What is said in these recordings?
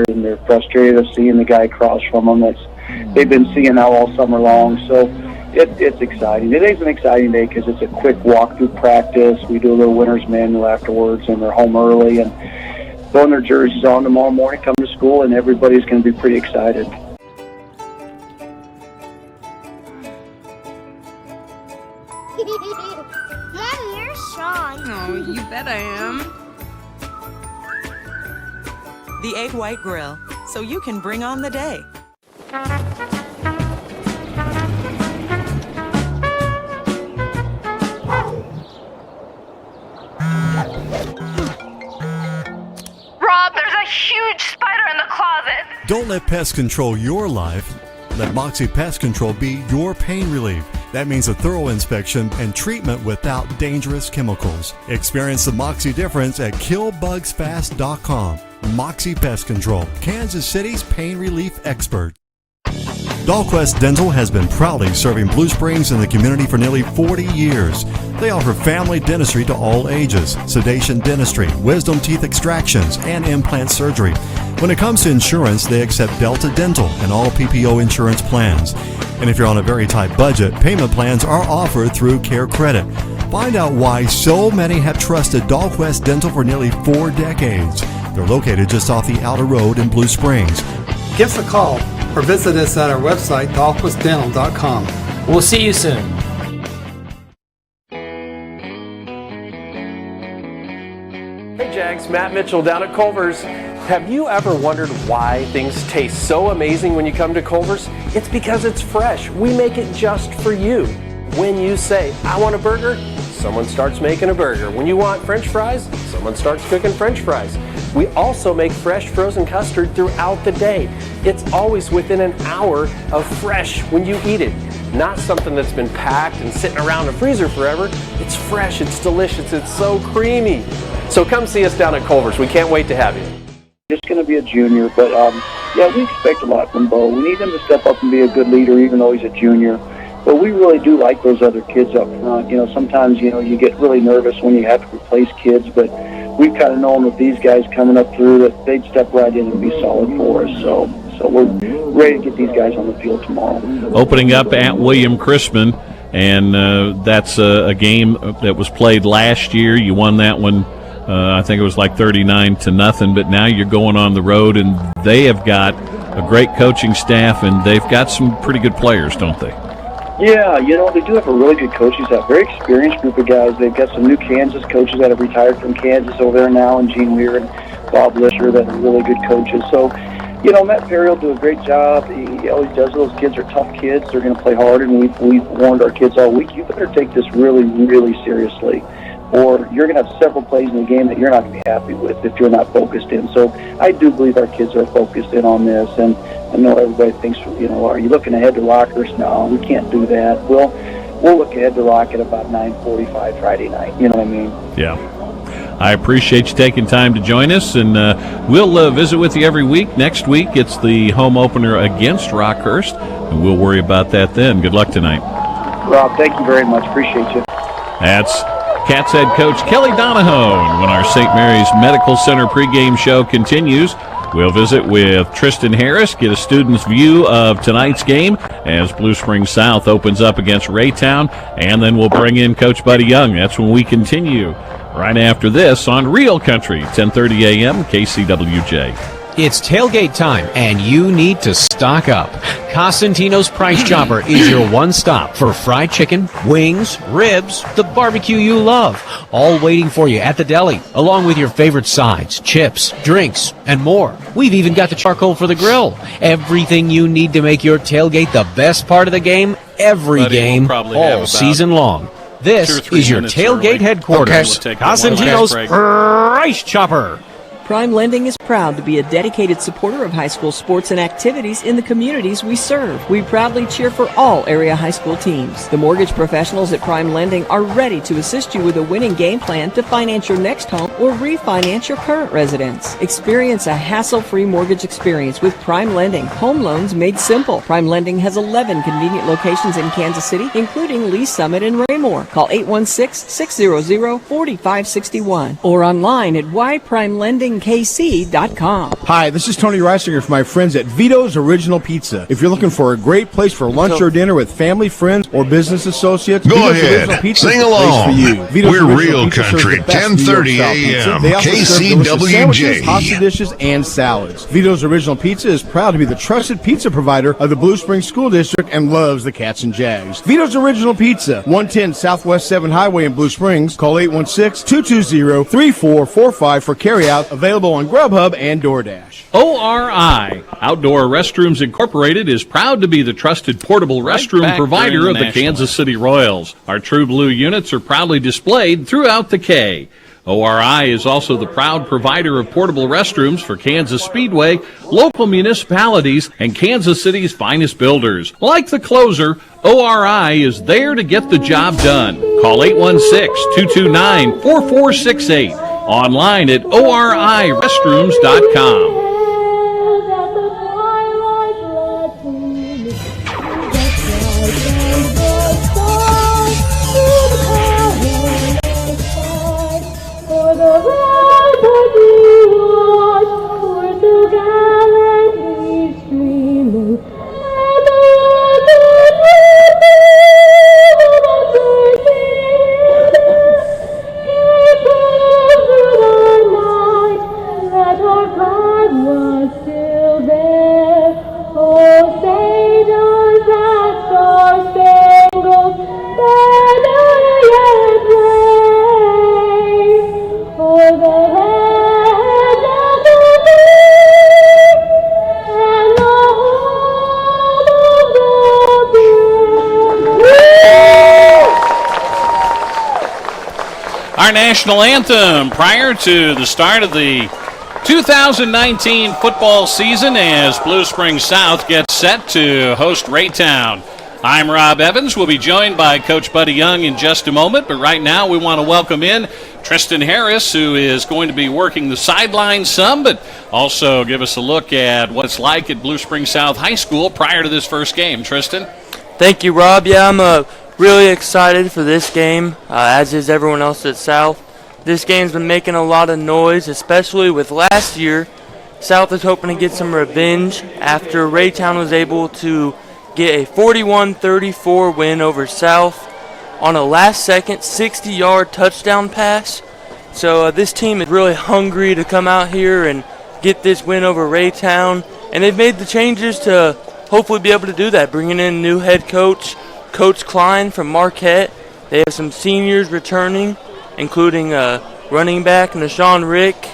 and they're frustrated of seeing the guy across from them they've been seeing now all summer long. So it's exciting. It is an exciting day because it's a quick walk-through practice. We do a little winner's manual afterwards, and they're home early and throwing their jerseys on tomorrow morning, come to school, and everybody's going to be pretty excited. Mom, you're Sean. Oh, you bet I am. The Egg White Grill, so you can bring on the day. Rob, there's a huge spider in the closet. Don't let pests control your life. Let Moxie Pest Control be your pain relief. That means a thorough inspection and treatment without dangerous chemicals. Experience the Moxie difference at killbugsfast.com. Moxie Pest Control, Kansas City's pain relief expert. Dahlquist Dental has been proudly serving Blue Springs and the community for nearly 40 years. They offer family dentistry to all ages, sedation dentistry, wisdom teeth extractions, and implant surgery. When it comes to insurance, they accept Delta Dental and all PPO insurance plans. And if you're on a very tight budget, payment plans are offered through Care Credit. Find out why so many have trusted Dahlquist Dental for nearly 4 decades. They're located just off the outer road in Blue Springs. Give us a call or visit us at our website, dahlquistdental.com. We'll see you soon. Hey Jags, Matt Mitchell down at Culvers. Have you ever wondered why things taste so amazing when you come to Culvers? It's because it's fresh. We make it just for you. When you say, I want a burger, someone starts making a burger. When you want French fries, someone starts cooking French fries. We also make fresh frozen custard throughout the day. It's always within an hour of fresh when you eat it. Not something that's been packed and sitting around the freezer forever. It's fresh, it's delicious, it's so creamy. So come see us down at Culver's. We can't wait to have you. Just going to be a junior, but yeah, we expect a lot from Bo. We need him to step up and be a good leader, even though he's a junior. But we really do like those other kids up front. You know, sometimes, you know, you get really nervous when you have to replace kids, but we've kind of known with these guys coming up through that they'd step right in and be solid for us. So we're ready to get these guys on the field tomorrow. Opening up at William Crispin, and that's a game that was played last year. You won that one. I think it was like 39-0, but now you're going on the road, and they have got a great coaching staff, and they've got some pretty good players, don't they? Yeah, you know, they do have a really good coaching staff, very experienced group of guys. They've got some new Kansas coaches that have retired from Kansas over there now, and Gene Weir and Bob Lisher that are really good coaches. So, you know, Matt Perry will do a great job. He always does. Those kids are tough kids. They're going to play hard, and we've warned our kids all week, you better take this really, really seriously, or you're going to have several plays in the game that you're not going to be happy with if you're not focused in. So I do believe our kids are focused in on this, and I know everybody thinks, you know, are you looking ahead to lockers? No, we can't do that. We'll look ahead to lock at about 9:45 Friday night. You know what I mean? Yeah. I appreciate you taking time to join us, and we'll visit with you every week. Next week, it's the home opener against Rockhurst, and we'll worry about that then. Good luck tonight. Rob, thank you very much. Appreciate you. That's Cats head coach Kelly Donahoe. And when our St. Mary's Medical Center pregame show continues, we'll visit with Tristan Harris, get a student's view of tonight's game as Blue Springs South opens up against Raytown, and then we'll bring in Coach Buddy Young. That's when we continue right after this on Real Country, 10:30 a.m. KCWJ. It's tailgate time, and you need to stock up. Costantino's Price Chopper is your one stop for fried chicken, wings, ribs, the barbecue you love, all waiting for you at the deli, along with your favorite sides, chips, drinks, and more. We've even got the charcoal for the grill. Everything you need to make your tailgate the best part of the game, every game, all season long. This is your tailgate headquarters. Costantino's Price Chopper. Prime Lending is proud to be a dedicated supporter of high school sports and activities in the communities we serve. We proudly cheer for all area high school teams. The mortgage professionals at Prime Lending are ready to assist you with a winning game plan to finance your next home or refinance your current residence. Experience a hassle-free mortgage experience with Prime Lending. Home loans made simple. Prime Lending has 11 convenient locations in Kansas City, including Lee Summit and Raymore. Call 816-600-4561 or online at yprimelendingkc.com. Hi, this is Tony Reisinger from my friends at Vito's Original Pizza. If you're looking for a great place for lunch or dinner with family, friends, or business associates, go Vito's ahead, Original Pizza sing is the place along. for you. Vito's We're Original real Pizza serves country, the best 10:30 New York style pizza. a.m. They also serve delicious sandwiches, KCWJ. pasta dishes, and salads. Vito's Original Pizza is proud to be the trusted pizza provider of the Blue Springs School District and loves the Cats and Jags. Vito's Original Pizza, 110 Southwest 7 Highway in Blue Springs. Call 816-220-3445 for carryout. Available on Grubhub and DoorDash. ORI, Outdoor Restrooms Incorporated, is proud to be the trusted portable restroom provider of the Kansas City Royals. Our True Blue units are proudly displayed throughout the K. ORI is also the proud provider of portable restrooms for Kansas Speedway, local municipalities, and Kansas City's finest builders. Like the closer, ORI is there to get the job done. Call 816-229-4468. Online at orirestrooms.com. Our national anthem prior to the start of the 2019 football season as Blue Springs South gets set to host Raytown. I'm Rob Evans. We'll be joined by Coach Buddy Young in just a moment, but right now we want to welcome in Tristan Harris, who is going to be working the sidelines some, but also give us a look at what it's like at Blue Springs South High School prior to this first game. Tristan? Thank you, Rob. Yeah, I'm really excited for this game, as is everyone else at South. This game's been making a lot of noise, especially with last year. South is hoping to get some revenge after Raytown was able to get a 41-34 win over South on a last-second 60-yard touchdown pass. So this team is really hungry to come out here and get this win over Raytown, and they've made the changes to hopefully be able to do that, bringing in new head coach, Coach Klein from Marquette. They have some seniors returning, including running back Nashawn Rick,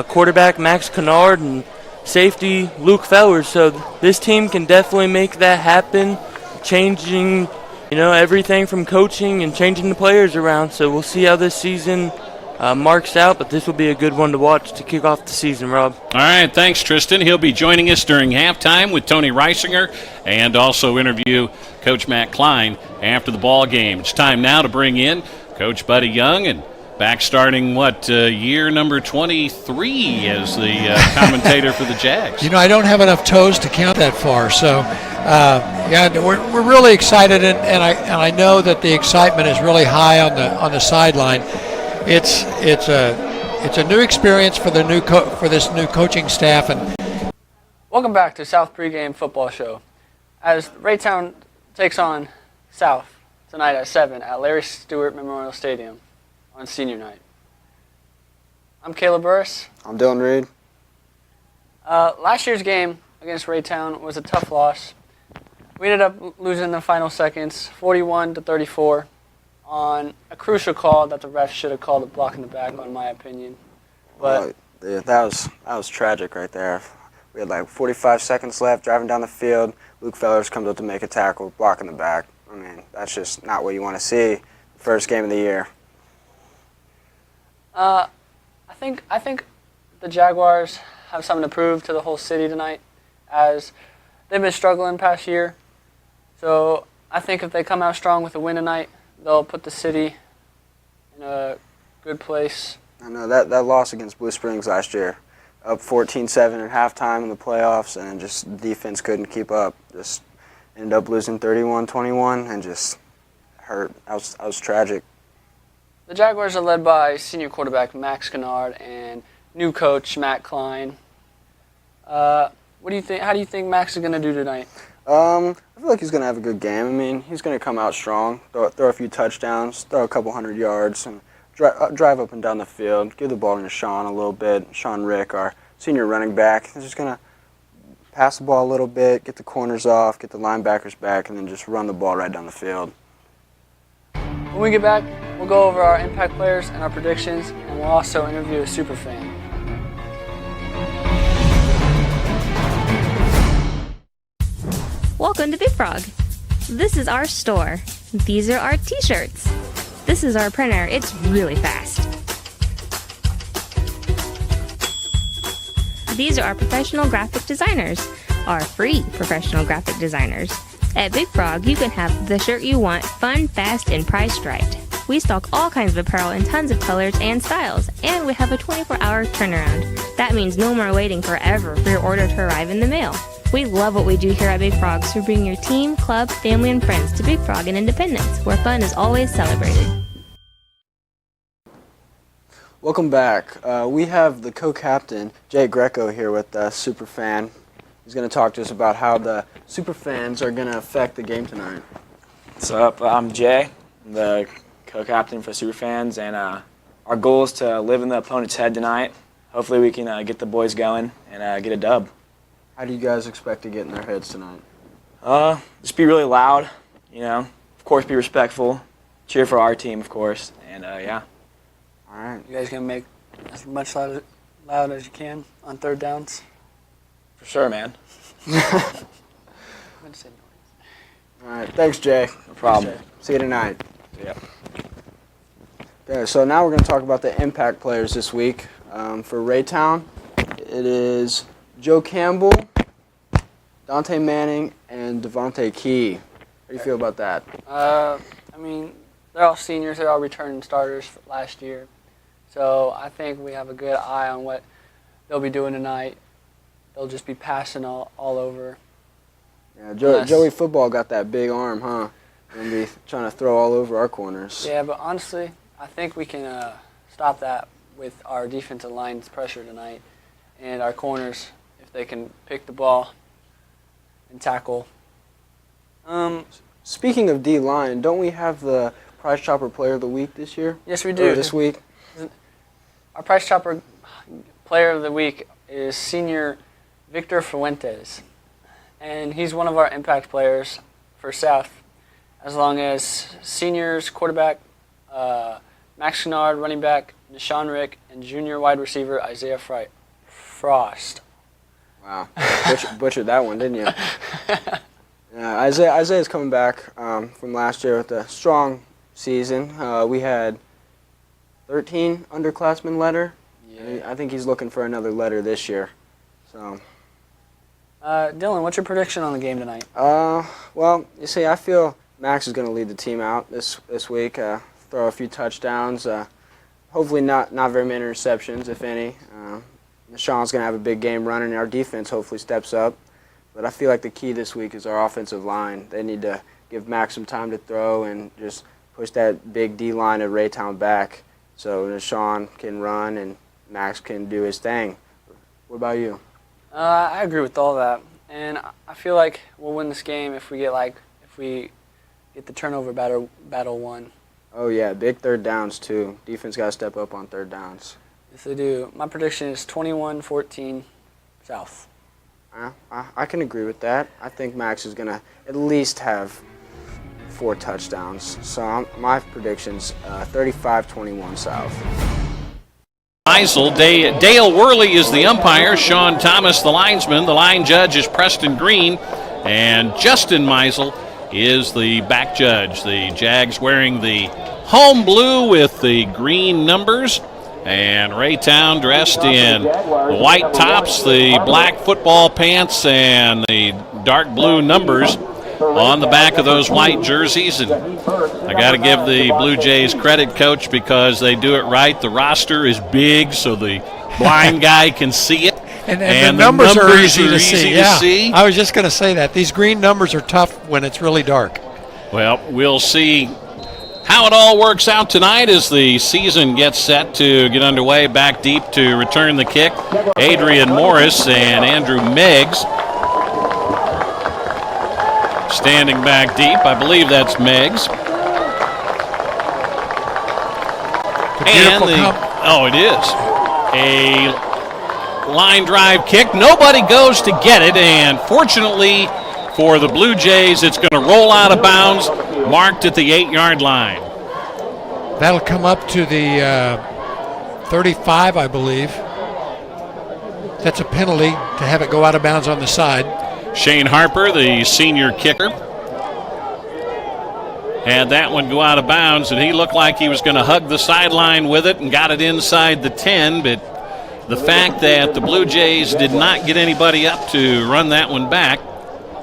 quarterback Max Kennard, and safety Luke Fellers. So this team can definitely make that happen, changing everything from coaching and changing the players around. So we'll see how this season marks out, but this will be a good one to watch to kick off the season, Rob. All right, thanks, Tristan. He'll be joining us during halftime with Tony Reisinger and also interview Coach Matt Klein after the ball game. It's time now to bring in Coach Buddy Young, and back starting, year number 23 as the commentator for the Jags. I don't have enough toes to count that far, so we're really excited, and I know that the excitement is really high on the sideline. It's a new experience for the for this new coaching staff. And welcome back to South Pregame Football Show. As Raytown takes on South tonight at 7 at Larry Stewart Memorial Stadium on senior night. I'm Caleb Burris. I'm Dylan Reed. Last year's game against Raytown was a tough loss. We ended up losing in the final seconds, 41-34. On a crucial call that the ref should have called a block in the back, in my opinion. But that was tragic right there. We had like 45 seconds left, driving down the field. Luke Fellers comes up to make a tackle, block in the back. I mean, that's just not what you want to see. First game of the year. I think the Jaguars have something to prove to the whole city tonight, as they've been struggling past year. So I think if they come out strong with a win tonight, they'll put the city in a good place I know that loss against Blue Springs last year, up 14-7 at halftime in the playoffs, and just defense couldn't keep up. Just ended up losing 31-21 and just hurt. I was tragic. The Jaguars are led by senior quarterback Max Kennard and new coach Matt Klein. What do you think? How do you think Max is going to do tonight? I feel like he's going to have a good game. I mean, he's going to come out strong, throw a few touchdowns, throw a couple hundred yards, and drive up and down the field, give the ball to Sean a little bit. Sean Rick, our senior running back, he's just going to pass the ball a little bit, get the corners off, get the linebackers back, and then just run the ball right down the field. When we get back, we'll go over our impact players and our predictions, and we'll also interview a super fan. Welcome to Big Frog. This is our store. These are our t-shirts. This is our printer. It's really fast. These are our professional graphic designers, our free professional graphic designers. At Big Frog, you can have the shirt you want, fun, fast, and priced right. We stock all kinds of apparel in tons of colors and styles, and we have a 24-hour turnaround. That means no more waiting forever for your order to arrive in the mail. We love what we do here at Big Frog, so bring your team, club, family, and friends to Big Frog in Independence, where fun is always celebrated. Welcome back. We have the co-captain, Jay Greco, here with Superfan. He's going to talk to us about how the Superfans are going to affect the game tonight. What's up? I'm Jay, the co-captain for Superfans, and our goal is to live in the opponent's head tonight. Hopefully we can get the boys going and get a dub. How do you guys expect to get in their heads tonight? Just be really loud, of course be respectful, cheer for our team, of course, and yeah. All right. You guys going to make as much loud as you can on third downs? For sure, man. All right, thanks, Jay. No problem. See you tonight. Yeah. Okay, so now we're going to talk about the impact players this week. For Raytown, it is Joe Campbell, Dante Manning, and Devontae Key. How do you feel about that? I mean, they're all seniors. They're all returning starters from last year. So I think we have a good eye on what they'll be doing tonight. They'll just be passing all over. Yeah, Joey Football got that big arm, huh? Going to be trying to throw all over our corners. Yeah, but honestly, I think we can stop that with our defensive line's pressure tonight and our corners, if they can pick the ball and tackle. Speaking of D-line, don't we have the Prize Chopper Player of the Week this year? Yes, we do. Or this week? Our Prize Chopper Player of the Week is senior Victor Fuentes, and he's one of our impact players for South, as long as seniors quarterback Max Kennard, running back Deshaun Rick, and junior wide receiver Isaiah Frost. Wow, butchered that one, didn't you? Yeah, Isaiah's coming back from last year with a strong season. We had 13 underclassmen letter. Yeah. I think he's looking for another letter this year. So. Dylan, what's your prediction on the game tonight? Well, you see, I feel Max is going to lead the team out this week. Throw a few touchdowns. Hopefully not very many interceptions, if any. Sean's going to have a big game running. Our defense hopefully steps up. But I feel like the key this week is our offensive line. They need to give Max some time to throw and just push that big D-line of Raytown back so Sean can run and Max can do his thing. What about you? I agree with all that, and I feel like we'll win this game if we get the turnover battle won. Oh yeah, big third downs too. Defense got to step up on third downs. Yes, they do. My prediction is 21-14 South. I can agree with that. I think Max is going to at least have 4 touchdowns. So my prediction's 35-21 South. Meisel, Dale Worley is the umpire, Sean Thomas the linesman, the line judge is Preston Green, and Justin Meisel is the back judge. The Jags wearing the home blue with the green numbers, and Raytown dressed in the white tops, the black football pants, and the dark blue numbers. on the back of those white jerseys. And I got to give the Blue Jays credit, Coach, because they do it right. The roster is big, so the blind guy can see it. And the numbers are easy to see. I was just going to say that. These green numbers are tough when it's really dark. Well, we'll see how it all works out tonight as the season gets set to get underway. Back deep to return the kick, Adrian Morris and Andrew Meggs. Standing back deep, I believe that's Meggs. It is a line drive kick. Nobody goes to get it, and fortunately for the Blue Jays, it's going to roll out of bounds, marked at the 8-yard line. That'll come up to the 35, I believe. That's a penalty to have it go out of bounds on the side. Shane Harper, the senior kicker, had that one go out of bounds, and he looked like he was going to hug the sideline with it and got it inside the 10, but the fact that the Blue Jays did not get anybody up to run that one back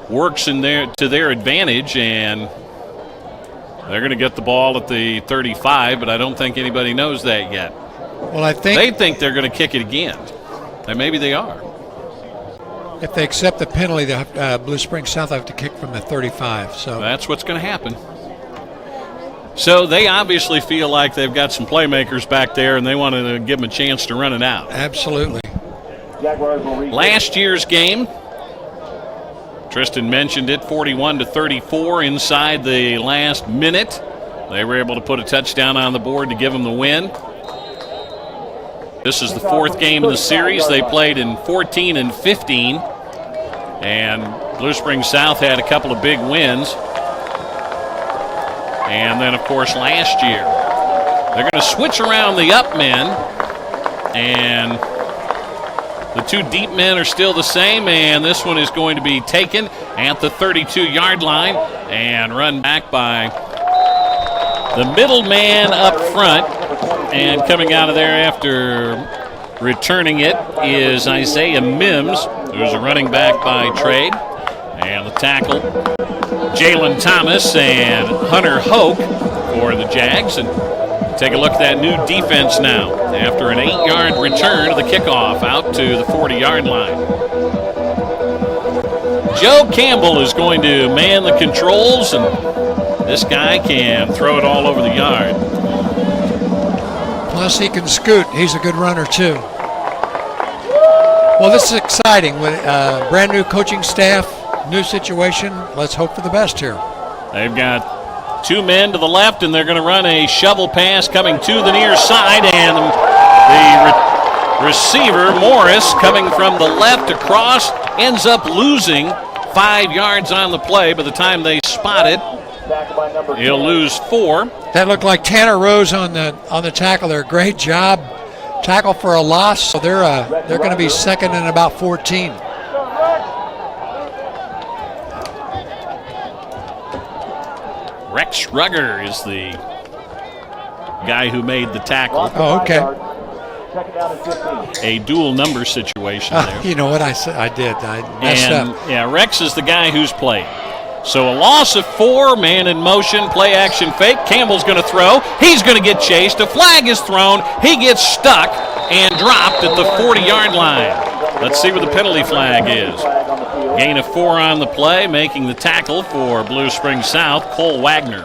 works to their advantage, and they're going to get the ball at the 35, but I don't think anybody knows that yet. Well, I think they think they're going to kick it again, and maybe they are. If they accept the penalty, the Blue Springs South have to kick from the 35. So that's what's going to happen. So they obviously feel like they've got some playmakers back there, and they want to give them a chance to run it out. Absolutely. Last year's game, Tristan mentioned it, 41-34 inside the last minute. They were able to put a touchdown on the board to give them the win. This is the fourth game of the series. They played in 14 and 15, and Blue Springs South had a couple of big wins. And then, of course, last year, they're going to switch around the up men, and the two deep men are still the same, and this one is going to be taken at the 32-yard line and run back by the middle man up front. And coming out of there after returning it is Isaiah Mims, who's a running back by trade. And the tackle, Jalen Thomas and Hunter Hoke for the Jags. And take a look at that new defense now after an 8-yard return of the kickoff out to the 40-yard line. Joe Campbell is going to man the controls, and this guy can throw it all over the yard. Plus he can scoot. He's a good runner too. Well, this is exciting with brand new coaching staff. New situation. Let's hope for the best here. They've got two men to the left, and they're going to run a shovel pass coming to the near side, and the receiver, Morris, coming from the left across, ends up losing 5 yards on the play. By the time they spot it, he'll lose 4. That looked like Tanner Rose on the tackle there. Great job. Tackle for a loss, so they're going to be second and about 14. Rex Rugger is the guy who made the tackle. Oh, okay. A dual number situation there. You know what I said? I did. I messed up. Yeah, Rex is the guy who's playing. So a loss of 4, man in motion, play action fake. Campbell's going to throw. He's going to get chased. A flag is thrown. He gets stuck and dropped at the 40-yard line. Let's see what the penalty flag is. Gain of 4 on the play, making the tackle for Blue Springs South, Cole Wagner.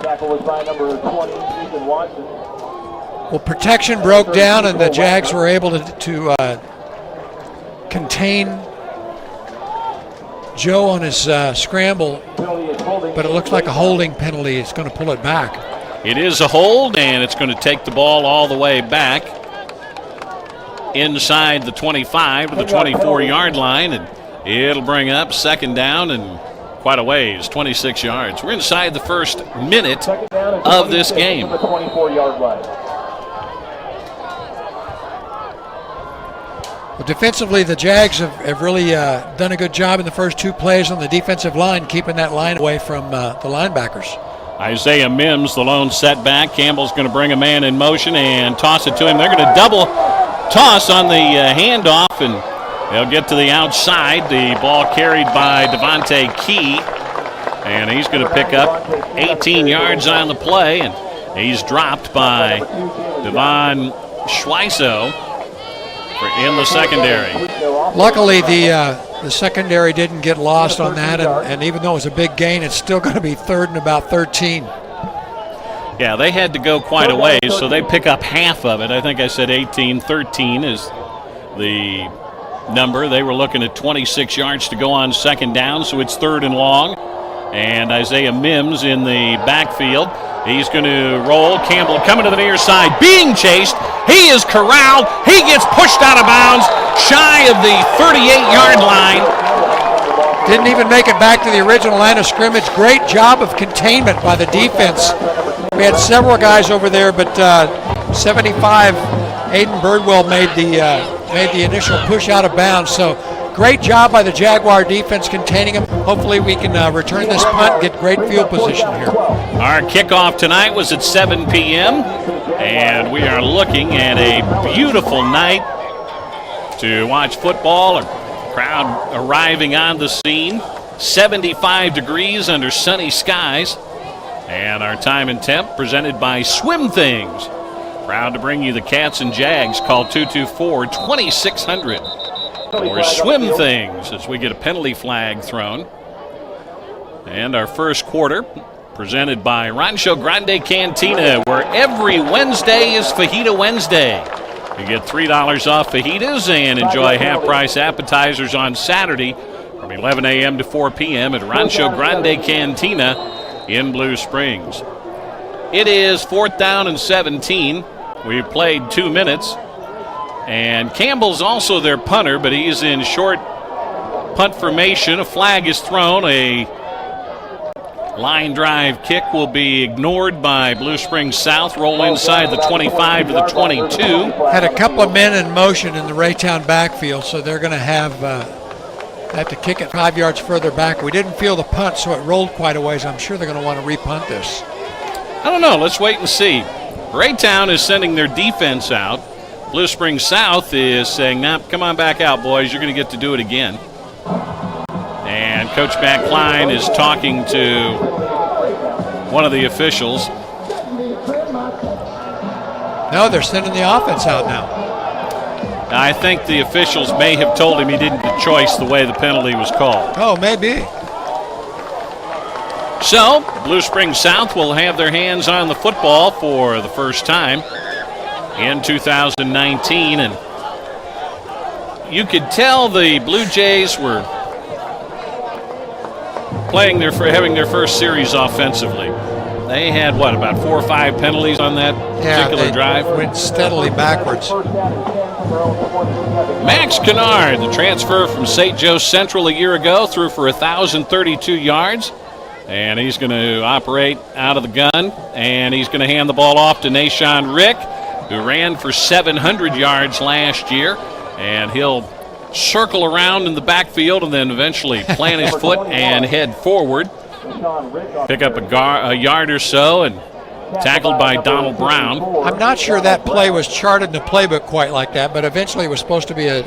Tackle was by number 20, Ethan Watson. Well, protection broke down, and the Jags were able to contain Joe on his scramble, but it looks like a holding penalty. It's going to pull it back. It is a hold, and it's going to take the ball all the way back inside the 25 to the 24-yard line, and it'll bring up second down and quite a ways, 26 yards. We're inside the first minute of this game. Well, defensively, the Jags have really done a good job in the first 2 plays on the defensive line, keeping that line away from the linebackers. Isaiah Mims, the lone setback. Campbell's going to bring a man in motion and toss it to him. They're going to double toss on the handoff, and they'll get to the outside. The ball carried by Devontae Key. And he's going to pick up 18 yards on the play, and he's dropped by Devon Schweiso in the secondary. Luckily, the secondary didn't get lost on that, and even though it was a big gain, it's still going to be 3rd and about 13. Yeah, they had to go quite a ways, so they pick up half of it. I think I said 18. 13 is the number. They were looking at 26 yards to go on 2nd down, so it's 3rd and long. And Isaiah Mims in the backfield. He's going to roll. Campbell coming to the near side, being chased. He is corralled. He gets pushed out of bounds, shy of the 38-yard line. Didn't even make it back to the original line of scrimmage. Great job of containment by the defense. We had several guys over there, but 75, Aiden Birdwell made the initial push out of bounds. So great job by the Jaguar defense containing him. Hopefully we can return this punt and get great field position here. Our kickoff tonight was at 7 p.m. and we are looking at a beautiful night to watch football. A crowd arriving on the scene. 75 degrees under sunny skies. And our time and temp presented by Swim Things. Proud to bring you the Cats and Jags. Call 224-2600 for Swim Things as we get a penalty flag thrown. And our first quarter presented by Rancho Grande Cantina, where every Wednesday is Fajita Wednesday. You get $3 off fajitas and enjoy half-price appetizers on Saturday from 11 a.m. to 4 p.m. at Rancho Grande Cantina in Blue Springs. It is 4th down and 17. We've played 2 minutes. And Campbell's also their punter, but he's in short punt formation. A flag is thrown. A line drive kick will be ignored by Blue Springs South. Roll inside the 25 to the 22. Had a couple of men in motion in the Raytown backfield, so they're going to have to kick it 5 yards further back. We didn't feel the punt, so it rolled quite a ways. I'm sure they're going to want to repunt this. I don't know. Let's wait and see. Raytown is sending their defense out. Blue Springs South is saying, nah, come on back out, boys. You're going to get to do it again. And Coach Matt Klein is talking to one of the officials. No, they're sending the offense out now. I think the officials may have told him he didn't get choice the way the penalty was called. Oh, maybe. So, Blue Springs South will have their hands on the football for the first time in 2019. And you could tell the Blue Jays were having their first series offensively. They had, about 4 or 5 penalties on that particular drive? Went steadily backwards. Max Kennard, the transfer from St. Joe Central a year ago, threw for 1,032 yards. And he's going to operate out of the gun. And he's going to hand the ball off to Nashawn Rick, who ran for 700 yards last year. And he'll circle around in the backfield and then eventually plant his foot and head forward. Pick up a yard or so and tackled by Donald Brown. I'm not sure that play was charted in the playbook quite like that, but eventually it was supposed to be a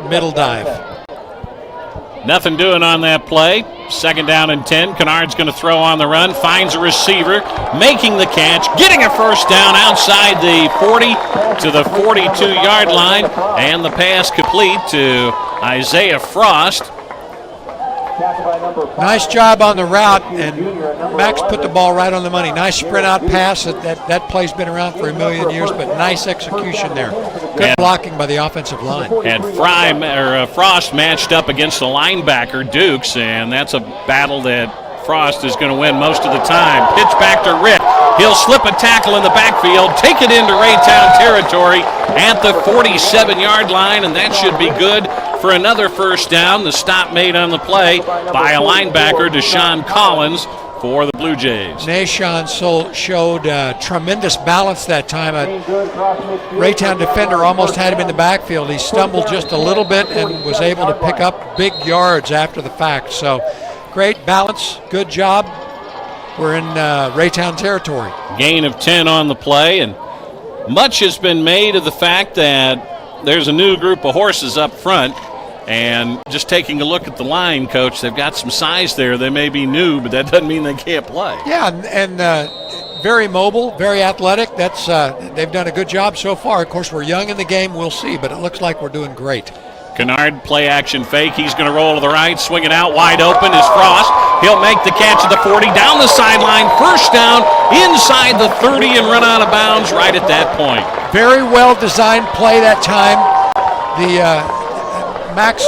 middle dive. Nothing doing on that play. 2nd down and 10. Kennard's going to throw on the run. Finds a receiver. Making the catch. Getting a first down outside the 40 to the 42-yard line. And the pass complete to Isaiah Frost. Nice job on the route, and Max put the ball right on the money. Nice sprint out pass. That play's been around for a million years, but nice execution there. Good blocking by the offensive line. And Frost matched up against the linebacker, Dukes, and that's a battle that Frost is going to win most of the time. Pitch back to Rick. He'll slip a tackle in the backfield, take it into Raytown territory at the 47-yard line, and that should be good for another first down. The stop made on the play by a linebacker, Deshaun Collins, for the Blue Jays. Nashawn showed tremendous balance that time. A Raytown defender almost had him in the backfield. He stumbled just a little bit and was able to pick up big yards after the fact. So great balance, good job. We're in Raytown territory. Gain of 10 on the play, and much has been made of the fact that there's a new group of horses up front. And just taking a look at the line, Coach, they've got some size there. They may be new, but that doesn't mean they can't play. Yeah, and very mobile, very athletic. That's they've done a good job so far. Of course, we're young in the game. We'll see, but it looks like we're doing great. Kennard, play action fake. He's going to roll to the right, swing it out wide open is Frost. He'll make the catch at the 40, down the sideline, first down, inside the 30 and run out of bounds right at that point. Very well designed play that time. The Max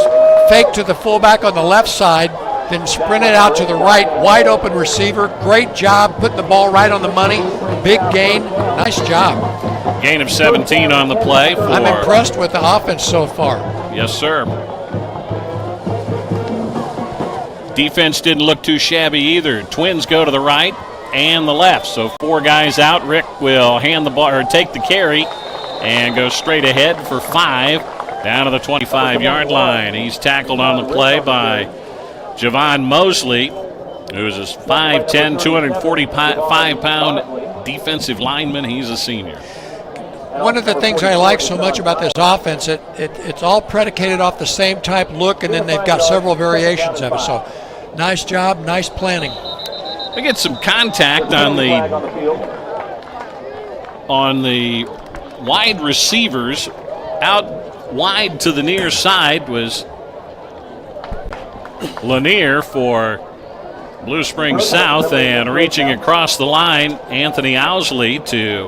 fake to the fullback on the left side, then sprint it out to the right, wide open receiver. Great job putting the ball right on the money. Big gain. Nice job. Gain of 17 on the play. I'm impressed with the offense so far. Yes, sir. Defense didn't look too shabby either. Twins go to the right and the left. So 4 guys out. Rick will hand the ball or take the carry and go straight ahead for 5 down to the 25-yard line. He's tackled on the play by Javon Mosley, who is a 5'10", 245-pound defensive lineman. He's a senior. One of the things I like so much about this offense, it's all predicated off the same type look, and then they've got several variations of it. So nice job, nice planning. We get some contact on the wide receivers. Out wide to the near side was Lanier for Blue Springs South, and reaching across the line, Anthony Owsley to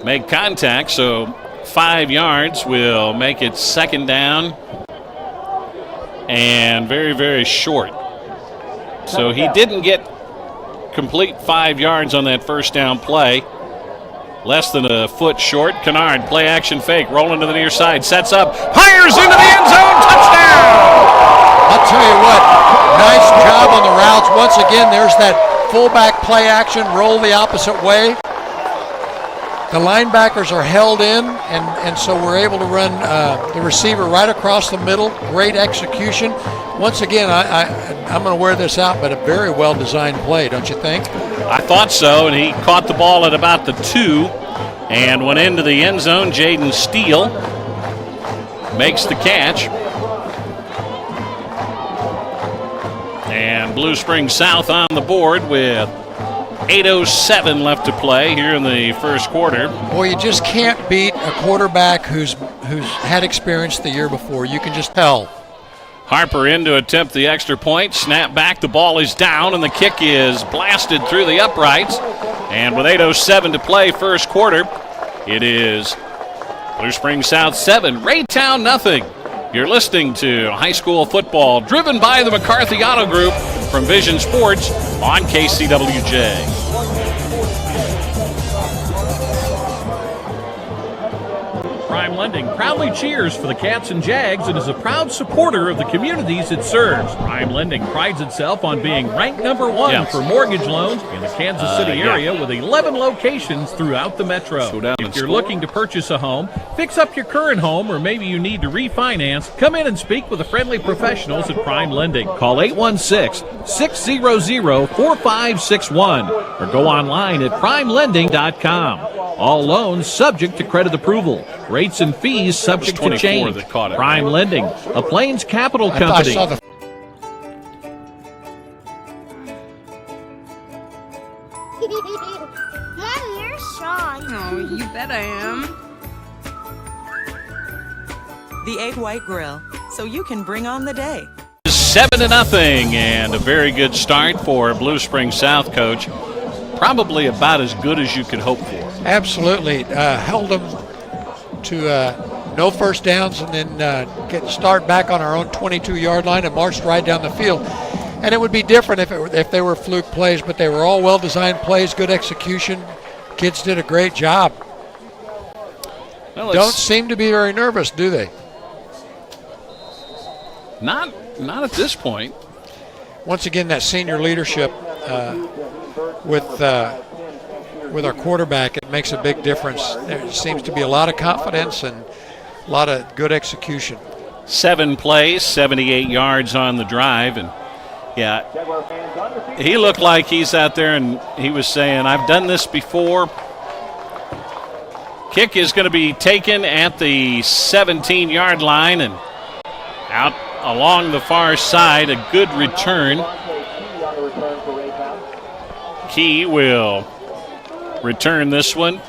make contact. So 5 yards will make it second down and very, very short. So he didn't get complete 5 yards on that first down play. Less than a foot short. Kennard, play action fake, rolling to the near side, sets up, fires into the end zone, touchdown! I'll tell you what, nice job on the routes. Once again, there's that fullback play action, roll the opposite way. The linebackers are held in, and so we're able to run the receiver right across the middle. Great execution. Once again, I'm going to wear this out, but a very well-designed play, don't you think? I thought so, and he caught the ball at about the 2 and went into the end zone. Jaden Steele makes the catch. And Blue Springs South on the board with 8:07 left to play here in the first quarter. Boy, you just can't beat a quarterback who's had experience the year before. You can just tell. Harper in to attempt the extra point. Snap back, the ball is down, and the kick is blasted through the uprights. And with 8:07 to play first quarter, it is Blue Springs South 7, Raytown nothing. You're listening to high school football driven by the McCarthy Auto Group from Vision Sports on KCWJ. Prime Lending proudly cheers for the Cats and Jags and is a proud supporter of the communities it serves. Prime Lending prides itself on being ranked number 1 for mortgage loans in the Kansas City area with 11 locations throughout the metro. If you're looking to purchase a home, fix up your current home, or maybe you need to refinance, come in and speak with the friendly professionals at Prime Lending. Call 816-600-4561 or go online at primelending.com. All loans subject to credit approval. Rates and fees subject to change. Prime Lending, a Plains Capital Company. Mom, you're Sean. Oh, you bet I am. The Egg White Grill, so you can bring on the day. 7-0, and a very good start for Blue Springs South, Coach. Probably about as good as you could hope for. Absolutely. Held them to no first downs, and then start back on our own 22-yard line and marched right down the field. And it would be different if they were fluke plays, but they were all well-designed plays, good execution. Kids did a great job. Well, don't seem to be very nervous, do they? Not at this point. Once again, that senior leadership with our quarterback, it makes a big difference. There seems to be a lot of confidence and a lot of good execution. 7 plays, 78 yards on the drive, and yeah, he looked like he's out there and he was saying, I've done this before. Kick is going to be taken at the 17-yard line and out along the far side. A good return. Key will return this one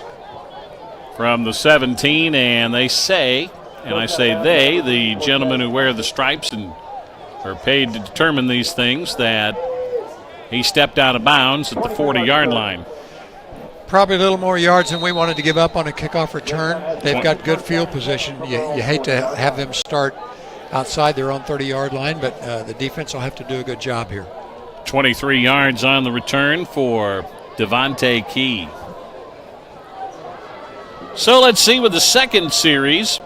from the 17, and they say, and I say they, the gentlemen who wear the stripes and are paid to determine these things, that he stepped out of bounds at the 40-yard line. Probably a little more yards than we wanted to give up on a kickoff return. They've got good field position. You hate to have them start outside their own 30-yard line, but the defense will have to do a good job here. 23 yards on the return for Devontae Key. So let's see what the second series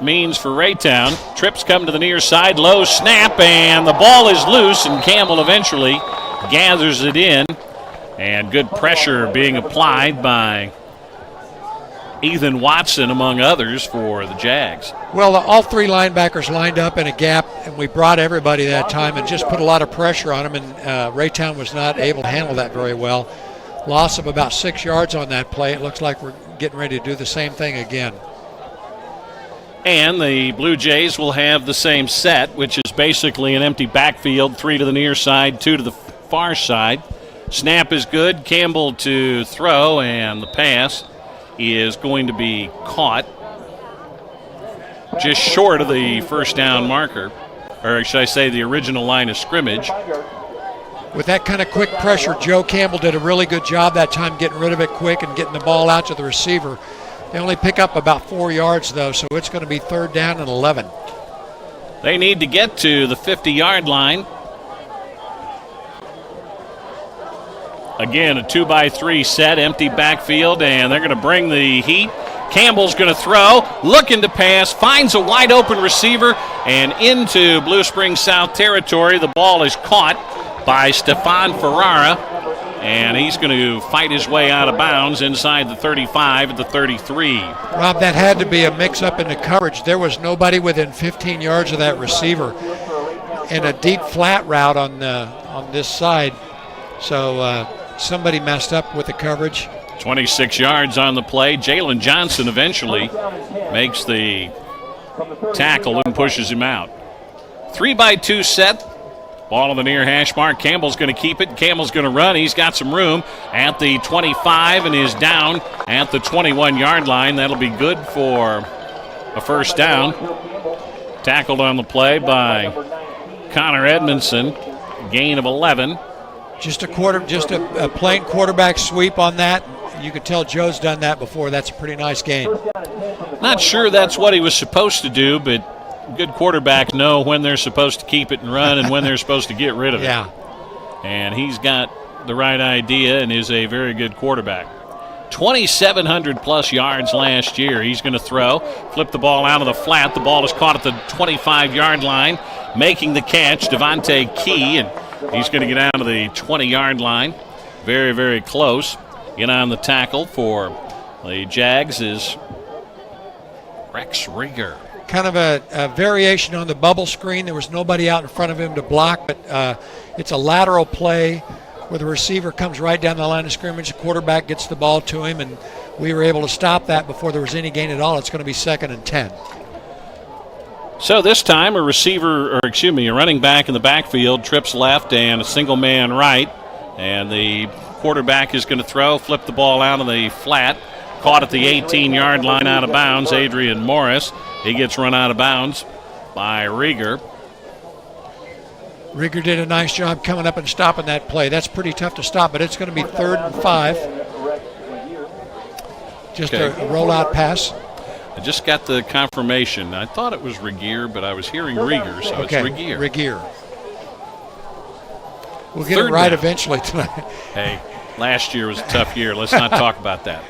means for Raytown. Trips come to the near side, low snap, and the ball is loose, and Campbell eventually gathers it in. And good pressure being applied by Ethan Watson, among others, for the Jags. Well, all three linebackers lined up in a gap, and we brought everybody that time and just put a lot of pressure on them, and Raytown was not able to handle that very well. Loss of about 6 yards on that play. It looks like we're getting ready to do the same thing again. And the Blue Jays will have the same set, which is basically an empty backfield, 3 to the near side, 2 to the far side. Snap is good. Campbell to throw, and the pass is going to be caught just short of the first down marker, or should I say the original line of scrimmage. With that kind of quick pressure, Joe Campbell did a really good job that time getting rid of it quick and getting the ball out to the receiver. They only pick up about 4 yards, though, so it's going to be 3rd down and 11. They need to get to the 50-yard line. Again, a 2-by-3 set, empty backfield, and they're going to bring the heat. Campbell's going to throw, looking to pass, finds a wide-open receiver, and into Blue Springs South territory. The ball is caught by Stefan Ferrara, and he's going to fight his way out of bounds inside the 35 at the 33. Rob, that had to be a mix-up in the coverage. There was nobody within 15 yards of that receiver, and a deep flat route on this side. So somebody messed up with the coverage. 26 yards on the play. Jalen Johnson eventually makes the tackle and pushes him out. 3-by-2 set. Ball on the near hash mark. Campbell's going to keep it. Campbell's going to run. He's got some room at the 25 and is down at the 21-yard line. That'll be good for a first down. Tackled on the play by Connor Edmondson. Gain of 11. Just a plain quarterback sweep on that. You can tell Joe's done that before. That's a pretty nice gain. Not sure that's what he was supposed to do, but good quarterbacks know when they're supposed to keep it and run and when they're supposed to get rid of it. Yeah. And he's got the right idea and is a very good quarterback. 2,700 plus yards last year. He's going to throw, flip the ball out of the flat. The ball is caught at the 25-yard line, making the catch, Devontae Key, and he's going to get out of the 20-yard line. Very, very close. In on the tackle for the Jags is Rex Rieger. Kind of a variation on the bubble screen. There was nobody out in front of him to block, but it's a lateral play where the receiver comes right down the line of scrimmage. The quarterback gets the ball to him, and we were able to stop that before there was any gain at all. It's going to be 2nd and 10. So this time a running back in the backfield trips left and a single man right. And the quarterback is going to throw, flip the ball out of the flat. Caught at the 18-yard line out of bounds, Adrian Morris. He gets run out of bounds by Rieger. Rieger did a nice job coming up and stopping that play. That's pretty tough to stop, but it's going to be 3rd and 5. Just a rollout pass. I just got the confirmation. I thought it was Rieger, but I was hearing Rieger, so it's Rieger. Rieger. We'll get it right eventually tonight. Hey, last year was a tough year. Let's not talk about that.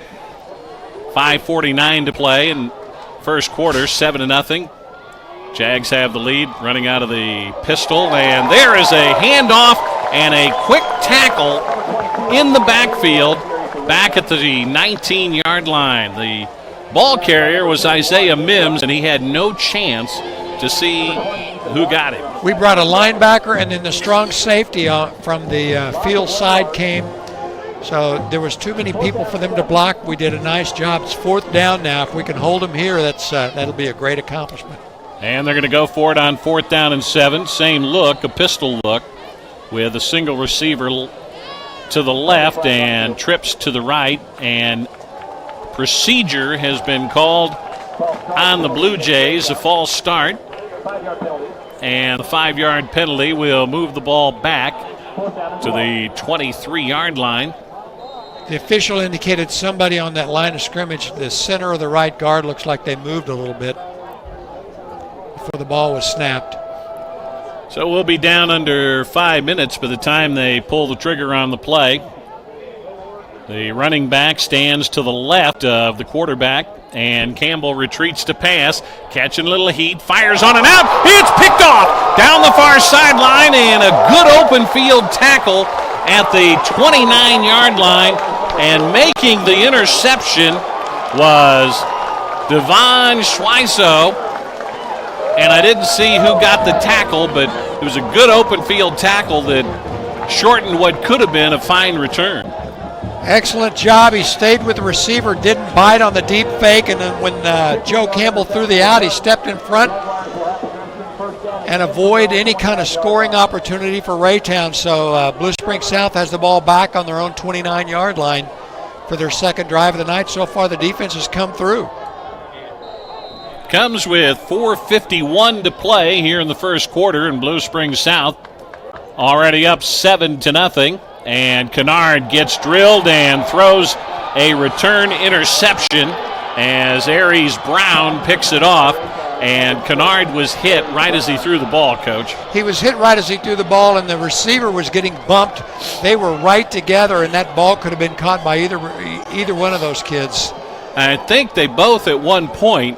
5:49 to play in first quarter, 7-0. Jags have the lead, running out of the pistol, and there is a handoff and a quick tackle in the backfield, back at the 19-yard line. The ball carrier was Isaiah Mims, and he had no chance to see who got him. We brought a linebacker, and then the strong safety from the field side came. So there was too many people for them to block. We did a nice job. It's 4th down now. If we can hold them here, that'll be a great accomplishment. And they're going to go for it on 4th down and 7. Same look, a pistol look, with a single receiver to the left and trips to the right. And procedure has been called on the Blue Jays, a false start. And the 5-yard penalty will move the ball back to the 23-yard line. The official indicated somebody on that line of scrimmage, the center of the right guard, looks like they moved a little bit before the ball was snapped. So we'll be down under 5 minutes by the time they pull the trigger on the play. The running back stands to the left of the quarterback, and Campbell retreats to pass, catching a little heat, fires on and out. It's picked off down the far sideline, and a good open field tackle at the 29-yard line. And making the interception was Devon Schweiso. And I didn't see who got the tackle, but it was a good open field tackle that shortened what could have been a fine return. Excellent job. He stayed with the receiver, didn't bite on the deep fake, and then when Joe Campbell threw the out, he stepped in front and avoid any kind of scoring opportunity for Raytown. So Blue Springs South has the ball back on their own 29-yard line for their second drive of the night. So far, the defense has come through. Comes with 4:51 to play here in the first quarter, and Blue Springs South already up 7-0. And Kennard gets drilled and throws a return interception as Aries Brown picks it off. And Kennard was hit right as he threw the ball, Coach. He was hit right as he threw the ball, and the receiver was getting bumped. They were right together, and that ball could have been caught by either one of those kids. I think they both at one point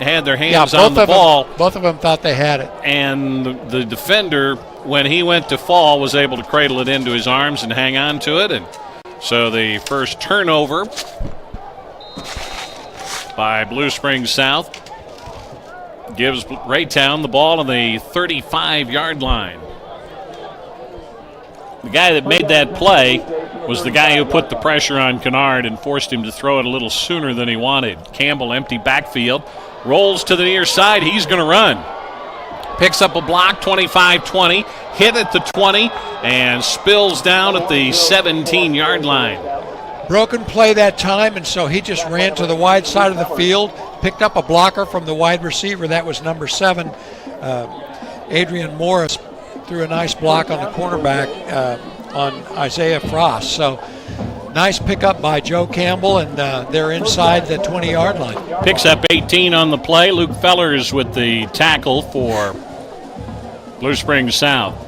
had their hands on the ball. Both of them thought they had it. And the defender, when he went to fall, was able to cradle it into his arms and hang on to it. And so the first turnover by Blue Springs South gives Raytown the ball on the 35-yard line. The guy that made that play was the guy who put the pressure on Kennard and forced him to throw it a little sooner than he wanted. Campbell, empty backfield, rolls to the near side. He's going to run. Picks up a block, 25-20, hit at the 20, and spills down at the 17-yard line. Broken play that time, and so he just ran to the wide side of the field, picked up a blocker from the wide receiver. That was number 7. Adrian Morris threw a nice block on the cornerback on Isaiah Frost. So nice pickup by Joe Campbell, and they're inside the 20-yard line. Picks up 18 on the play. Luke Fellers with the tackle for Blue Springs South.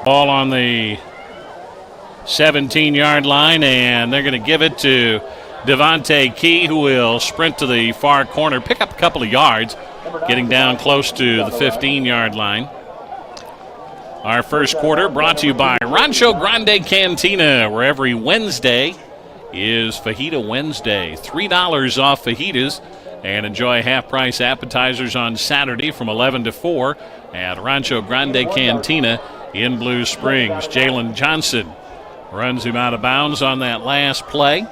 Ball on the 17-yard line, and they're going to give it to Devontae Key, who will sprint to the far corner, pick up a couple of yards, getting down close to the 15-yard line. Our first quarter brought to you by Rancho Grande Cantina, where every Wednesday is Fajita Wednesday. $3 off fajitas, and enjoy half-price appetizers on Saturday from 11 to 4 at Rancho Grande Cantina in Blue Springs. Jalen Johnson runs him out of bounds on that last play.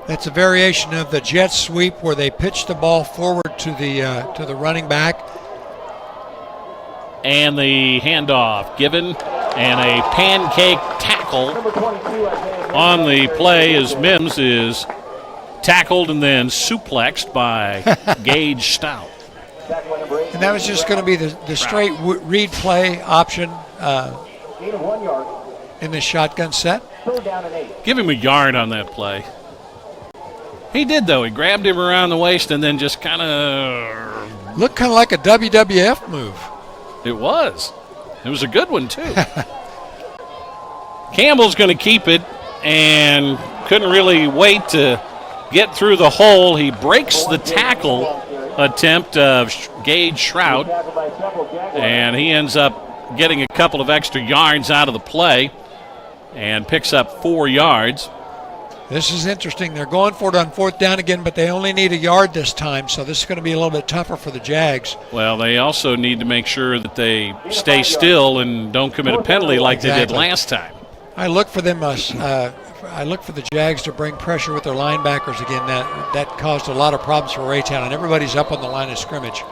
That's a variation of the jet sweep where they pitch the ball forward to the running back. And the handoff given, and a pancake tackle on the play as Mims is tackled and then suplexed by Gage Stout. And that was just going to be the straight read play option in the shotgun set. Give him a yard on that play. He did, though. He grabbed him around the waist and then just kind of... Looked kind of like a WWF move. It was. It was a good one, too. Campbell's going to keep it and couldn't really wait to get through the hole. He breaks the tackle attempt of Gage Shroud, and he ends up getting a couple of extra yards out of the play and picks up 4 yards. This is interesting. They're going for it on 4th down again, but they only need a yard this time, so this is going to be a little bit tougher for the Jags. Well, they also need to make sure that they stay still and don't commit a penalty like they did last time. I look for them. I look for the Jags to bring pressure with their linebackers again. That caused a lot of problems for Raytown, and everybody's up on the line of scrimmage.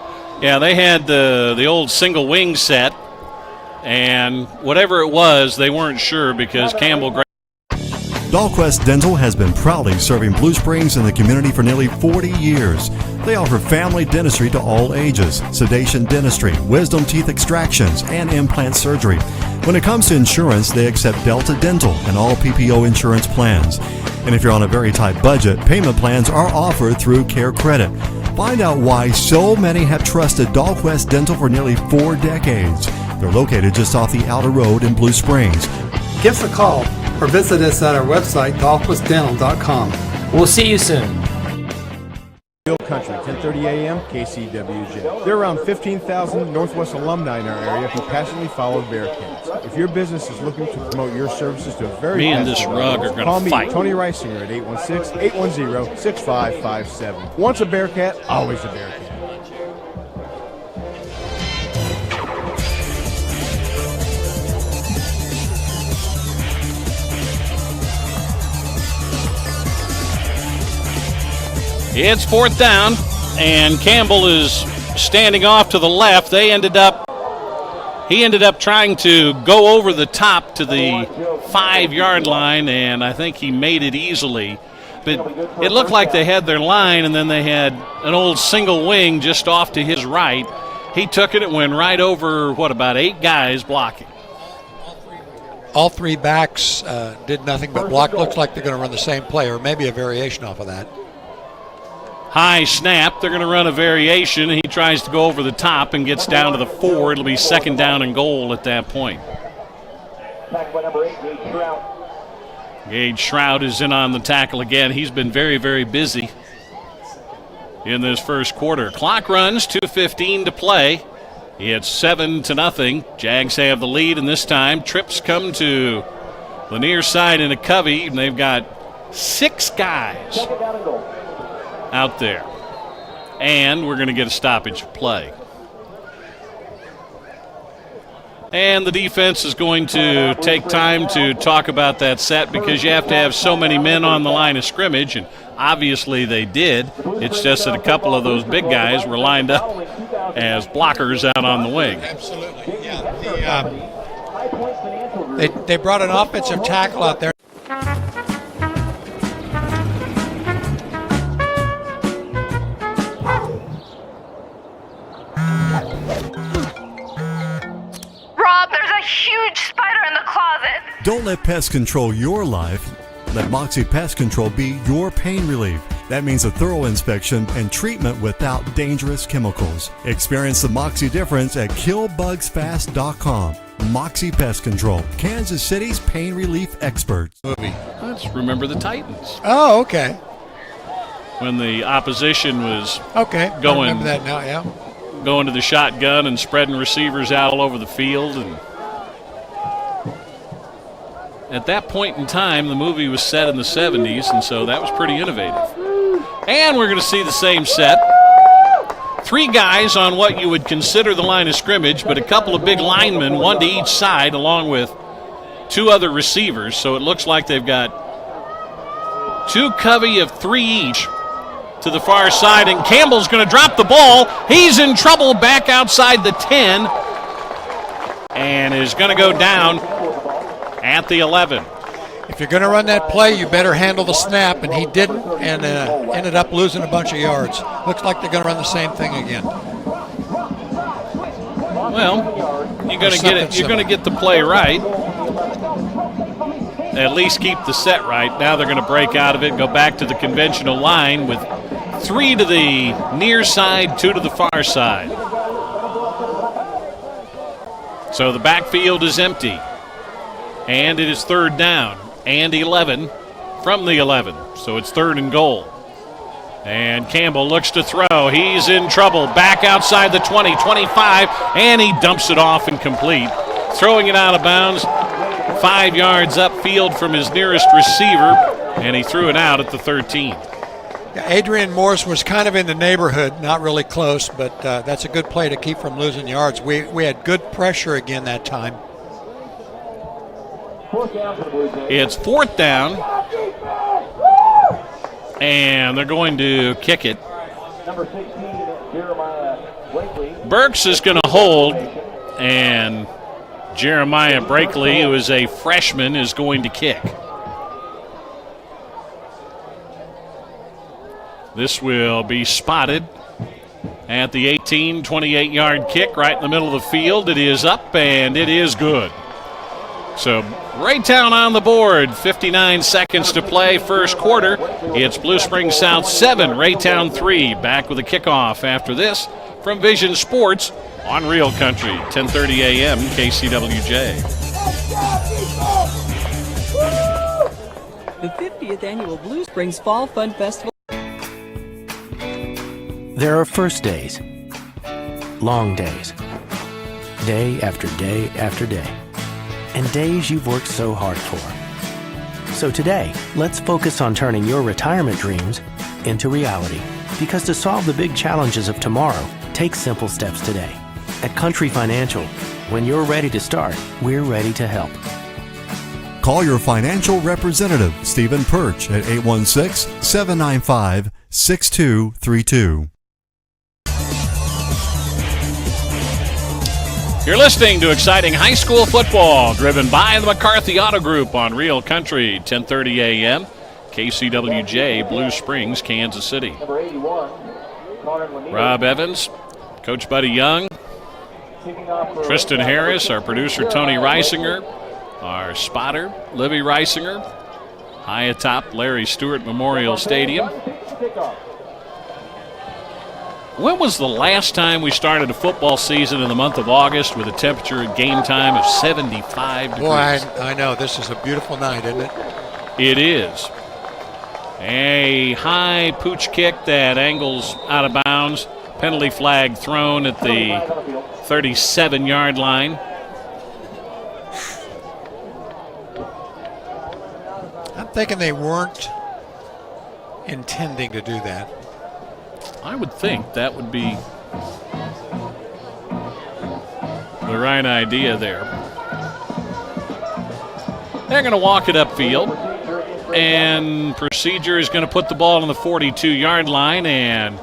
Yeah, they had the old single wing set, and whatever it was, they weren't sure because Campbell. Dahlquist Dental has been proudly serving Blue Springs and the community for nearly 40 years. They offer family dentistry to all ages, sedation dentistry, wisdom teeth extractions, and implant surgery. When it comes to insurance, they accept Delta Dental and all PPO insurance plans. And if you're on a very tight budget, payment plans are offered through Care Credit. Find out why so many have trusted Dahlquist Dental for nearly 4 decades. They're located just off the outer road in Blue Springs. Give us a call or visit us at our website, dahlquistdental.com. We'll see you soon. Hill Country, 10:30 a.m., KCWJ. There are around 15,000 Northwest alumni in our area who passionately follow Bearcats. If your business is looking to promote your services to a very me and this rug are going call to me, fight. Tony Reisinger, at 816-810-6557. Once a Bearcat, always a Bearcat. It's 4th down, and Campbell is standing off to the left. He ended up trying to go over the top to the 5-yard line, and I think he made it easily. But it looked like they had their line, and then they had an old single wing just off to his right. He took it and went right over, about 8 guys blocking. All 3 backs did nothing but block. Looks like they're going to run the same play, or maybe a variation off of that. High snap. They're going to run a variation. He tries to go over the top and gets down to the 4. It'll be 2nd down and goal at that point. Gage Shroud is in on the tackle again. He's been very, very busy in this first quarter. Clock runs, 2:15 to play. It's 7-0. Jags have the lead, and this time trips come to the near side in a covey, and they've got 6 guys out there. And we're going to get a stoppage of play. And the defense is going to take time to talk about that set because you have to have so many men on the line of scrimmage, and obviously they did. It's just that a couple of those big guys were lined up as blockers out on the wing. Absolutely, yeah. They brought an offensive tackle out there. Rob, there's a huge spider in the closet. Don't let pests control your life. Let Moxie Pest Control be your pain relief. That means a thorough inspection and treatment without dangerous chemicals. Experience the Moxie difference at killbugsfast.com. Moxie Pest Control, Kansas City's pain relief experts. Let's remember the Titans. Oh, okay. When the opposition was I going, remember that now, yeah. Going to the shotgun and spreading receivers out all over the field. And at that point in time, the movie was set in the 70s, and so that was pretty innovative. And we're going to see the same set. 3 guys on what you would consider the line of scrimmage, but a couple of big linemen, 1 to each side, along with 2 other receivers. So it looks like they've got 2 covey of 3 each to the far side, and Campbell's going to drop the ball. He's in trouble back outside the 10 and is going to go down at the 11. If you're going to run that play, you better handle the snap, and he didn't, and ended up losing a bunch of yards. Looks like they're going to run the same thing again. Well, you're going to get it. You're going to get the play right. At least keep the set right. Now they're going to break out of it, go back to the conventional line with 3 to the near side, 2 to the far side. So the backfield is empty. And it is 3rd down and 11 from the 11. So it's 3rd and goal. And Campbell looks to throw. He's in trouble. Back outside the 20, 25, and he dumps it off incomplete. Throwing it out of bounds 5 yards upfield from his nearest receiver, and he threw it out at the 13. Yeah, Adrian Morse was kind of in the neighborhood, not really close, but that's a good play to keep from losing yards. We had good pressure again that time. It's 4th down, and they're going to kick it. Number 16, Jeremiah Blakely. Burks is going to hold, and Jeremiah Brakely, who is a freshman, is going to kick. This will be spotted at the 18, 28-yard kick right in the middle of the field. It is up, and it is good. So Raytown on the board, 59 seconds to play, first quarter. It's Blue Springs South 7, Raytown 3. Back with a kickoff after this from Vision Sports on Real Country, 10:30 a.m. KCWJ. The 50th annual Blue Springs Fall Fun Festival. There are first days, long days, day after day after day, and days you've worked so hard for. So today, let's focus on turning your retirement dreams into reality. Because to solve the big challenges of tomorrow, take simple steps today. At Country Financial, when you're ready to start, we're ready to help. Call your financial representative, Stephen Perch, at 816-795-6232. You're listening to exciting high school football driven by the McCarthy Auto Group on Real Country, 10:30 a.m. KCWJ, Blue Springs, Kansas City. Number 81, Rob Evans, Coach Buddy Young, Tristan Harris, our producer Tony Reisinger, our spotter Libby Reisinger, high atop Larry Stewart Memorial Stadium. When was the last time we started a football season in the month of August with a temperature at game time of 75 degrees? Boy, I know. This is a beautiful night, isn't it? It is. A high pooch kick that angles out of bounds. Penalty flag thrown at the 37-yard line. I'm thinking they weren't intending to do that. I would think that would be the right idea there. They're going to walk it upfield, and procedure is going to put the ball on the 42-yard line, and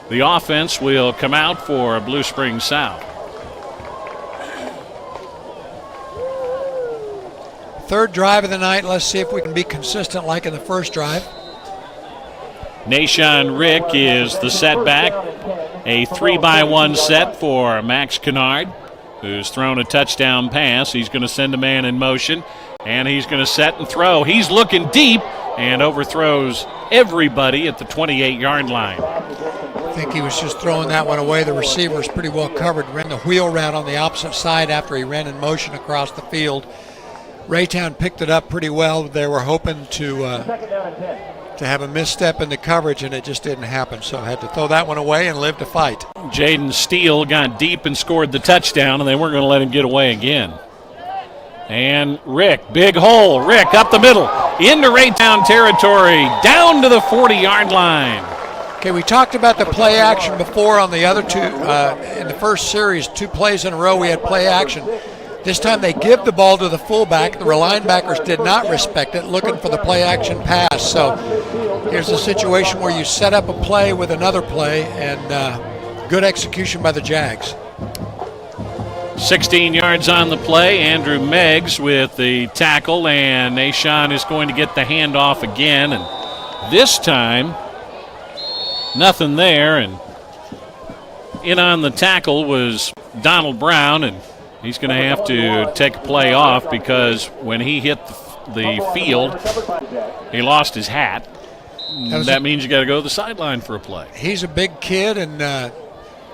the offense will come out for Blue Springs South. Third drive of the night. Let's see if we can be consistent like in the first drive. Nashon Rick is the setback. A 3-by-1 set for Max Kennard, who's thrown a touchdown pass. He's going to send a man in motion, and he's going to set and throw. He's looking deep and overthrows everybody at the 28-yard line. I think he was just throwing that one away. The receiver is pretty well covered. Ran the wheel route on the opposite side after he ran in motion across the field. Raytown picked it up pretty well. They were hoping to have a misstep in the coverage, and it just didn't happen. So I had to throw that one away and live to fight. Jaden Steele got deep and scored the touchdown, and they weren't going to let him get away again. And Rick, big hole. Rick up the middle, into Raytown territory, down to the 40-yard line. Okay, we talked about the play action before on the other two. In the first series, 2 plays in a row, we had play action. This time they give the ball to the fullback. The linebackers did not respect it, looking for the play action pass. So here's a situation where you set up a play with another play, and good execution by the Jags. 16 yards on the play. Andrew Meggs with the tackle, and Nashon is going to get the handoff again. And this time, nothing there. And in on the tackle was Donald Brown, and he's going to have to take a play off because when he hit the field, he lost his hat. That means you got to go to the sideline for a play. He's a big kid, and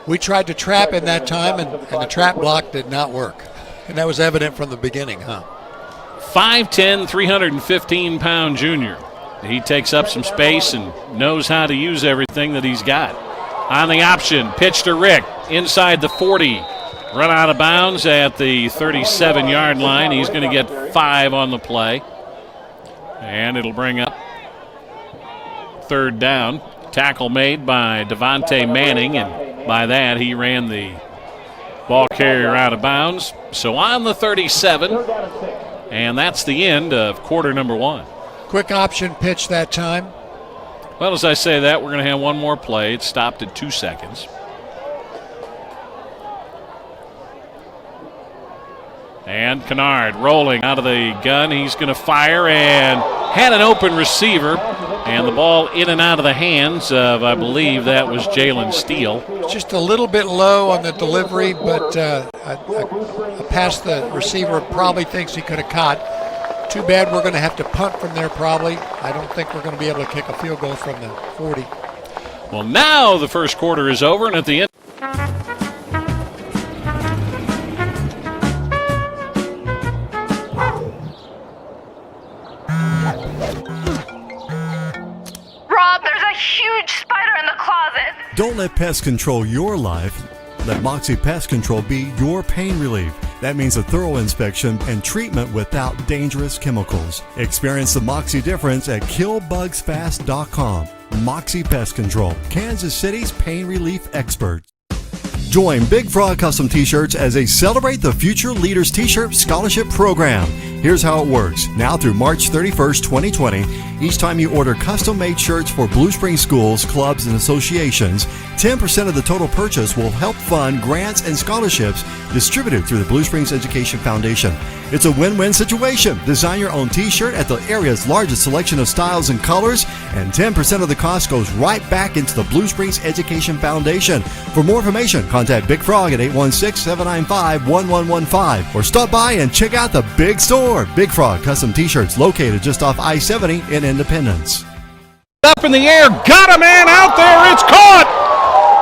we tried to trap him that time, and the trap block did not work. And that was evident from the beginning, huh? 5'10", 315-pound junior. He takes up some space and knows how to use everything that he's got. On the option, pitch to Rick, inside the 40. Run out of bounds at the 37-yard line. He's going to get 5 on the play. And it'll bring up third down. Tackle made by Devontae Manning, and by that he ran the ball carrier out of bounds. So on the 37, And that's the end of quarter number 1. Quick option pitch that time. Well, as I say that, we're going to have one more play. It stopped at 2 seconds. And Kennard rolling out of the gun. He's going to fire and had an open receiver. And the ball in and out of the hands of, I believe that was Jalen Steele. Just a little bit low on the delivery, but a pass the receiver probably thinks he could have caught. Too bad we're going to have to punt from there probably. I don't think we're going to be able to kick a field goal from the 40. Well, now the first quarter is over, and at the end. Rob, there's a huge spider in the closet. Don't let pests control your life. Let Moxie Pest Control be your pain relief. That means a thorough inspection and treatment without dangerous chemicals. Experience the Moxie difference at killbugsfast.com. Moxie Pest Control, Kansas City's pain relief expert. Join Big Frog Custom T-Shirts as they celebrate the Future Leaders T-Shirt Scholarship Program. Here's how it works. Now through March 31st, 2020, each time you order custom-made shirts for Blue Spring schools, clubs, and associations, 10% of the total purchase will help fund grants and scholarships distributed through the Blue Springs Education Foundation. It's a win-win situation. Design your own T-shirt at the area's largest selection of styles and colors, and 10% of the cost goes right back into the Blue Springs Education Foundation. For more information, contact Big Frog at 816-795-1115 or stop by and check out the big store. Big Frog Custom T-Shirts, located just off I-70 in Independence. Up in the air, got a man out there, it's caught!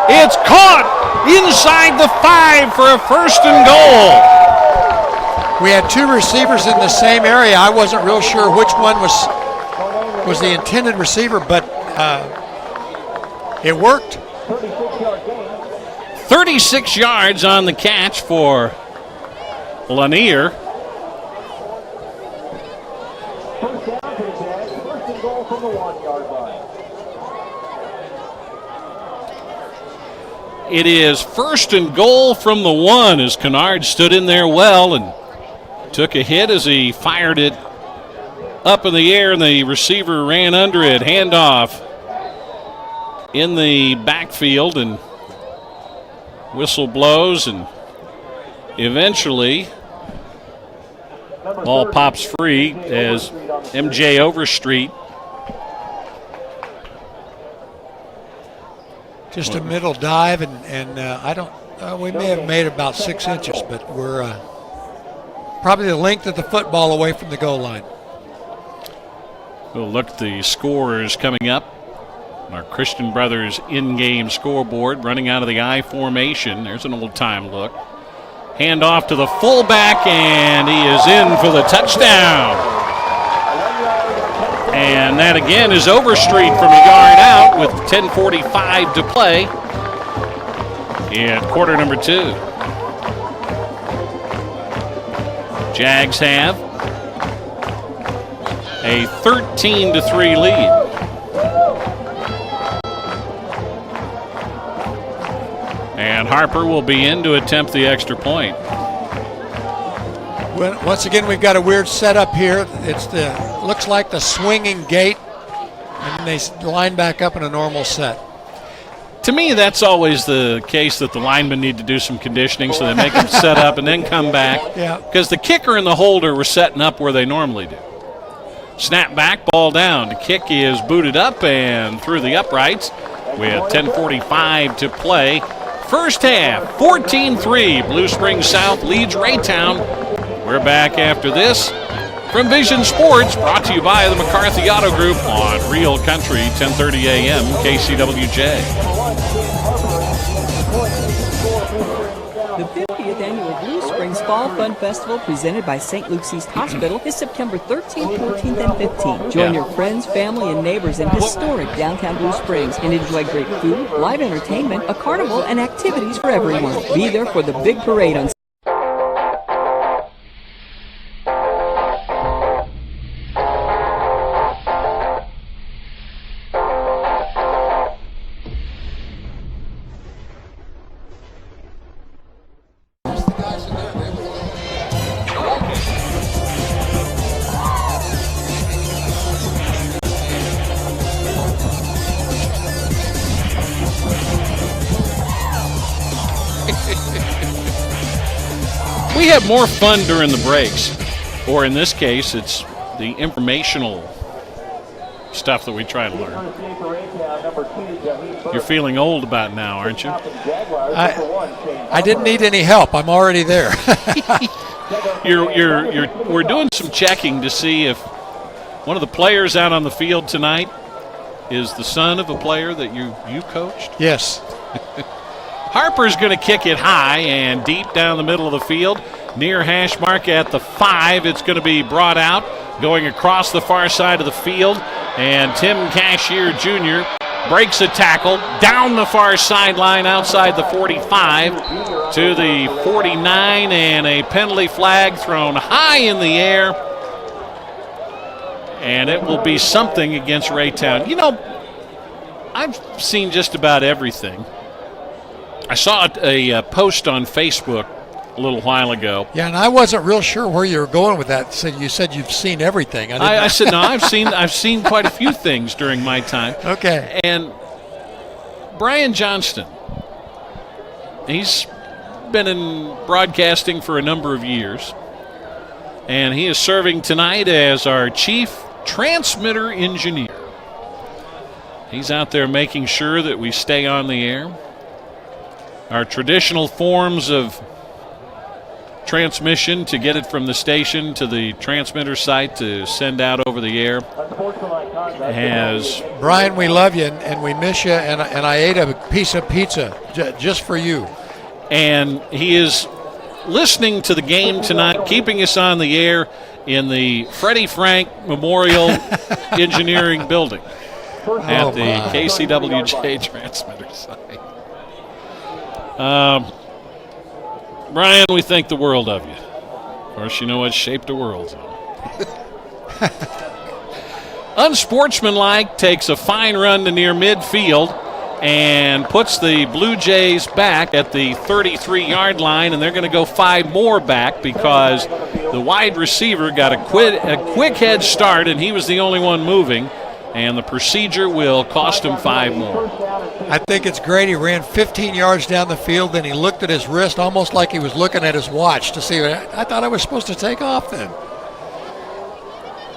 It's caught inside the 5 for a first and goal. We had 2 receivers in the same area. I wasn't real sure which one was the intended receiver, but it worked. 36 yards on the catch for Lanier. First down to the Jags. First and goal from the 1-yard line. It is first and goal from the 1 as Kennard stood in there well and took a hit as he fired it up in the air, and the receiver ran under it. Handoff in the backfield, and whistle blows, and eventually ball pops free as MJ Overstreet. Just a middle dive, and I don't. We may have made about 6 inches, but we're probably the length of the football away from the goal line. We'll look at the scores coming up. Our Christian Brothers in-game scoreboard, running out of the I formation. There's an old-time look. Hand off to the fullback, and he is in for the touchdown. And that again is Overstreet from a yard out with 10:45 to play in quarter number 2. Jags have a 13-3 lead. And Harper will be in to attempt the extra point. Well, once again, we've got a weird setup here. It's looks like the swinging gate, and they line back up in a normal set. To me, that's always the case, that the linemen need to do some conditioning, so they make them set up and then come back. Yeah. Because the kicker and the holder were setting up where they normally do. Snap back, ball down. The kick is booted up and through the uprights with 10:45 to play. First half, 14-3. Blue Springs South leads Raytown. We're back after this from Vision Sports, brought to you by the McCarthy Auto Group on Real Country, 1030 AM, KCWJ. The 50th annual Blue Springs Fall Fun Festival, presented by St. Luke's East Hospital, is September 13th, 14th, and 15th. Join your friends, family, and neighbors in historic downtown Blue Springs and enjoy great food, live entertainment, a carnival, and activities for everyone. Be there for the big parade on We have more fun during the breaks, or in this case, it's the informational stuff that we try to learn. You're feeling old about now, aren't you? I didn't need any help. I'm already there. We're doing some checking to see if one of the players out on the field tonight is the son of a player that you coached. Yes. Harper's going to kick it high and deep down the middle of the field, near hash mark at the 5. It's going to be brought out, going across the far side of the field, and Tim Cashier Jr. breaks a tackle down the far sideline outside the 45 to the 49, and a penalty flag thrown high in the air, and it will be something against Raytown. You know, I've seen just about everything. I saw a post on Facebook a little while ago. Yeah, and I wasn't real sure where you were going with that. So you said you've seen everything. I said no. I've seen quite a few things during my time. Okay. And Brian Johnston, he's been in broadcasting for a number of years, and he is serving tonight as our chief transmitter engineer. He's out there making sure that we stay on the air. Our traditional forms of transmission to get it from the station to the transmitter site to send out over the air has... Brian, we love you and we miss you, and I ate a piece of pizza just for you. And he is listening to the game tonight, keeping us on the air in the Freddie Frank Memorial Engineering Building at the KCWJ transmitter site. Brian, we think the world of you. Of course, you know what shape the world's in. Unsportsmanlike takes a fine run to near midfield and puts the Blue Jays back at the 33-yard line, and they're going to go 5 more back because the wide receiver got a quick head start, and he was the only one moving, and the procedure will cost him 5 more. I think it's great. He ran 15 yards down the field, then he looked at his wrist almost like he was looking at his watch to see. I thought I was supposed to take off then.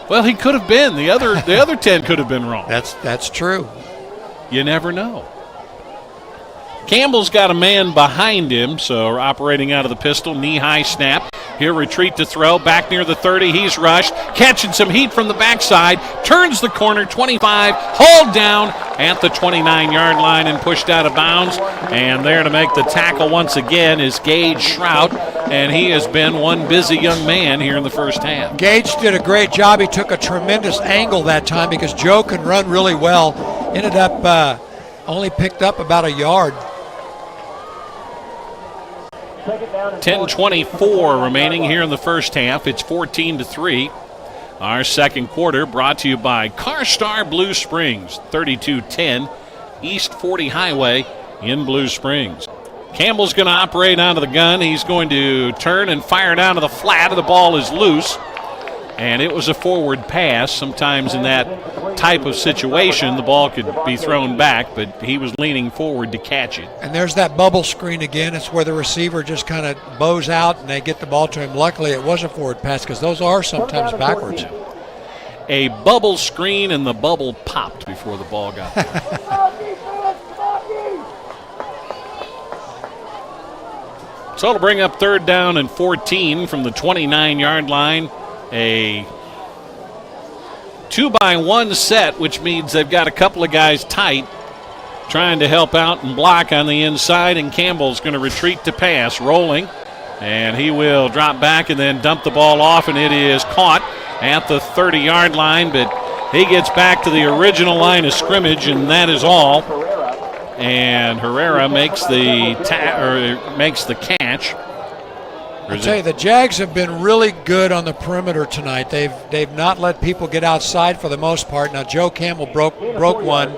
Well, he could have been. The other 10 could have been wrong. That's true. You never know. Campbell's got a man behind him, so operating out of the pistol, knee-high snap. He'll retreat to throw, back near the 30. He's rushed, catching some heat from the backside, turns the corner, 25, hauled down at the 29-yard line and pushed out of bounds. And there to make the tackle once again is Gage Shrout, and he has been one busy young man here in the first half. Gage did a great job. He took a tremendous angle that time because Joe can run really well. Ended up only picked up about a yard. 10:24 remaining here in the first half. It's 14-3. Our second quarter brought to you by CarStar Blue Springs, 3210 East 40 Highway in Blue Springs. Campbell's going to operate out of the gun. He's going to turn and fire down to the flat. The ball is loose, and it was a forward pass. Sometimes in that type of situation, the ball could be thrown back, but he was leaning forward to catch it. And there's that bubble screen again. It's where the receiver just kind of bows out and they get the ball to him. Luckily, it was a forward pass because those are sometimes backwards. A bubble screen, and the bubble popped before the ball got there. So it'll bring up 3rd down and 14 from the 29-yard line. A 2-by-1 set, which means they've got a couple of guys tight trying to help out and block on the inside, and Campbell's going to retreat to pass, rolling, and he will drop back and then dump the ball off, and it is caught at the 30-yard line, but he gets back to the original line of scrimmage, and that is all. And Herrera makes the catch. I'll tell you, the Jags have been really good on the perimeter tonight. They've not let people get outside for the most part. Now, Joe Campbell broke one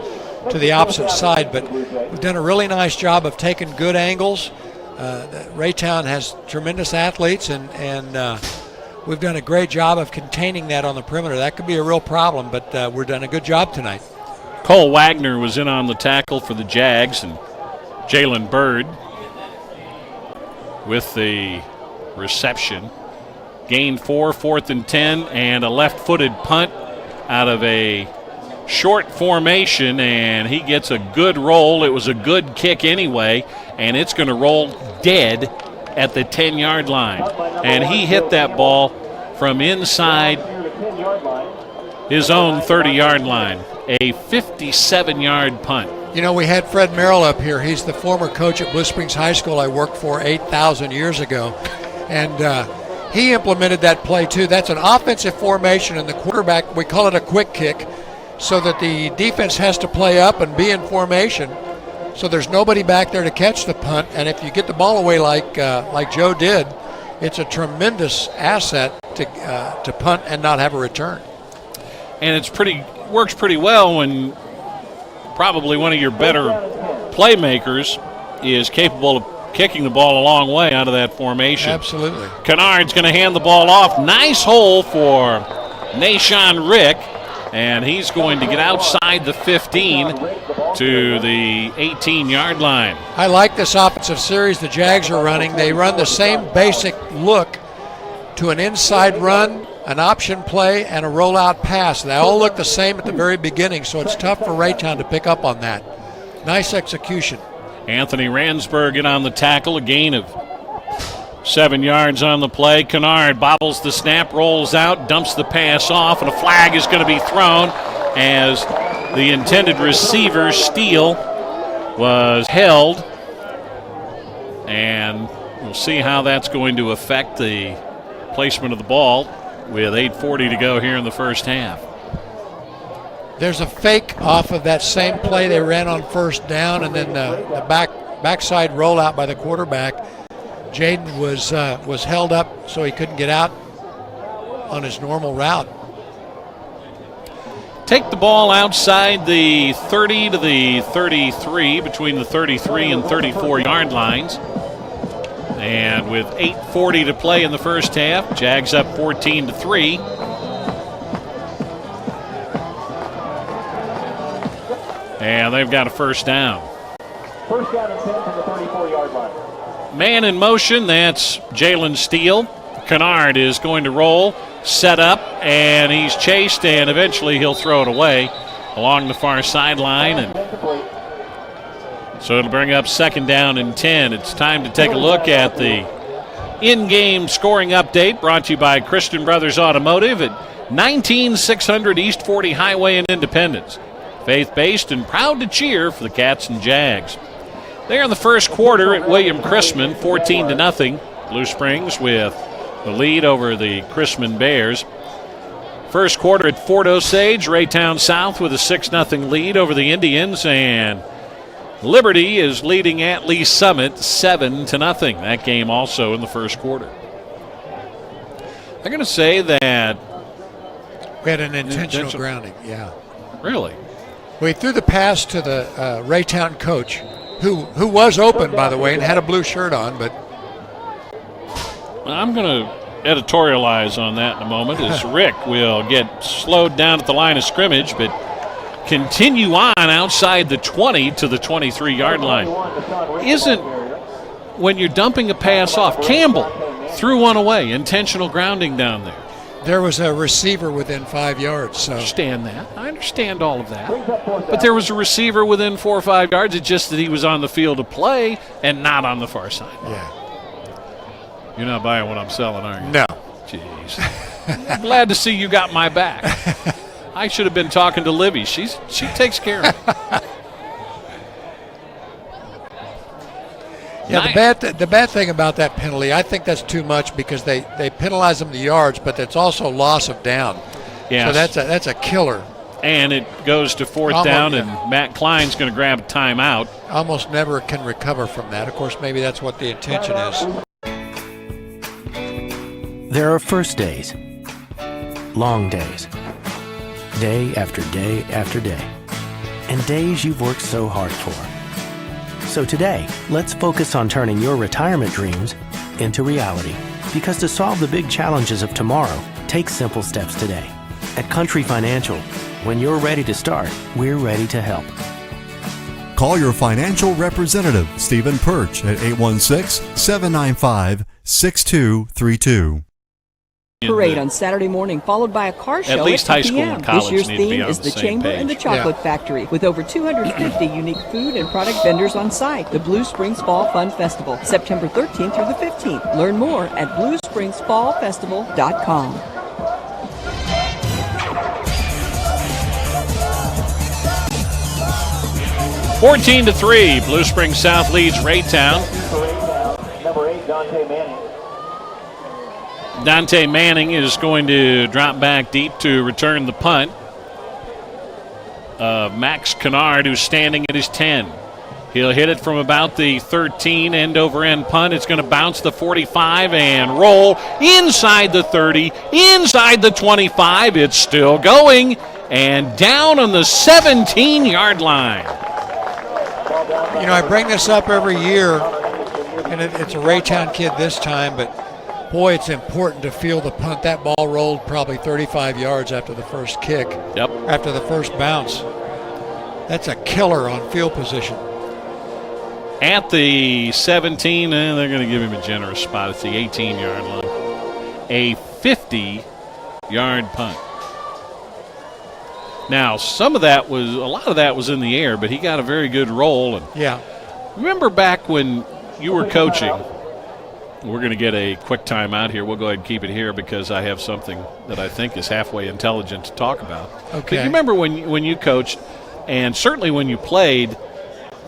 to the opposite side, but we've done a really nice job of taking good angles. Raytown has tremendous athletes, and we've done a great job of containing that on the perimeter. That could be a real problem, but we've done a good job tonight. Cole Wagner was in on the tackle for the Jags, and Jalen Bird with the reception. Gained 4, 4th and 10, and a left-footed punt out of a short formation, and he gets a good roll. It was a good kick anyway, and it's going to roll dead at the 10-yard line. And he hit that ball from inside his own 30-yard line, a 57-yard punt. You know, we had Fred Merrill up here. He's the former coach at Blue Springs High School I worked for 8,000 years ago, and he implemented that play too. That's an offensive formation, and the quarterback, we call it a quick kick, so that the defense has to play up and be in formation, so there's nobody back there to catch the punt. And if you get the ball away like Joe did, it's a tremendous asset to punt and not have a return. And it's works pretty well when probably one of your better playmakers is capable of kicking the ball a long way out of that formation. Absolutely. Kennard's going to hand the ball off. Nice hole for Nashon Rick. And he's going to get outside the 15 to the 18-yard line. I like this offensive series the Jags are running. They run the same basic look to an inside run, an option play, and a rollout pass. They all look the same at the very beginning, so it's tough for Raytown to pick up on that. Nice execution. Anthony Ransberg in on the tackle, a gain of 7 yards on the play. Kennard bobbles the snap, rolls out, dumps the pass off, and a flag is going to be thrown as the intended receiver, Steele, was held. And we'll see how that's going to affect the placement of the ball with 8:40 to go here in the first half. There's a fake off of that same play they ran on first down, and then the backside rollout by the quarterback. Jaden was held up so he couldn't get out on his normal route. Take the ball outside the 30 to the 33, between the 33 and 34-yard lines. And with 8:40 to play in the first half, Jags up 14-3. And they've got a first down. First down and 10 from the 34-yard line. Man in motion, that's Jalen Steele. Kennard is going to roll, set up, and he's chased, and eventually he'll throw it away along the far sideline. And so it'll bring up second down and 10. It's time to take a look at the in-game scoring update brought to you by Christian Brothers Automotive at 19600 East 40 Highway in Independence. Faith-based and proud to cheer for the Cats and Jags. There in the first quarter at William Chrisman, 14-0. Blue Springs with the lead over the Chrisman Bears. First quarter at Fort Osage, Raytown South with a 6-0 lead over the Indians, and Liberty is leading at Lee Summit 7-0. That game also in the first quarter. I'm going to say that we had an intentional grounding. Yeah. Really? We threw the pass to the Raytown coach, who was open, by the way, and had a blue shirt on, but I'm going to editorialize on that in a moment as Rick will get slowed down at the line of scrimmage, but continue on outside the 20 to the 23-yard line. Isn't, when you're dumping a pass off, Campbell threw one away, intentional grounding down there. There was a receiver within 5 yards. So. I understand that. I understand all of that. But there was a receiver within 4 or 5 yards. It's just that he was on the field of play and not on the far side. Yeah. You're not buying what I'm selling, are you? No. Jeez. I'm glad to see you got my back. I should have been talking to Libby. She takes care of it. Yeah, the bad thing about that penalty, I think that's too much because they penalize them the yards, but it's also loss of down. Yes. So that's a killer. And it goes to fourth down, and Matt Klein's going to grab a timeout. Almost never can recover from that. Of course, maybe that's what the intention is. There are first days, long days, day after day after day, and days you've worked so hard for. So today, let's focus on turning your retirement dreams into reality. Because to solve the big challenges of tomorrow, take simple steps today. At Country Financial, when you're ready to start, we're ready to help. Call your financial representative, Stephen Perch, at 816-795-6900. 6232. Parade on Saturday morning, followed by a car show At least 2 high school p.m. and college This year's need to be theme on is the the same Chamber page. and the Chocolate Factory, with over 250 unique food and product vendors on site. The Blue Springs Fall Fun Festival, September 13th through the 15th. Learn more at bluespringsfallfestival.com. Fourteen to 3, Blue Springs South leads Raytown. Number 8, Dante Manning. Dante Manning is going to drop back deep to return the punt. Max Kennard, who's standing at his 10. He'll hit it from about the 13, end-over-end punt. It's going to bounce the 45 and roll inside the 30, inside the 25. It's still going, and down on the 17-yard line. You know, I bring this up every year, and it's a Raytown kid this time, but boy, it's important to field the punt. That ball rolled probably 35 yards after the first kick. Yep. After the first bounce. That's a killer on field position. At the 17, they're going to give him a generous spot. It's the 18-yard line. A 50-yard punt. Now, a lot of that was in the air, but he got a very good roll. And yeah. Remember back when you were coaching, we're going to get a quick timeout here. We'll go ahead and keep it here because I have something that I think is halfway intelligent to talk about. Okay. But you remember when you coached, and certainly when you played,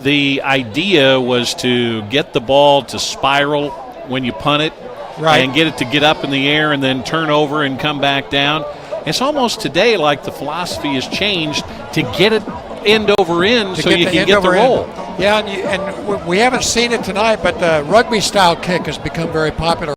the idea was to get the ball to spiral when you punt it, right, and get it to get up in the air and then turn over and come back down. It's almost today like the philosophy has changed to get it end over end so you can get the roll. Yeah, and we haven't seen it tonight, but the rugby-style kick has become very popular.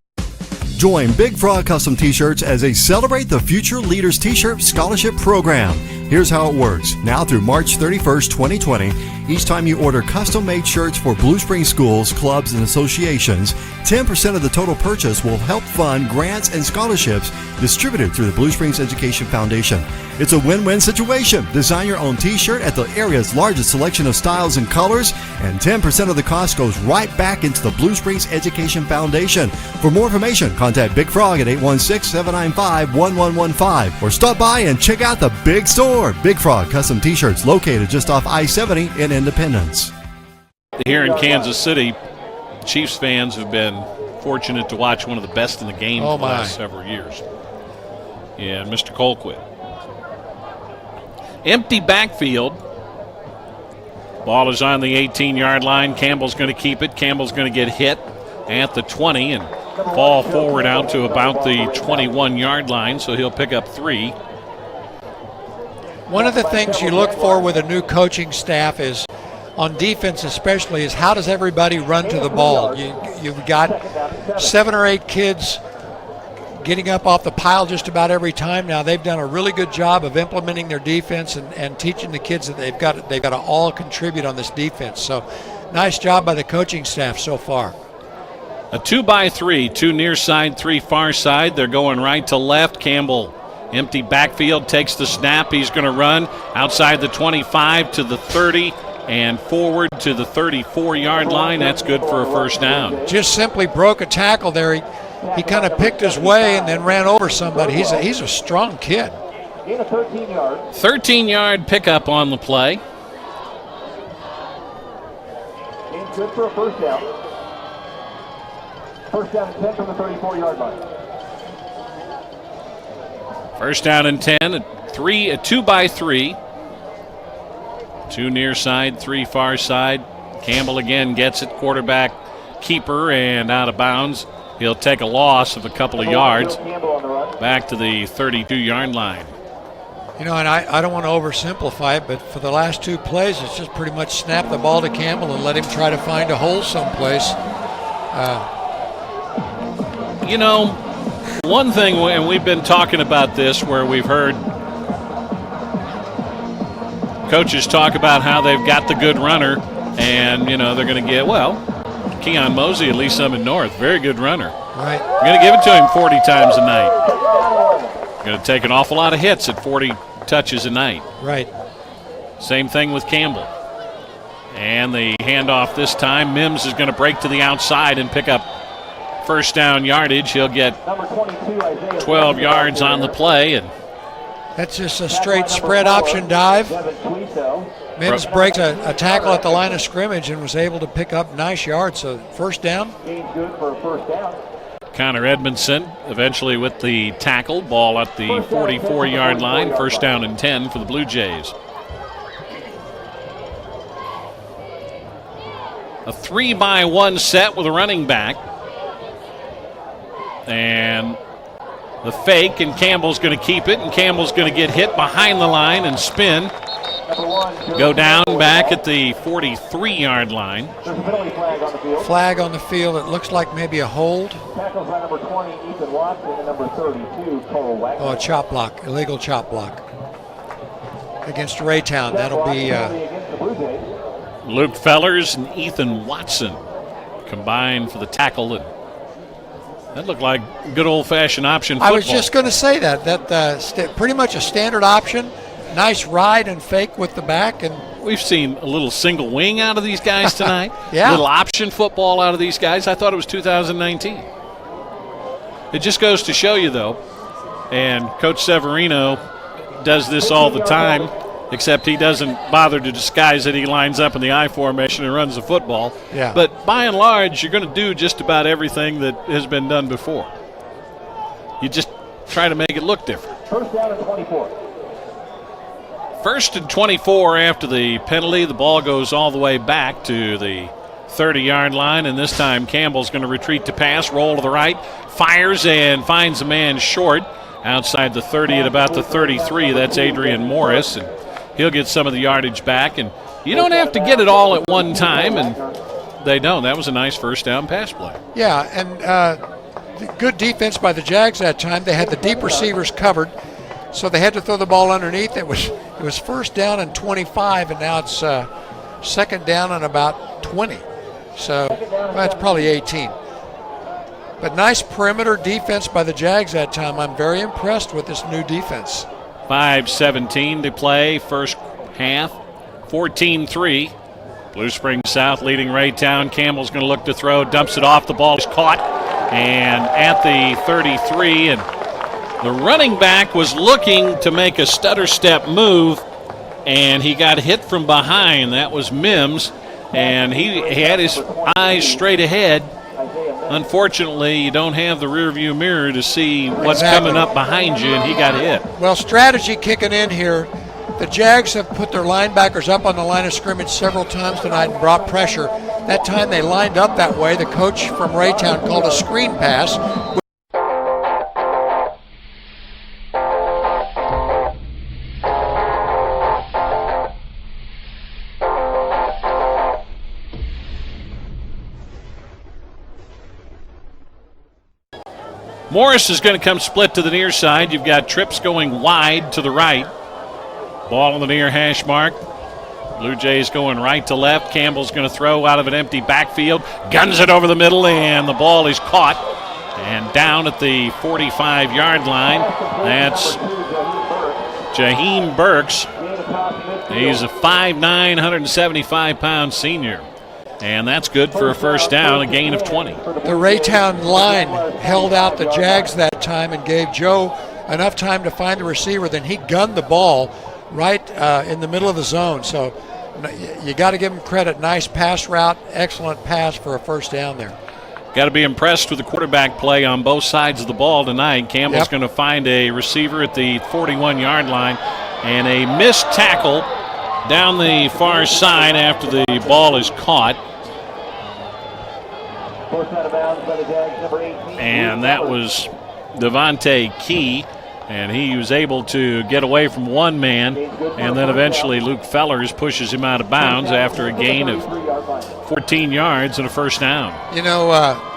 Join Big Frog Custom T-Shirts as they celebrate the Future Leaders T-Shirt Scholarship Program. Here's how it works. Now through March 31st, 2020, each time you order custom-made shirts for Blue Springs schools, clubs, and associations, 10% of the total purchase will help fund grants and scholarships distributed through the Blue Springs Education Foundation. It's a win-win situation. Design your own T-shirt at the area's largest selection of styles and colors, and 10% of the cost goes right back into the Blue Springs Education Foundation. For more information, contact Big Frog at 816-795-1115 or stop by and check out the big store. Big Frog Custom T-Shirts, located just off I-70 in Independence. Here in Kansas City, Chiefs fans have been fortunate to watch one of the best in the game for the last several years. Yeah, Mr. Colquitt. Empty backfield. Ball is on the 18-yard line. Campbell's going to keep it. Campbell's going to get hit at the 20 and fall forward out to about the 21-yard line, so he'll pick up 3. One of the things you look for with a new coaching staff is, on defense especially, is how does everybody run to the ball? You've got 7 or 8 kids getting up off the pile just about every time now. They've done a really good job of implementing their defense and teaching the kids that they've got to all contribute on this defense. So nice job by the coaching staff so far. A 2-by-3, 2 near side, 3 far side. They're going right to left. Campbell, empty backfield, takes the snap. He's going to run outside the 25 to the 30 and forward to the 34-yard line. That's good for a first down. Just simply broke a tackle there. He kind of picked his way and then ran over somebody. He's a strong kid. 13-yard pickup on the play. Good for a first down. First down and 10 from the 34-yard line. First down and 10, a 2-by-3. 2 near side, 3 far side. Campbell again gets it, quarterback keeper, and out of bounds. He'll take a loss of a couple of yards back to the 32-yard line. You know, and I don't want to oversimplify it, but for the last 2 plays, it's just pretty much snap the ball to Campbell and let him try to find a hole someplace. You know, one thing, and we've been talking about this, where we've heard coaches talk about how they've got the good runner, and, you know, they're going to get, Keon Mosey, at least up in North, very good runner. Right. We're going to give it to him 40 times a night. Going to take an awful lot of hits at 40 touches a night. Right. Same thing with Campbell. And the handoff this time, Mims is going to break to the outside and pick up first down yardage. He'll get 12 yards on the play. And that's just a straight spread option dive. Mims breaks a tackle at the line of scrimmage and was able to pick up nice yards. So first down. Connor Edmondson eventually with the tackle. Ball at the 44-yard line. First down and 10 for the Blue Jays. A 3-by-1 set with a running back. And the fake, and Campbell's going to keep it, and Campbell's going to get hit behind the line and spin. Go down back at the 43-yard line. Flag on the field. It looks like maybe a hold. Oh, a chop block, illegal chop block against Raytown. That'll be Luke Fellers and Ethan Watson combined for the tackle. And that looked like good old-fashioned option football. I was just going to say that pretty much a standard option. Nice ride and fake with the back. And we've seen a little single wing out of these guys tonight. Yeah. A little option football out of these guys. I thought it was 2019. It just goes to show you, though, and Coach Severino does this all the time, except he doesn't bother to disguise it. He lines up in the I formation and runs the football. Yeah. But by and large, you're going to do just about everything that has been done before. You just try to make it look different. First down and 24. First and 24 after the penalty. The ball goes all the way back to the 30-yard line, and this time Campbell's going to retreat to pass, roll to the right, fires and finds a man short outside the 30 at about the 33. That's Adrian Morris, and he'll get some of the yardage back. And you don't have to get it all at one time, and they don't. That was a nice first down pass play. Yeah, and good defense by the Jags that time. They had the deep receivers covered, so they had to throw the ball underneath. It was first down and 25, and now it's second down and about 20. So that's probably 18. But nice perimeter defense by the Jags that time. I'm very impressed with this new defense. 5:17 to play, first half, 14-3. Blue Springs South leading Raytown. Campbell's going to look to throw, dumps it off. The ball is caught, and at the 33, and the running back was looking to make a stutter step move, and he got hit from behind. That was Mims, and he had his eyes straight ahead. Unfortunately, you don't have the rear view mirror to see what's coming up behind you, and he got hit. Well, strategy kicking in here. The Jags have put their linebackers up on the line of scrimmage several times tonight and brought pressure. That time they lined up that way. The coach from Raytown called a screen pass. Morris is going to come split to the near side. You've got trips going wide to the right. Ball on the near hash mark. Blue Jays going right to left. Campbell's going to throw out of an empty backfield. Guns it over the middle, and the ball is caught. And down at the 45-yard line, that's Jaheim Burks. He's a 5'9", 175-pound senior. And that's good for a first down, a gain of 20. The Raytown line held out the Jags that time and gave Joe enough time to find the receiver. Then he gunned the ball right in the middle of the zone. So you got to give him credit. Nice pass route, excellent pass for a first down there. Got to be impressed with the quarterback play on both sides of the ball tonight. Campbell's going to find a receiver at the 41-yard line, and a missed tackle down the far side after the ball is caught. And that was Devontae Key, and he was able to get away from one man, and then eventually Luke Fellers pushes him out of bounds after a gain of 14 yards and a first down. You know,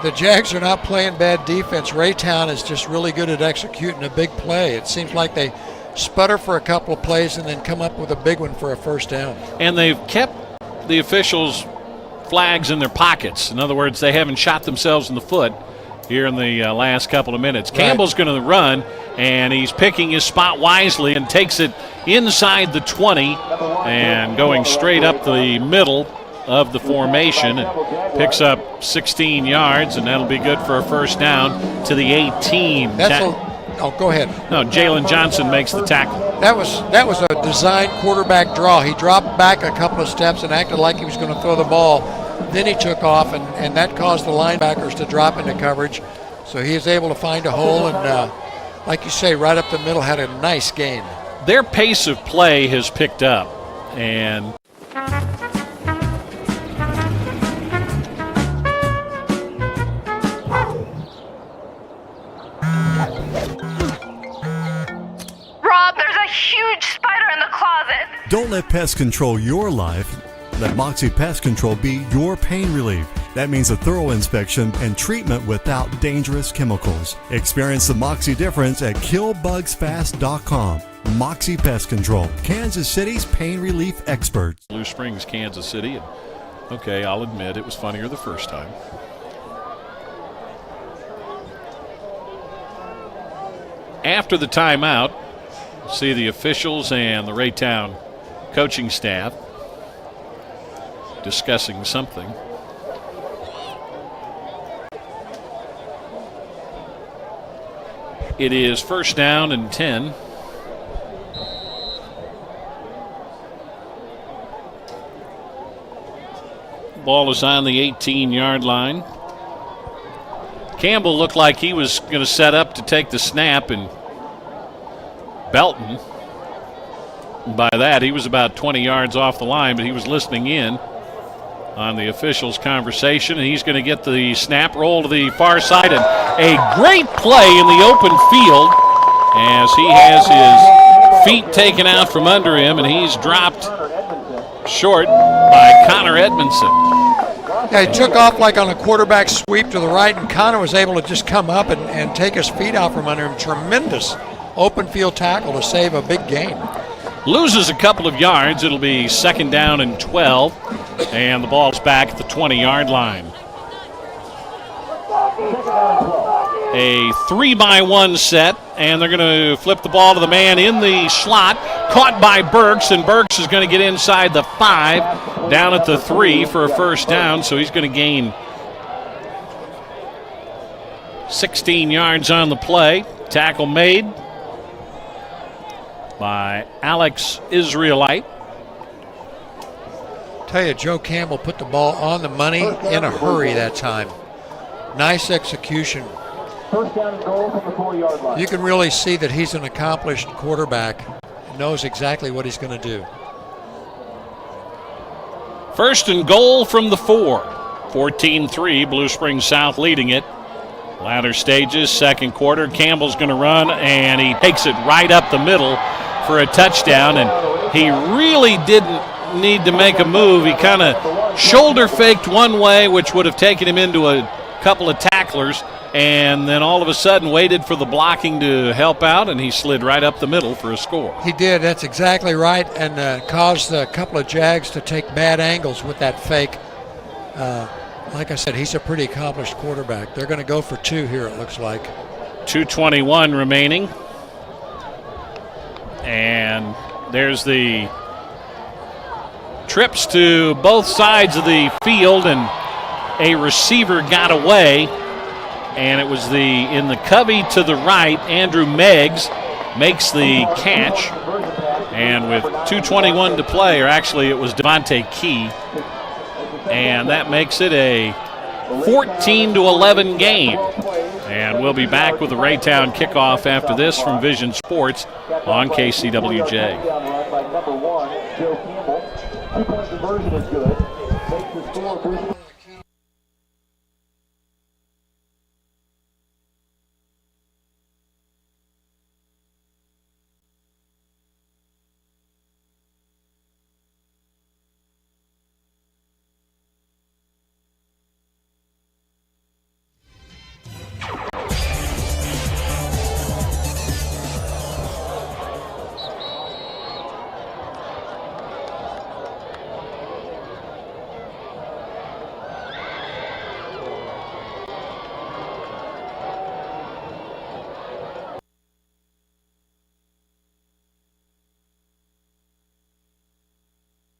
the Jags are not playing bad defense. Raytown is just really good at executing a big play. It seems like they sputter for a couple of plays and then come up with a big one for a first down. And they've kept the officials' flags in their pockets. In other words, they haven't shot themselves in the foot here in the last couple of minutes. Right. Campbell's going to run, and he's picking his spot wisely and takes it inside the 20 and going straight up the middle of the formation and picks up 16 yards, and that'll be good for a first down to the 18. Go ahead. No, Jalen Johnson makes the tackle. That was a designed quarterback draw. He dropped back a couple of steps and acted like he was going to throw the ball. Then he took off, and that caused the linebackers to drop into coverage. So he was able to find a hole and, like you say, right up the middle, had a nice gain. Their pace of play has picked up, and Rob, there's a huge spider in the closet. Don't let pests control your life. Let Moxie Pest Control be your pain relief. That means a thorough inspection and treatment without dangerous chemicals. Experience the Moxie difference at killbugsfast.com. Moxie Pest Control, Kansas City's pain relief experts. Blue Springs, Kansas City. And okay, I'll admit it was funnier the first time. After the timeout, see the officials and the Raytown coaching staff discussing something. It is first down and 10. Ball is on the 18-yard line. Campbell looked like he was going to set up to take the snap, and Belton, by that, he was about 20 yards off the line, but he was listening in on the officials' conversation, and he's going to get the snap, roll to the far side, and a great play in the open field as he has his feet taken out from under him, and he's dropped short by Connor Edmondson. Yeah, he took off like on a quarterback sweep to the right, and Connor was able to just come up and take his feet out from under him. Tremendous open field tackle to save a big gain. Loses a couple of yards. It'll be second down and 12, and the ball's back at the 20-yard line. A 3-by-1 set, and they're going to flip the ball to the man in the slot, caught by Burks, and Burks is going to get inside the 5, down at the 3 for a first down, so he's going to gain 16 yards on the play. Tackle made by Alex Israelite. Tell you, Joe Campbell put the ball on the money in a hurry that time. Nice execution. First down and goal from the 4-yard line. You can really see that he's an accomplished quarterback. He knows exactly what he's going to do. First and goal from the 4. 14-3, Blue Springs South leading it. Latter stages, second quarter. Campbell's going to run, and he takes it right up the middle for a touchdown, and he really didn't need to make a move. He kind of shoulder faked one way, which would have taken him into a couple of tacklers, and then all of a sudden waited for the blocking to help out, and he slid right up the middle for a score. He did. That's exactly right, and caused a couple of Jags to take bad angles with that fake. Like I said, he's a pretty accomplished quarterback. They're going to go for 2 here, it looks like. 2:21 remaining. And there's the trips to both sides of the field, and a receiver got away, and it was in the covey to the right. Andrew Meggs makes the catch, and with 2:21 to play, or actually it was Devontae Key, and that makes it a 14-11 game. And we'll be back with the Raytown kickoff after this from Vision Sports on KCWJ. Number 1, Joe Campbell. 2-point conversion is good. Makes the score.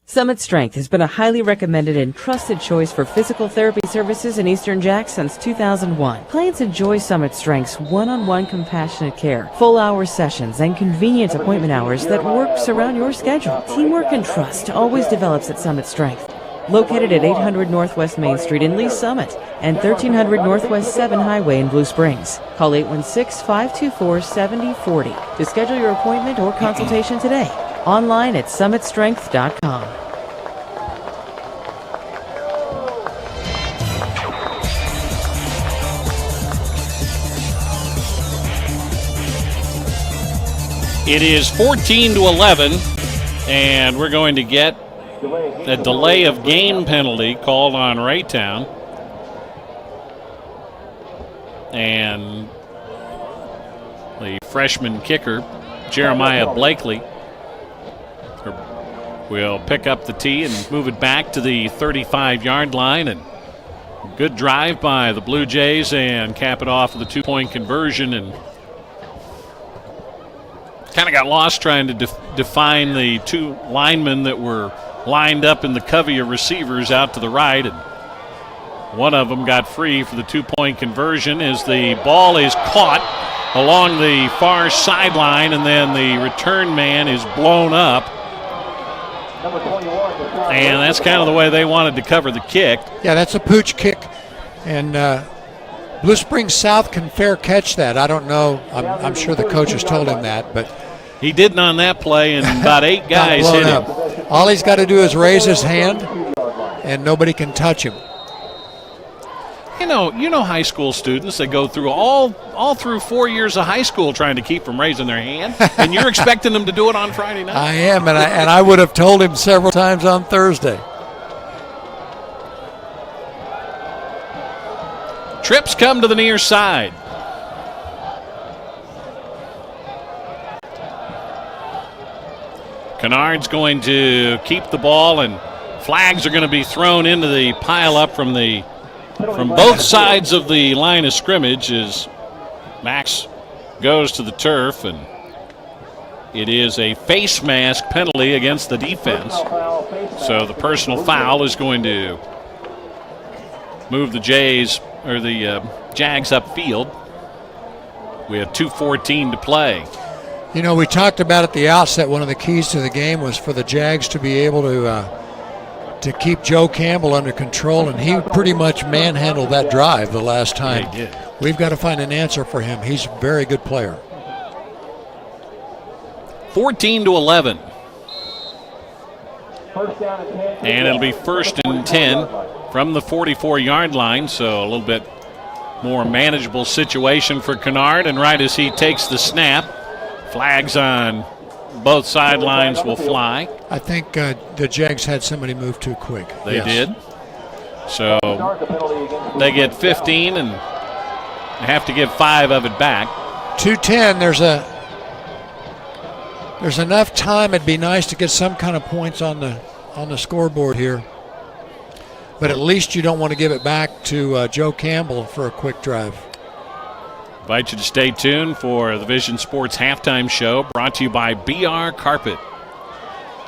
Summit Strength has been a highly recommended and trusted choice for physical therapy services in Eastern Jax since 2001. Clients enjoy Summit Strength's one-on-one compassionate care, full-hour sessions, and convenient appointment hours that works around your schedule. Teamwork and trust always develops at Summit Strength. Located at 800 Northwest Main Street in Lee Summit and 1300 Northwest 7 Highway in Blue Springs. Call 816-524-7040 to schedule your appointment or consultation today. Online at summitstrength.com. It is 14-11, and we're going to get a delay of game penalty called on Raytown. And the freshman kicker, Jeremiah Blakely, will pick up the tee and move it back to the 35-yard line. And good drive by the Blue Jays and cap it off with a 2-point conversion. And kind of got lost trying to define the two linemen that were lined up in the covey of receivers out to the right. And one of them got free for the 2-point conversion as the ball is caught along the far sideline, and then the return man is blown up. And that's kind of the way they wanted to cover the kick. Yeah, that's a pooch kick. And Blue Springs South can fair catch that. I don't know. I'm sure the coaches told him that, but he didn't on that play, and about 8 guys hit him. All he's got to do is raise his hand, and nobody can touch him. You know high school students that go through all through 4 years of high school trying to keep from raising their hand, and you're expecting them to do it on Friday night. I am, and I would have told him several times on Thursday. Trips come to the near side. Kennard's going to keep the ball, and flags are going to be thrown into the pileup from both sides of the line of scrimmage as Max goes to the turf, and it is a face mask penalty against the defense. So the personal foul is going to move the Jags upfield. We have 2:14 to play. You know, we talked about at the outset one of the keys to the game was for the Jags to be able to keep Joe Campbell under control, and he pretty much manhandled that drive the last time. Yeah, he did. We've got to find an answer for him. He's a very good player. 14-11. And it'll be 1st and 10 from the 44-yard line, so a little bit more manageable situation for Kennard. And right as he takes the snap, flags on both sidelines will fly. I think the Jags had somebody move too quick. They did. So they get 15 and have to give 5 of it back. 2:10, there's enough time. It'd be nice to get some kind of points on the scoreboard here. But at least you don't want to give it back to Joe Campbell for a quick drive. Invite you to stay tuned for the Vision Sports halftime show, brought to you by BR Carpet.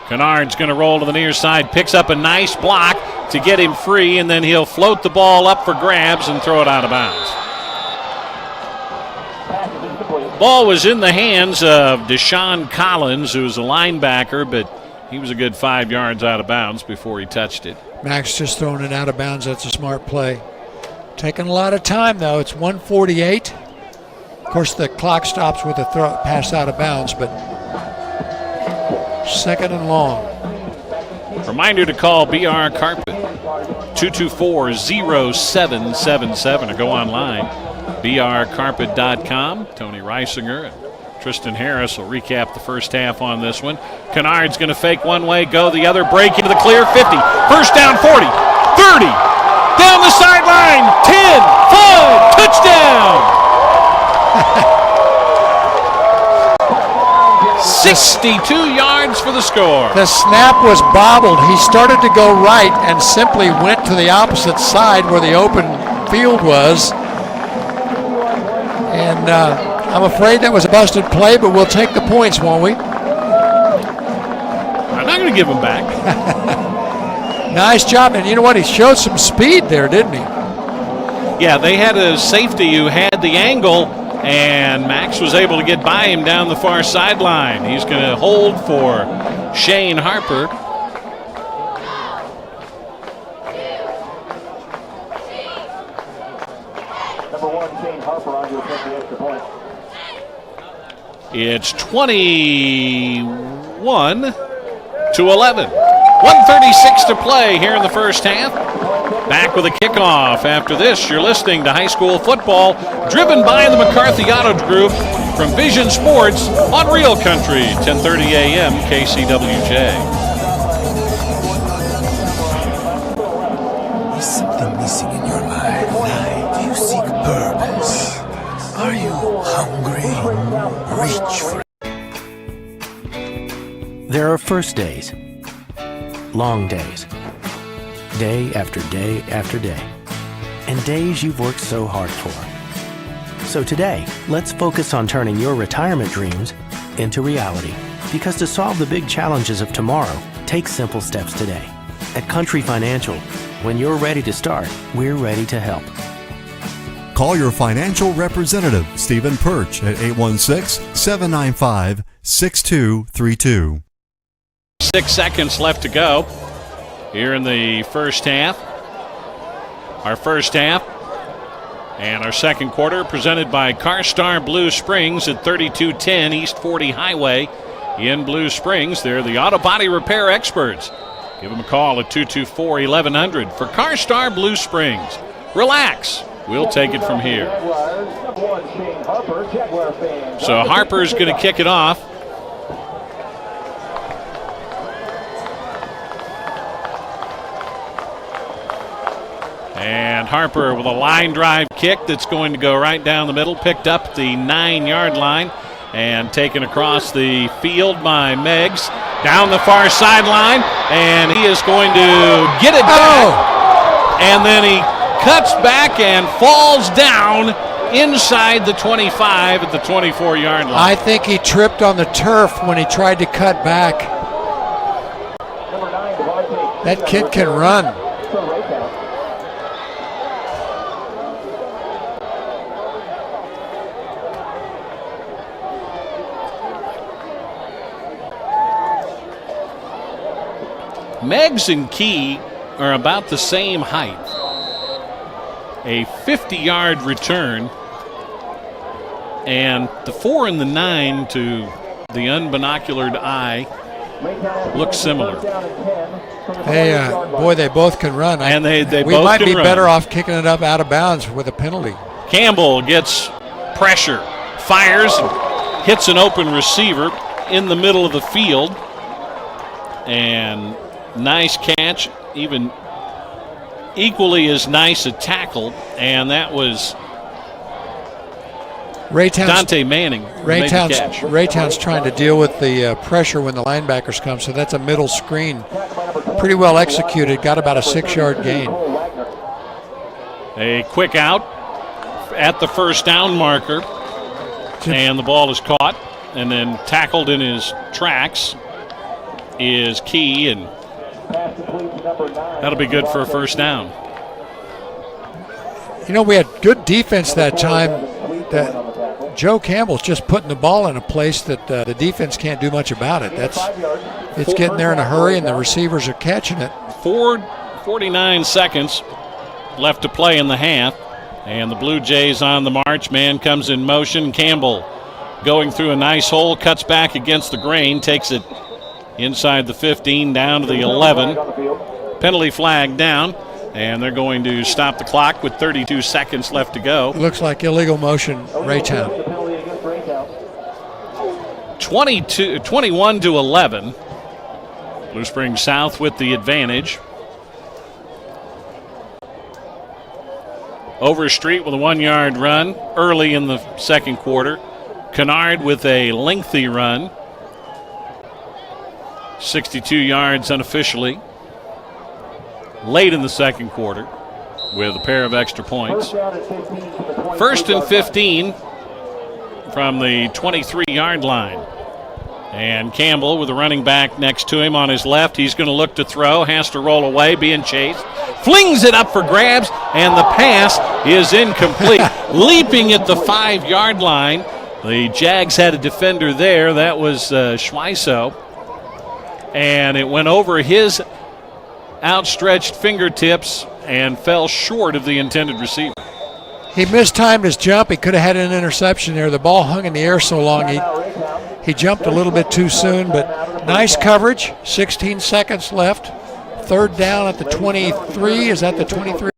Kennard's going to roll to the near side, picks up a nice block to get him free, and then he'll float the ball up for grabs and throw it out of bounds. Ball was in the hands of Deshaun Collins, who's a linebacker, but he was a good 5 yards out of bounds before he touched it. Max just throwing it out of bounds. That's a smart play. Taking a lot of time, though. It's 1:48. Of course, the clock stops with a pass out of bounds, but 2nd and long. Reminder to call BR Carpet, 224-0777, or go online, brcarpet.com. Tony Reisinger and Tristan Harris will recap the first half on this one. Kennard's going to fake one way, go the other, break into the clear, 50. First down, 40, 30, down the sideline, 10, 5, touchdown! 62 yards for the score. The snap was bobbled. He started to go right and simply went to the opposite side where the open field was. And I'm afraid that was a busted play, but we'll take the points, won't we? I'm not going to to give them back. Nice job. And you know what? He showed some speed there, didn't he? Yeah, they had a safety who had the angle, and Max was able to get by him down the far sideline. He's going to hold for Shane Harper. Number 1, Shane Harper on to attempt the extra point. It's 21-11. 1:36 to play here in the first half. Back with a kickoff. After this, you're listening to high school football, driven by the McCarthy Auto Group from Vision Sports on Real Country, 10:30 a.m. KCWJ. Is something missing in your life? Do you seek purpose? Are you hungry? Reach for it. There are first days, long days, day after day after day, and days you've worked so hard for. So today, let's focus on turning your retirement dreams into reality. Because to solve the big challenges of tomorrow, take simple steps today. At Country Financial, when you're ready to start, we're ready to help. Call your financial representative, Stephen Perch, at 816-795-6232. 6 seconds left to go here in the first half. Our first half and our second quarter presented by CarStar Blue Springs at 3210 East 40 Highway in Blue Springs. They're the auto body repair experts. Give them a call at 224-1100 for CarStar Blue Springs. Relax. We'll take it from here. So Harper's going to kick it off. And Harper with a line drive kick that's going to go right down the middle, picked up the 9-yard line and taken across the field by Meggs. Down the far sideline, and he is going to get it back. And then he cuts back and falls down inside the 25 at the 24-yard line. I think he tripped on the turf when he tried to cut back. That kid can run. Meggs and Key are about the same height. A 50-yard return, and the 4 and the 9 to the unbinoculared eye look similar. Boy, they both can run. And we might be better off kicking it up out of bounds with a penalty. Campbell gets pressure, fires, hits an open receiver in the middle of the field, and nice catch, even equally as nice a tackle, and that was Dante Manning. Raytown's trying to deal with the pressure when the linebackers come, so that's a middle screen. Pretty well executed, got about a 6-yard gain. A quick out at the first down marker, and the ball is caught and then tackled in his tracks is Key, and that'll be good for a first down. You know, we had good defense that time. That Joe Campbell's just putting the ball in a place that the defense can't do much about it. It's getting there in a hurry, and the receivers are catching it. 49 seconds left to play in the half, and the Blue Jays on the march. Man comes in motion. Campbell going through a nice hole, cuts back against the grain, takes it inside the 15, down to the 11. Penalty flag down, and they're going to stop the clock with 32 seconds left to go. Looks like illegal motion, Raytown. 21-11. Blue Springs South with the advantage. Overstreet with a 1-yard run early in the second quarter. Kennard with a lengthy run. 62 yards unofficially. Late in the second quarter with a pair of extra points. First and 15 from the 23-yard line. And Campbell with the running back next to him on his left. He's going to look to throw, has to roll away, being chased. Flings it up for grabs, and the pass is incomplete. Leaping at the 5-yard line. The Jags had a defender there. That was Schweiso. And it went over his outstretched fingertips and fell short of the intended receiver. He mistimed his jump. He could have had an interception there. The ball hung in the air so long he jumped a little bit too soon, but nice coverage. 16 seconds left. Third down at the 23. Is that the 23?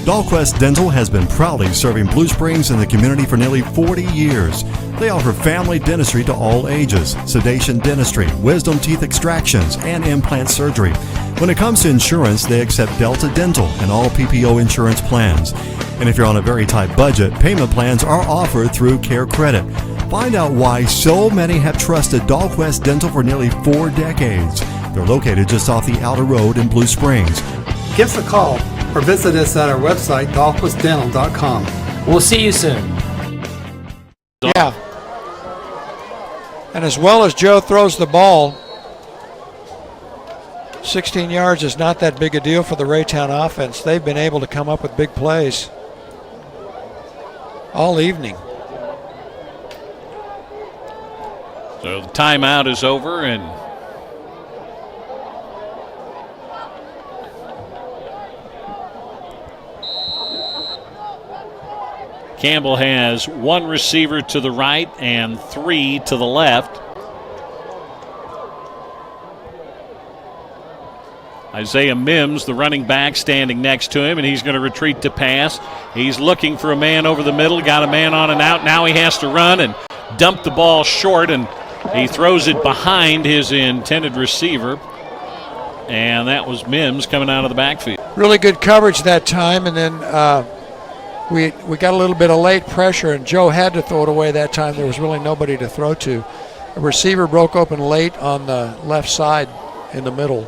Dahlquist Dental has been proudly serving Blue Springs and the community for nearly 40 years. They offer family dentistry to all ages, sedation dentistry, wisdom teeth extractions, and implant surgery. When it comes to insurance, they accept Delta Dental and all PPO insurance plans. And if you're on a very tight budget, payment plans are offered through Care Credit. Find out why so many have trusted Dahlquist Dental for nearly 4 decades. They're located just off the outer road in Blue Springs. Give us a call or visit us at our website, dahlquistdental.com. We'll see you soon. Yeah. And as well as Joe throws the ball, 16 yards is not that big a deal for the Raytown offense. They've been able to come up with big plays all evening. So the timeout is over, and Campbell has 1 receiver to the right and 3 to the left. Isaiah Mims, the running back, standing next to him, and he's going to retreat to pass. He's looking for a man over the middle, got a man on and out. Now he has to run and dump the ball short, and he throws it behind his intended receiver. And that was Mims coming out of the backfield. Really good coverage that time, and then we got a little bit of late pressure, and Joe had to throw it away that time. There was really nobody to throw to. A receiver broke open late on the left side in the middle,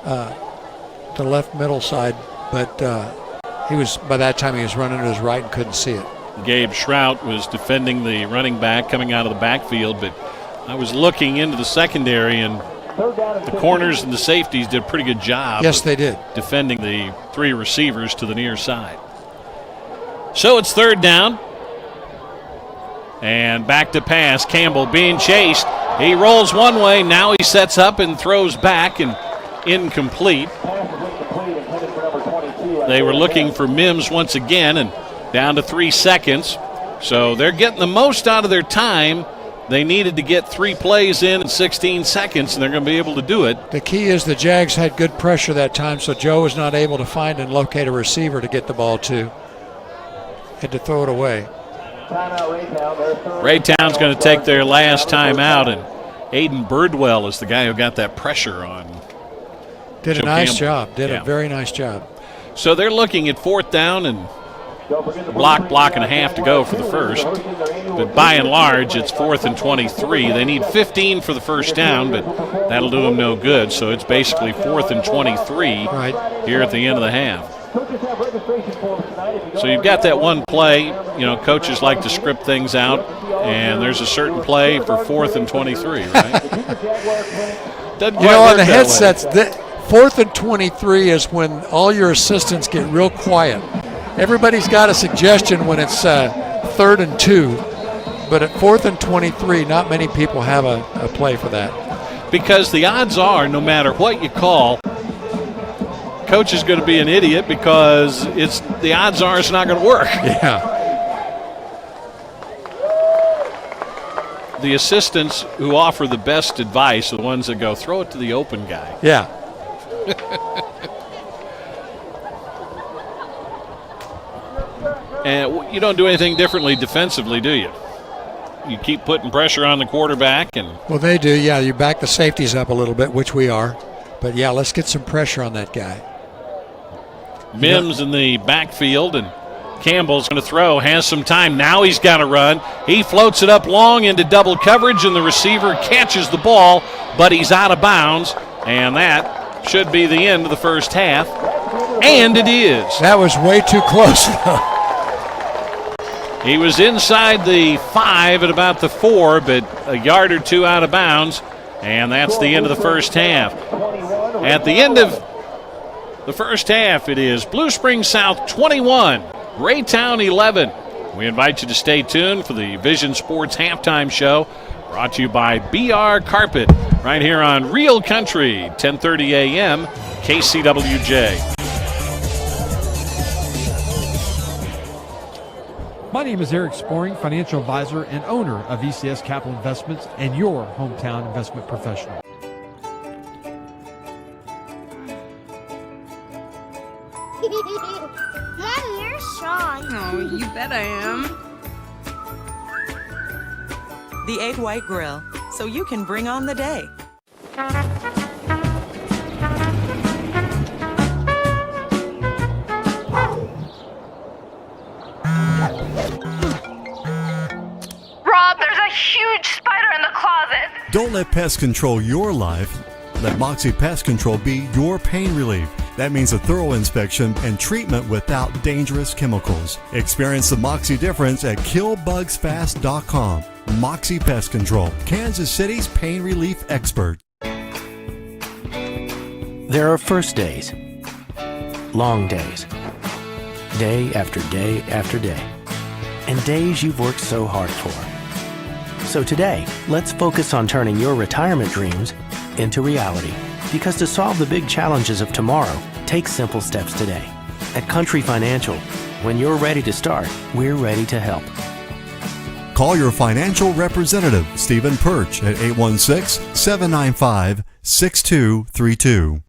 the left middle side, but by that time he was running to his right and couldn't see it. Gabe Shrout was defending the running back coming out of the backfield, but I was looking into the secondary, and the corners and the safeties did a pretty good job. Yes, they did. Defending the 3 receivers to the near side. So it's third down. And back to pass. Campbell being chased. He rolls one way. Now he sets up and throws back, and incomplete. They were looking for Mims once again, and down to 3 seconds. So they're getting the most out of their time. They needed to get 3 plays in 16 seconds, and they're going to be able to do it. The key is the Jags had good pressure that time, so Joe was not able to find and locate a receiver to get the ball to. Had to throw it away. Raytown's going to take their last time out, and Aiden Birdwell is the guy who got that pressure on. Did Joe a nice Campbell. job. Did a very nice job. So they're looking at 4th down and block and a half to go for the first. But by and large, it's 4th and 23. They need 15 for the first down, but that'll do them no good. So it's basically 4th and 23 here at the end of the half. So you've got that one play. You know, coaches like to script things out, and there's a certain play for 4th and 23, right? You know, on the headsets, 4th and 23 is when all your assistants get real quiet. Everybody's got a suggestion when it's 3rd and 2, but at 4th and 23, not many people have a play for that. Because the odds are, no matter what you call, coach is going to be an idiot because the odds are it's not going to work. Yeah. The assistants who offer the best advice are the ones that go, throw it to the open guy. Yeah. And you don't do anything differently defensively, do you? You keep putting pressure on the quarterback. Well, they do, yeah. You back the safeties up a little bit, which we are. But, yeah, let's get some pressure on that guy. Mims in the backfield, and Campbell's going to throw, has some time. Now he's got to run. He floats it up long into double coverage, and the receiver catches the ball, but he's out of bounds, and that should be the end of the first half. And it is. That was way too close. He was inside the 5 at about the 4, but a yard or two out of bounds, and that's the end of the first half. At the end of the first half, it is Blue Springs South 21, Raytown 11. We invite you to stay tuned for the Vision Sports halftime show, brought to you by BR Carpet, right here on Real Country, 10:30 a.m., KCWJ. My name is Eric Sporing, financial advisor and owner of ECS Capital Investments and your hometown investment professional. Mom, you're Sean. Oh, you bet I am. The Egg White Grill, so you can bring on the day. Rob, there's a huge spider in the closet. Don't let pest control your life. Let Moxie Pest Control be your pain relief. That means a thorough inspection and treatment without dangerous chemicals. Experience the Moxie difference at killbugsfast.com. Moxie Pest Control, Kansas City's pain relief expert. There are first days, long days, day after day after day, and days you've worked so hard for. So today, let's focus on turning your retirement dreams into reality. Because to solve the big challenges of tomorrow, take simple steps today. At Country Financial, when you're ready to start, we're ready to help. Call your financial representative, Stephen Perch, at 816-795-6232.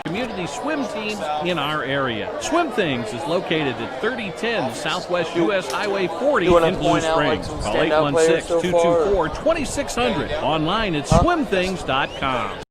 Community swim teams in our area. Swim Things is located at 3010 Southwest U.S. Highway 40 in Blue Springs. Call 816-224-2600. Online at swimthings.com.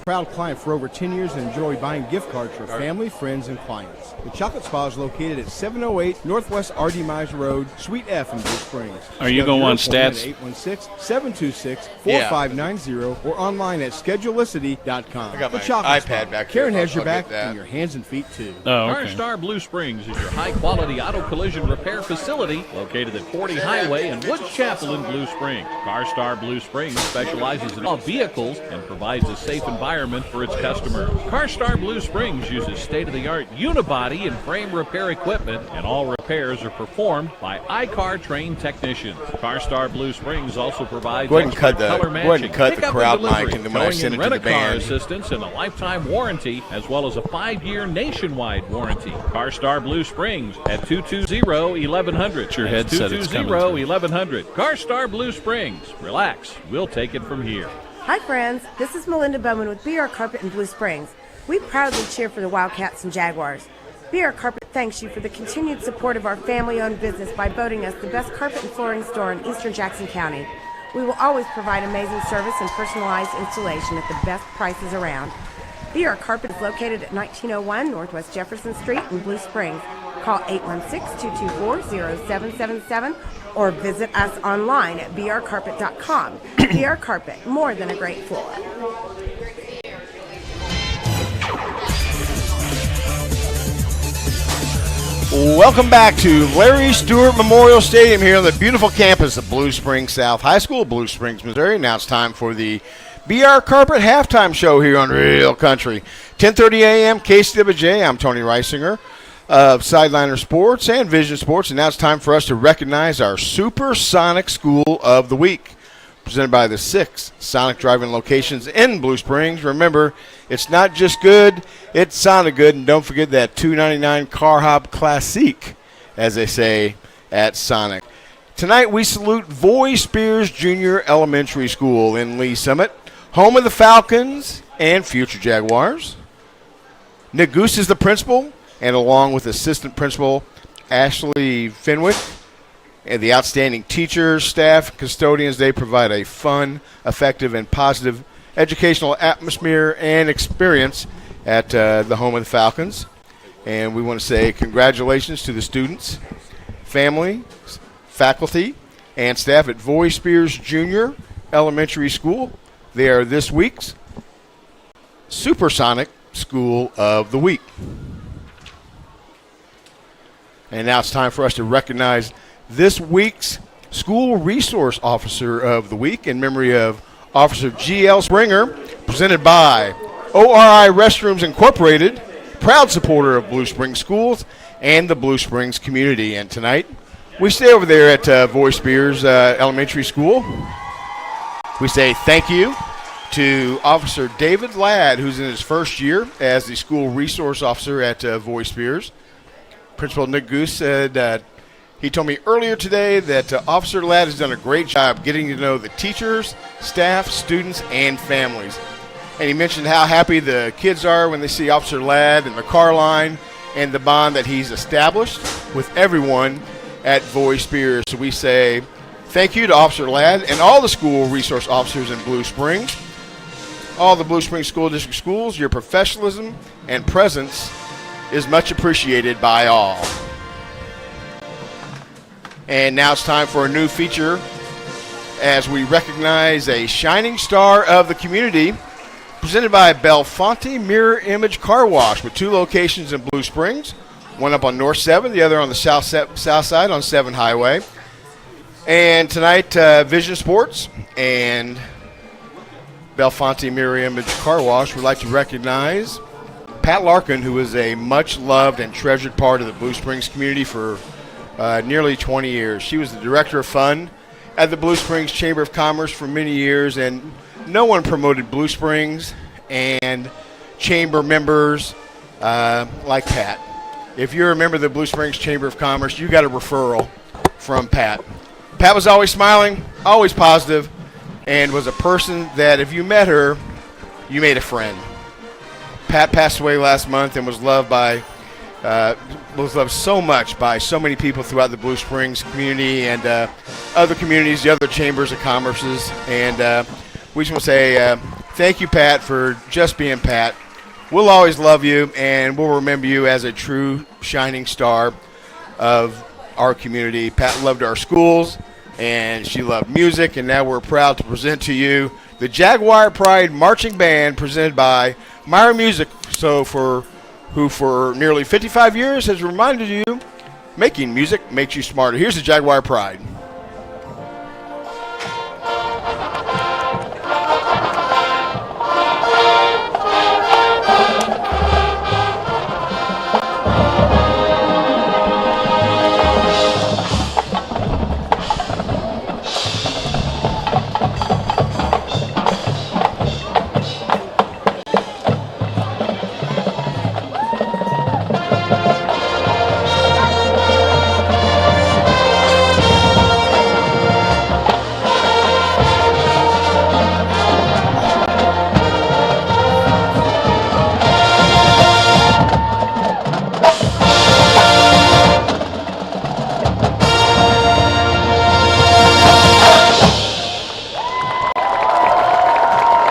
Proud client for over 10 years and enjoy buying gift cards for family, friends, and clients. The Chocolate Spa is located at 708 Northwest R.D. Mize Road, Suite F in Blue Springs. Are you going on stats? 816-726-4590 or online at schedulicity.com. I got my Chocolate iPad Spa. back here. Karen has your back and your hands and feet too. CarStar Blue Springs is your high-quality auto collision repair facility located at 40 Highway and Woods Chapel in Blue Springs. CarStar Blue Springs specializes in all vehicles and provides a safe environment for its customers. CarStar Blue Springs uses state-of-the-art unibody and frame repair equipment, and all repairs are performed by iCar trained technicians. CarStar Blue Springs also provides Go ahead and cut color matching, the pickup crowd and delivery, mic, and then when I send it to the band, assistance and a lifetime warranty, as well as a 5-year nationwide warranty. CarStar Blue Springs at 220-1100. Your headset is coming. 220-1100. CarStar Blue Springs. Relax. We'll take it from here. Hi friends, this is Melinda Bowman with BR Carpet in Blue Springs. We proudly cheer for the Wildcats and Jaguars. BR Carpet thanks you for the continued support of our family-owned business by voting us the best carpet and flooring store in Eastern Jackson County. We will always provide amazing service and personalized installation at the best prices around. BR Carpet is located at 1901 Northwest Jefferson Street in Blue Springs. Call 816-224-0777 or visit us online at brcarpet.com. BR Carpet, more than a great floor. Welcome back to Larry Stewart Memorial Stadium here on the beautiful campus of Blue Springs South High School, Blue Springs, Missouri. Now it's time for the BR Carpet halftime show here on Real Country. 10:30 a.m. KCWJ. I'm Tony Reisinger of Sideliner Sports and Vision Sports, and now it's time for us to recognize our Supersonic School of the Week, presented by the 6 Sonic driving locations in Blue Springs. Remember, it's not just good, it sounded good, and don't forget that $2.99 Car Hop Classique, as they say at Sonic. Tonight we salute Voy Spears Junior Elementary School in Lee Summit, home of the Falcons and future Jaguars. Nick Goose is the principal, and along with assistant principal Ashley Fenwick and the outstanding teachers, staff, and custodians, they provide a fun, effective, and positive educational atmosphere and experience at the home of the Falcons. And we want to say congratulations to the students, families, faculty and staff at Voy Spears Junior Elementary School. They are this week's Supersonic School of the Week. And now it's time for us to recognize this week's School Resource Officer of the Week in memory of Officer G.L. Springer, presented by ORI Restrooms Incorporated, proud supporter of Blue Springs Schools and the Blue Springs community. And tonight, we stay over there at Voy Spears Elementary School. We say thank you to Officer David Ladd, who's in his first year as the School Resource Officer at Voy Spears. Principal Nick Goose said he told me earlier today that Officer Ladd has done a great job getting to know the teachers, staff, students, and families. And he mentioned how happy the kids are when they see Officer Ladd and the car line and the bond that he's established with everyone at Voy Spears. So we say thank you to Officer Ladd and all the school resource officers in Blue Springs. All the Blue Springs School District schools, your professionalism and presence is much appreciated by all. And now it's time for a new feature as we recognize a shining star of the community, presented by Belfonte Mirror Image Car Wash with 2 locations in Blue Springs, one up on North 7, the other on the south side on 7 Highway. And tonight, Vision Sports and Belfonte Mirror Image Car Wash would like to recognize Pat Larkin, who is a much-loved and treasured part of the Blue Springs community for nearly 20 years. She was the Director of Fund at the Blue Springs Chamber of Commerce for many years, and no one promoted Blue Springs and Chamber members like Pat. If you're a member of the Blue Springs Chamber of Commerce, you got a referral from Pat. Pat was always smiling, always positive, and was a person that if you met her, you made a friend. Pat passed away last month and was loved so much by so many people throughout the Blue Springs community and other communities, the other chambers of commerces. And we just want to say thank you, Pat, for just being Pat. We'll always love you, and we'll remember you as a true shining star of our community. Pat loved our schools, and she loved music, and now we're proud to present to you the Jaguar Pride Marching Band presented by Meyer Music, who for nearly 55 years has reminded you, making music makes you smarter. Here's the Jaguar Pride.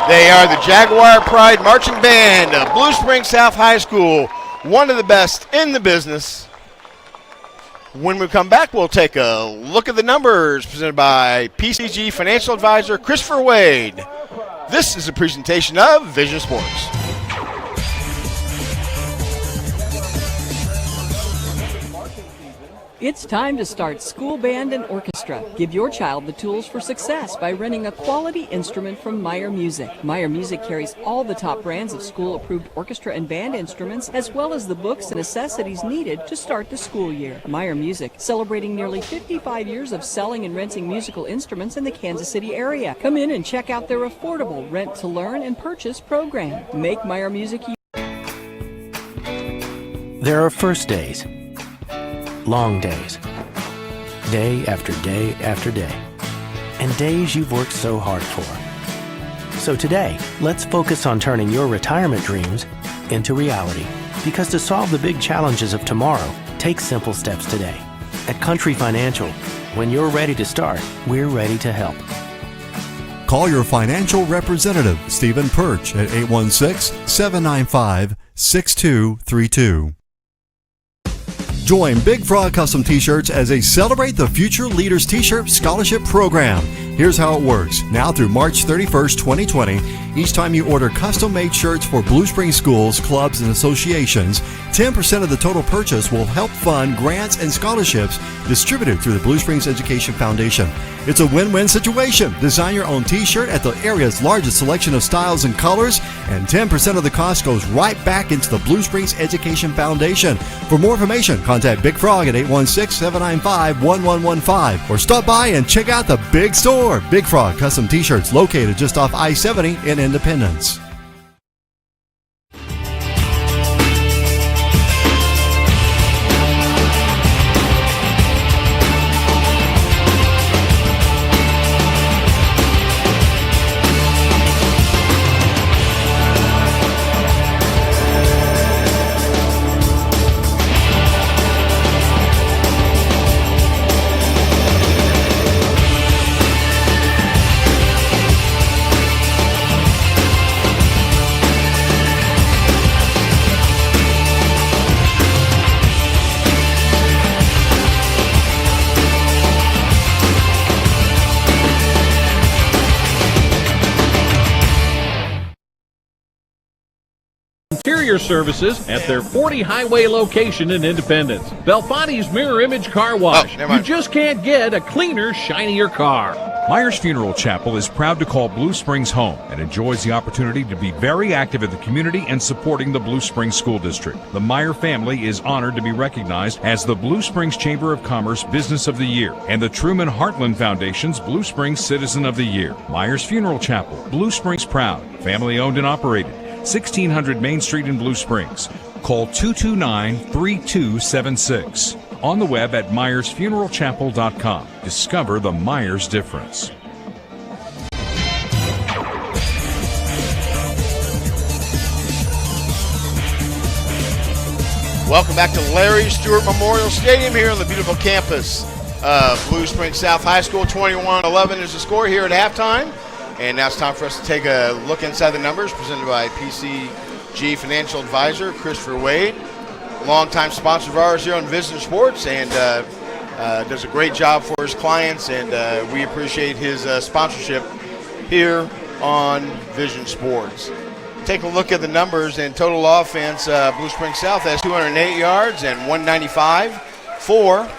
They are the Jaguar Pride Marching Band of Blue Springs South High School, one of the best in the business. When we come back, we'll take a look at the numbers presented by PCG Financial Advisor Christopher Wade. This is a presentation of Vision Sports. It's time to start school band and orchestra. Give your child the tools for success by renting a quality instrument from Meyer Music. Meyer Music carries all the top brands of school-approved orchestra and band instruments, as well as the books and necessities needed to start the school year. Meyer Music, celebrating nearly 55 years of selling and renting musical instruments in the Kansas City area. Come in and check out their affordable rent-to-learn and purchase program. Make Meyer Music. There are first days, long days, day after day after day, and days you've worked so hard for. So today, let's focus on turning your retirement dreams into reality. Because to solve the big challenges of tomorrow, take simple steps today. At Country Financial, when you're ready to start, we're ready to help. Call your financial representative, Stephen Perch, at 816-795-6232. Join Big Frog Custom T-Shirts as they celebrate the Future Leaders T-Shirt Scholarship Program. Here's how it works. Now through March 31st, 2020, each time you order custom-made shirts for Blue Springs schools, clubs, and associations, 10% of the total purchase will help fund grants and scholarships distributed through the Blue Springs Education Foundation. It's a win-win situation. Design your own T-shirt at the area's largest selection of styles and colors, and 10% of the cost goes right back into the Blue Springs Education Foundation. For more information, contact Big Frog at 816-795-1115 or stop by and check out the big store. Big Frog Custom T-Shirts, located just off I-70 in Independence. Interior services at their 40 Highway location in Independence. Belfonte's Mirror Image Car Wash. You just can't get a cleaner, shinier car. Myers Funeral Chapel is proud to call Blue Springs home and enjoys the opportunity to be very active in the community and supporting the Blue Springs School District. The Meyer family is honored to be recognized as the Blue Springs Chamber of Commerce Business of the Year and the Truman Heartland Foundation's Blue Springs Citizen of the Year. Myers Funeral Chapel, Blue Springs proud, family owned and operated. 1600 Main Street in Blue Springs. Call 229-3276. On the web at MyersFuneralChapel.com. Discover the Myers difference. Welcome back to Larry Stewart Memorial Stadium here on the beautiful campus of Blue Springs South High School. 21-11 is the score here at halftime. And now it's time for us to take a look inside the numbers, presented by PCG Financial Advisor Christopher Wade, longtime sponsor of ours here on Vision Sports, and does a great job for his clients, and we appreciate his sponsorship here on Vision Sports. Take a look at the numbers. In total offense, Blue Springs South has 208 yards and 195 for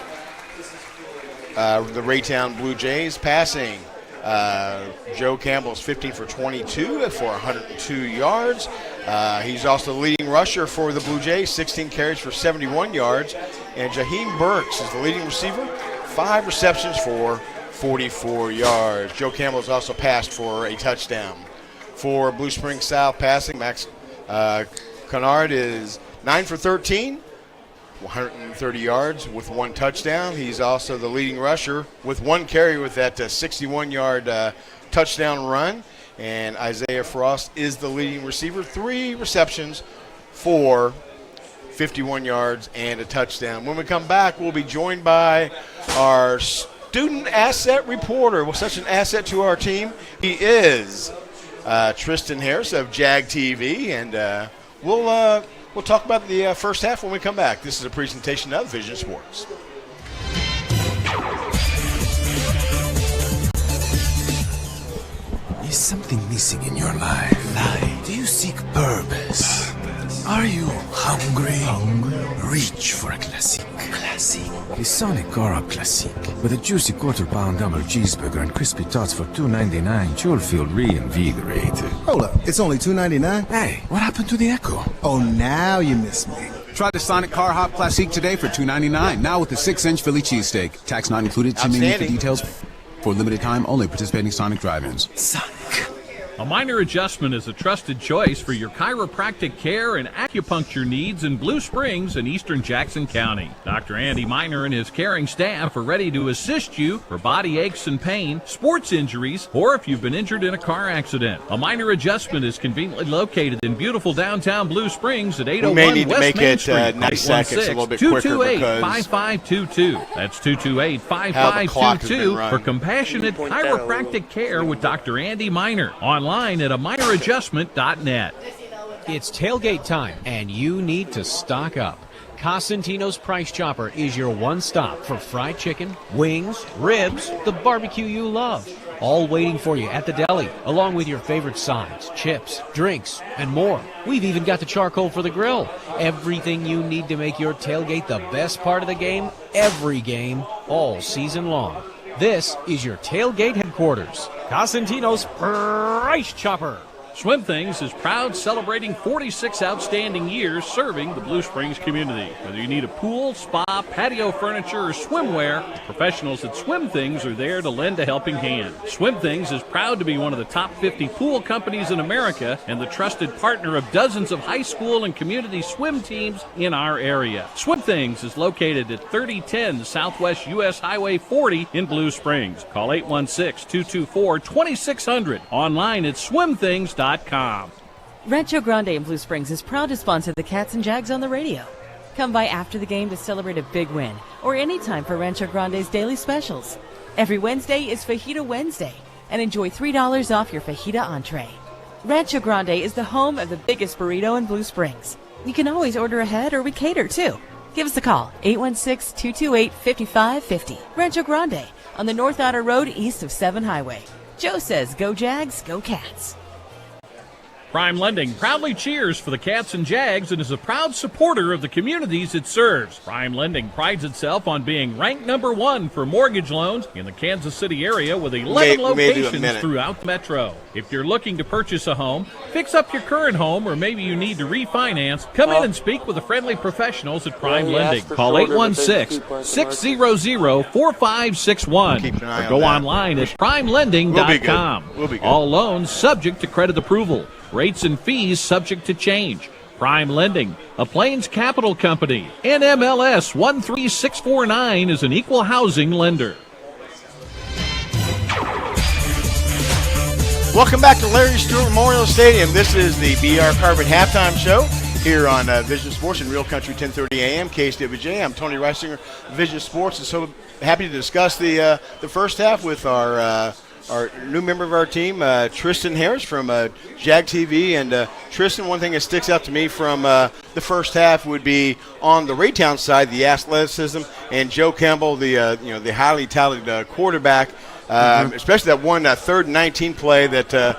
the Raytown Blue Jays. Passing, Joe Campbell's 15 for 22 for 102 yards. He's also the leading rusher for the Blue Jays, 16 carries for 71 yards. And Jaheim Burks is the leading receiver, 5 receptions for 44 yards. Joe Campbell has also passed for a touchdown. For Blue Springs South passing, Max Kennard is 9 for 13. 130 yards with 1 touchdown. He's also the leading rusher with 1 carry with that 61-yard touchdown run. And Isaiah Frost is the leading receiver, 3 receptions for 51 yards and a touchdown. When we come back, we'll be joined by our student asset reporter. Well, such an asset to our team. He is Tristan Harris of Jag TV, and we'll talk about the first half when we come back. This is a presentation of Vision Sports. Is something missing in your life? Do you seek purpose? Are you hungry? Reach for a classic. The Sonic Aura Classic. With a juicy quarter-pound double cheeseburger and crispy tots for $2.99, you'll feel reinvigorated. Hold up, it's only $2.99? Hey, what happened to the Echo? Oh, now you miss me. Try the Sonic Car Hop Classique today for $2.99. Now with the 6-inch Philly cheesesteak. Tax not included. See menu for details. For limited time, only participating Sonic drive-ins. A minor adjustment is a trusted choice for your chiropractic care and acupuncture needs in Blue Springs and eastern Jackson County. Dr. Andy Miner and his caring staff are ready to assist you for body aches and pain, sports injuries, or if you've been injured in a car accident. A minor adjustment is conveniently located in beautiful downtown Blue Springs at 801 we may need West to make Main it Street. 90 seconds, a little bit quicker, because 228-5522. That's 228-5522 for compassionate chiropractic care with Dr. Andy Miner. Online at AMinerAdjustment.net. It's tailgate time, and you need to stock up. Cosentino's Price Chopper is your one stop for fried chicken, wings, ribs, the barbecue you love. All waiting for you at the deli, along with your favorite sides, chips, drinks, and more. We've even got the charcoal for the grill. Everything you need to make your tailgate the best part of the game, every game, all season long. This is your tailgate headquarters, Cosentino's Price Chopper. Swim Things is proud, celebrating 46 outstanding years serving the Blue Springs community. Whether you need a pool, spa, patio furniture, or swimwear, the professionals at Swim Things are there to lend a helping hand. Swim Things is proud to be one of the top 50 pool companies in America and the trusted partner of dozens of high school and community swim teams in our area. Swim Things is located at 3010 Southwest U.S. Highway 40 in Blue Springs. Call 816-224-2600. Online at swimthings.com. Rancho Grande in Blue Springs is proud to sponsor the Cats and Jags on the radio. Come by after the game to celebrate a big win, or anytime for Rancho Grande's daily specials. Every Wednesday is Fajita Wednesday, and enjoy $3 off your fajita entree. Rancho Grande is the home of the biggest burrito in Blue Springs. You can always order ahead, or we cater too. Give us a call, 816-228-5550. Rancho Grande, on the North Outer Road east of 7 Highway. Joe says, go Jags, go Cats. Prime Lending proudly cheers for the Cats and Jags and is a proud supporter of the communities it serves. Prime Lending prides itself on being ranked #1 for mortgage loans in the Kansas City area with 11 locations throughout the metro. If you're looking to purchase a home, fix up your current home, or maybe you need to refinance, come in and speak with the friendly professionals at Prime Lending. Call 816-600-4561 or go online at primelending.com. All loans subject to credit approval. Rates and fees subject to change. Prime Lending, a Plains Capital Company. NMLS 13649 is an equal housing lender. Welcome back to Larry Stewart Memorial Stadium. This is the BR Carpet halftime show here on Vision Sports in Real Country 1030 AM, KSWJ. I'm Tony Reisinger, Vision Sports, and so happy to discuss the first half with our new member of our team, Tristan Harris from Jag TV. And Tristan, one thing that sticks out to me from the first half would be on the Raytown side, the athleticism, and Joe Campbell, the highly talented quarterback, especially that one 3rd and 19 play that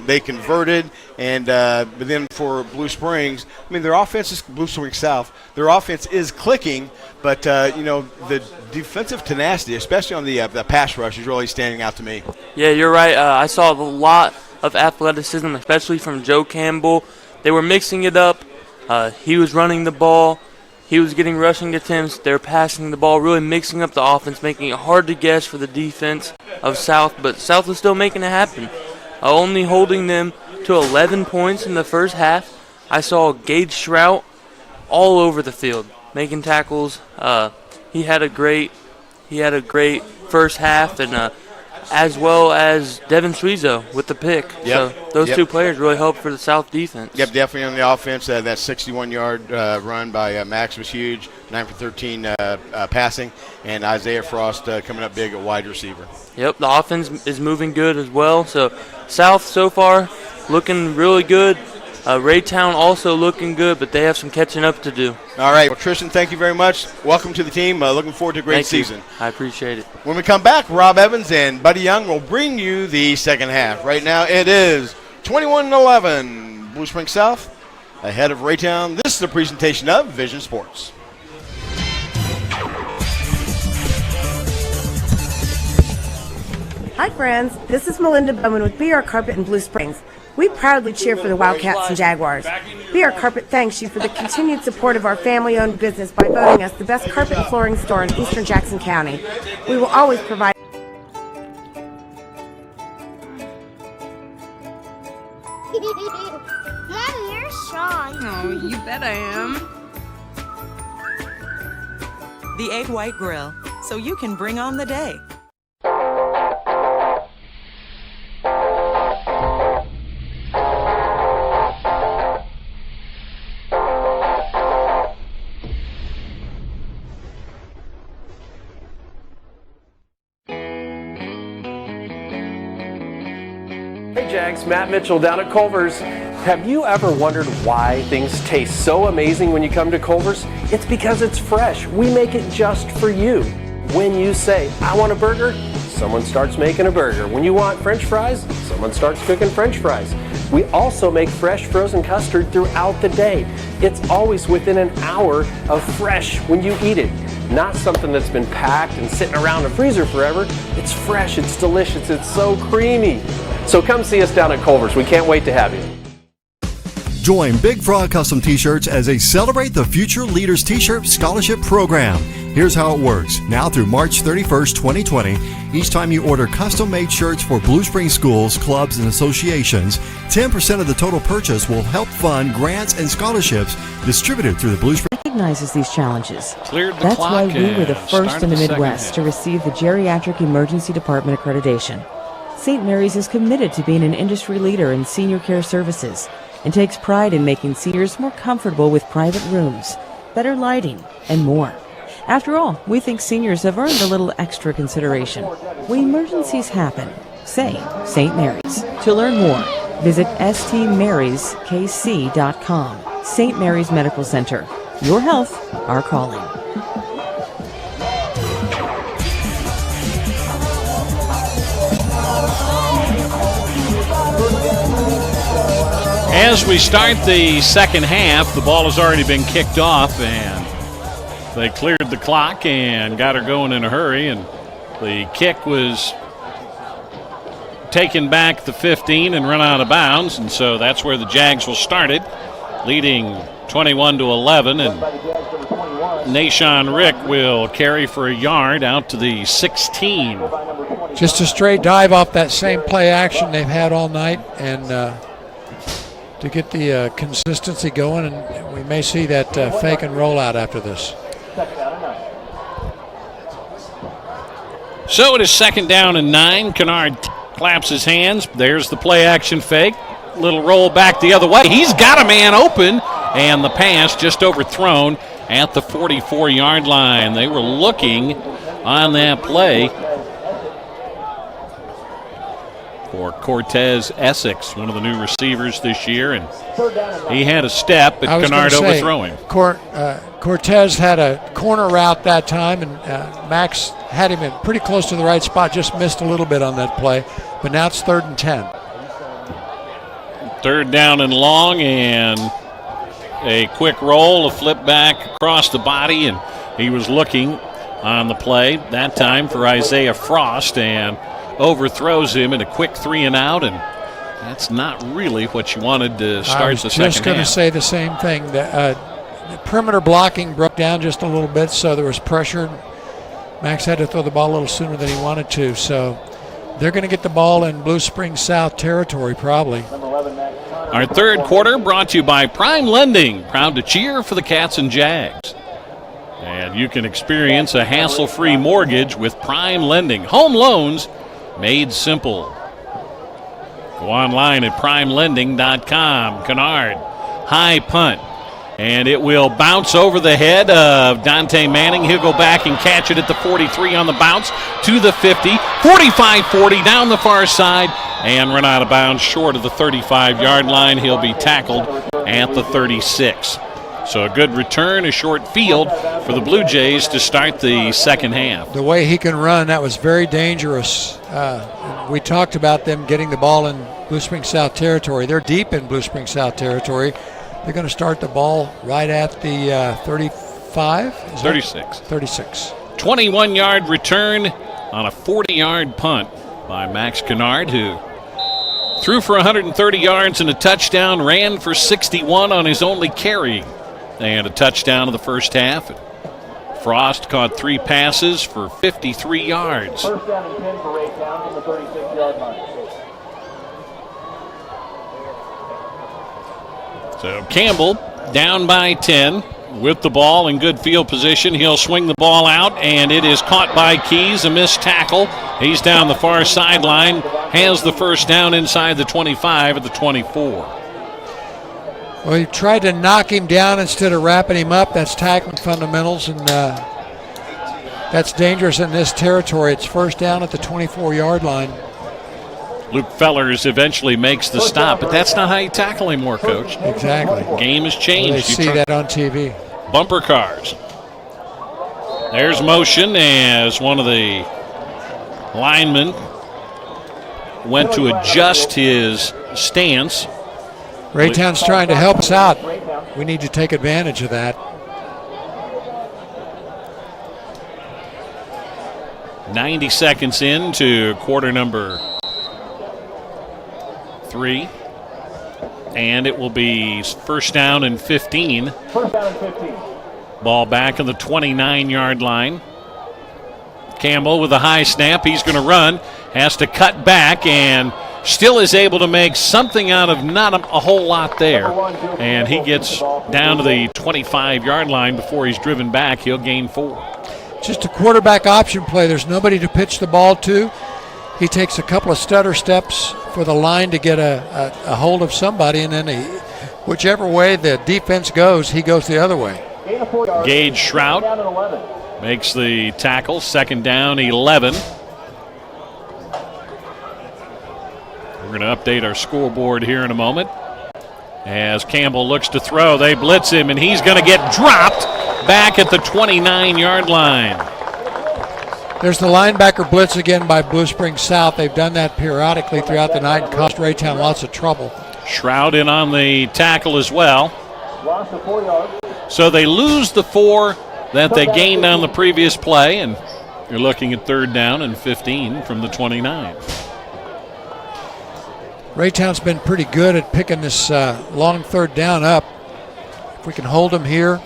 they converted. And but then for Blue Springs, I mean, their offense is Blue Springs South. Their offense is clicking, but the defensive tenacity, especially on the pass rush, is really standing out to me. Yeah, you're right. I saw a lot of athleticism, especially from Joe Campbell. They were mixing it up. He was running the ball. He was getting rushing attempts. They're passing the ball, really mixing up the offense, making it hard to guess for the defense of South. But South was still making it happen, only holding them to 11 points in the first half. I saw Gage Shrout all over the field, making tackles. He had a great first half, and as well as Devin Suizo with the pick. Yep. So those two players really helped for the South defense. Yep, definitely on the offense. That 61-yard run by Max was huge. 9 for 13 passing, and Isaiah Frost coming up big at wide receiver. Yep, the offense is moving good as well. So South so far looking really good. Raytown also looking good, but they have some catching up to do. All right. Well, Tristan, thank you very much. Welcome to the team. Looking forward to a great season. I appreciate it. When we come back, Rob Evans and Buddy Young will bring you the second half. Right now it is 21-11. Blue Springs South ahead of Raytown. This is a presentation of Vision Sports. Hi, friends. This is Melinda Bowman with BR Carpet in Blue Springs. We proudly cheer for the Wildcats and Jaguars. BR Carpet thanks you for the continued support of our family-owned business by voting us the best carpet and flooring store in eastern Jackson County. We will always provide... Mommy, you're Sean. Oh, you bet I am. The Egg White Grill, so you can bring on the day. Hey Jags, Matt Mitchell down at Culvers. Have you ever wondered why things taste so amazing when you come to Culvers? It's because it's fresh. We make it just for you. When you say, I want a burger, someone starts making a burger. When you want French fries, someone starts cooking French fries. We also make fresh frozen custard throughout the day. It's always within an hour of fresh when you eat it. Not something that's been packed and sitting around the freezer forever. It's fresh, it's delicious, it's so creamy. So come see us down at Culvers. We can't wait to have you. Join Big Frog Custom T-Shirts as they celebrate the Future Leaders T-Shirt Scholarship Program. Here's how it works. Now through March 31st, 2020, each time you order custom-made shirts for Blue Springs schools, clubs, and associations, 10% of the total purchase will help fund grants and scholarships distributed through the Blue Springs. Recognizes these challenges. Cleared the That's clock why we were the and first in the started the Midwest second to receive the Geriatric Emergency Department accreditation. St. Mary's is committed to being an industry leader in senior care services and takes pride in making seniors more comfortable with private rooms, better lighting, and more. After all, we think seniors have earned a little extra consideration. When emergencies happen, say St. Mary's. To learn more, visit stmaryskc.com. St. Mary's Medical Center. Your health, our calling. As we start the second half, the ball has already been kicked off, and they cleared the clock and got her going in a hurry, and the kick was taken back the 15 and run out of bounds, and so that's where the Jags will start it, leading 21-11, and Nashawn Rick will carry for a yard out to the 16. Just a straight dive off that same play action they've had all night, and to get the consistency going, and we may see that fake and roll out after this. So it is 2nd down and 9. Kennard claps his hands. There's the play action fake. Little roll back the other way. He's got a man open, and the pass just overthrown at the 44-yard line. They were looking on that play for Cortez Essex, one of the new receivers this year, and he had a step, but Kennard overthrew him. Cortez had a corner route that time, and Max had him in pretty close to the right spot, just missed a little bit on that play, but now it's 3rd and 10. 3rd down and long, and a quick roll, a flip back across the body, and he was looking on the play that time for Isaiah Frost, and overthrows him in a quick 3 and out, and that's not really what you wanted to start the second half. I was just going to say the same thing. The perimeter blocking broke down just a little bit, so there was pressure. Max had to throw the ball a little sooner than he wanted to, so they're going to get the ball in Blue Springs South territory probably. Our third quarter brought to you by Prime Lending, proud to cheer for the Cats and Jags. And you can experience a hassle-free mortgage with Prime Lending. Home loans made simple. Go online at primelending.com. Kennard, high punt. And it will bounce over the head of Dante Manning. He'll go back and catch it at the 43 on the bounce to the 50. 45-40 down the far side and run out of bounds short of the 35-yard line. He'll be tackled at the 36. So a good return, a short field for the Blue Jays to start the second half. The way he can run, that was very dangerous. We talked about them getting the ball in Blue Springs South territory. They're deep in Blue Springs South territory. They're going to start the ball right at the 35? 36. 36. 21-yard return on a 40-yard punt by Max Kennard, who threw for 130 yards and a touchdown, ran for 61 on his only carry, and a touchdown in the first half. Frost caught 3 passes for 53 yards. First down and 10 for Raytown from the 36-yard line. So Campbell down by 10 with the ball in good field position. He'll swing the ball out, and it is caught by Keys, a missed tackle. He's down the far sideline, has the first down inside the 25 at the 24. Well, he tried to knock him down instead of wrapping him up. That's tackling fundamentals, and that's dangerous in this territory. It's first down at the 24-yard line. Luke Fellers eventually makes the stop, but that's not how you tackle anymore, Coach. Exactly. Game has changed. Well, they see that on TV. Bumper cars. There's motion as one of the linemen went to adjust his stance. Raytown's trying to help us out. We need to take advantage of that. 90 seconds into quarter number 3. And it will be first down and 15. First down and 15. Ball back on the 29-yard line. Campbell with a high snap. He's going to run. Has to cut back and still is able to make something out of not a whole lot there. And he gets down to the 25-yard line before he's driven back. He'll gain 4. Just a quarterback option play. There's nobody to pitch the ball to. He takes a couple of stutter steps for the line to get a hold of somebody, and then whichever way the defense goes, he goes the other way. Gage Shrout makes the tackle. Second down, 11. We're going to update our scoreboard here in a moment. As Campbell looks to throw, they blitz him, and he's going to get dropped back at the 29-yard line. There's the linebacker blitz again by Blue Springs South. They've done that periodically throughout the night and cost Raytown lots of trouble. Shroud in on the tackle as well. Loss of 4 yards. So they lose the 4 that they gained on the previous play, and you're looking at third down and 15 from the 29. Raytown's been pretty good at picking this long third down up. If we can hold them here.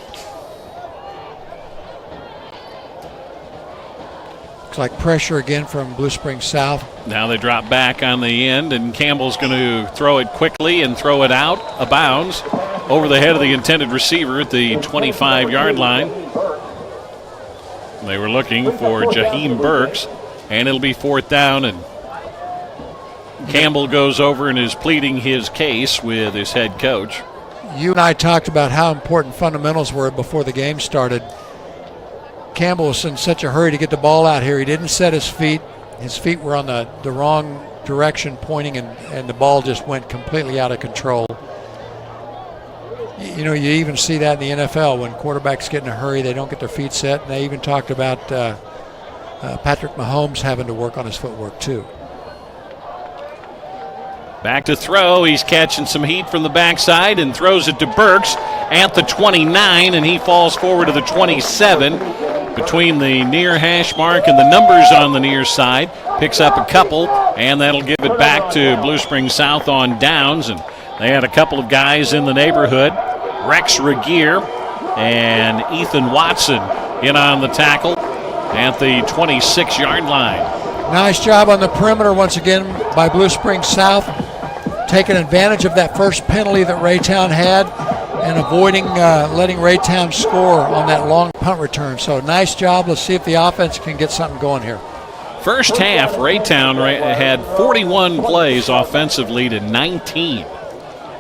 Looks like pressure again from Blue Springs South. Now they drop back on the end, and Campbell's going to throw it quickly and throw it out of bounds over the head of the intended receiver at the 25-yard line. They were looking for Jaheim Burks, and it'll be fourth down, and Campbell goes over and is pleading his case with his head coach. You and I talked about how important fundamentals were before the game started. Campbell was in such a hurry to get the ball out here. He didn't set his feet. His feet were on the wrong direction pointing, and the ball just went completely out of control. You know, you even see that in the NFL when quarterbacks get in a hurry, they don't get their feet set. And they even talked about Patrick Mahomes having to work on his footwork too. Back to throw. He's catching some heat from the backside and throws it to Burks at the 29, and he falls forward to the 27 between the near hash mark and the numbers on the near side. Picks up a couple, and that'll give it back to Blue Springs South on downs. And they had a couple of guys in the neighborhood, Rex Regier and Ethan Watson, in on the tackle at the 26-yard line. Nice job on the perimeter once again by Blue Springs South, taking advantage of that first penalty that Raytown had and avoiding letting Raytown score on that long punt return. So nice job. Let's see if the offense can get something going here. First half, Raytown had 41 plays offensively to 19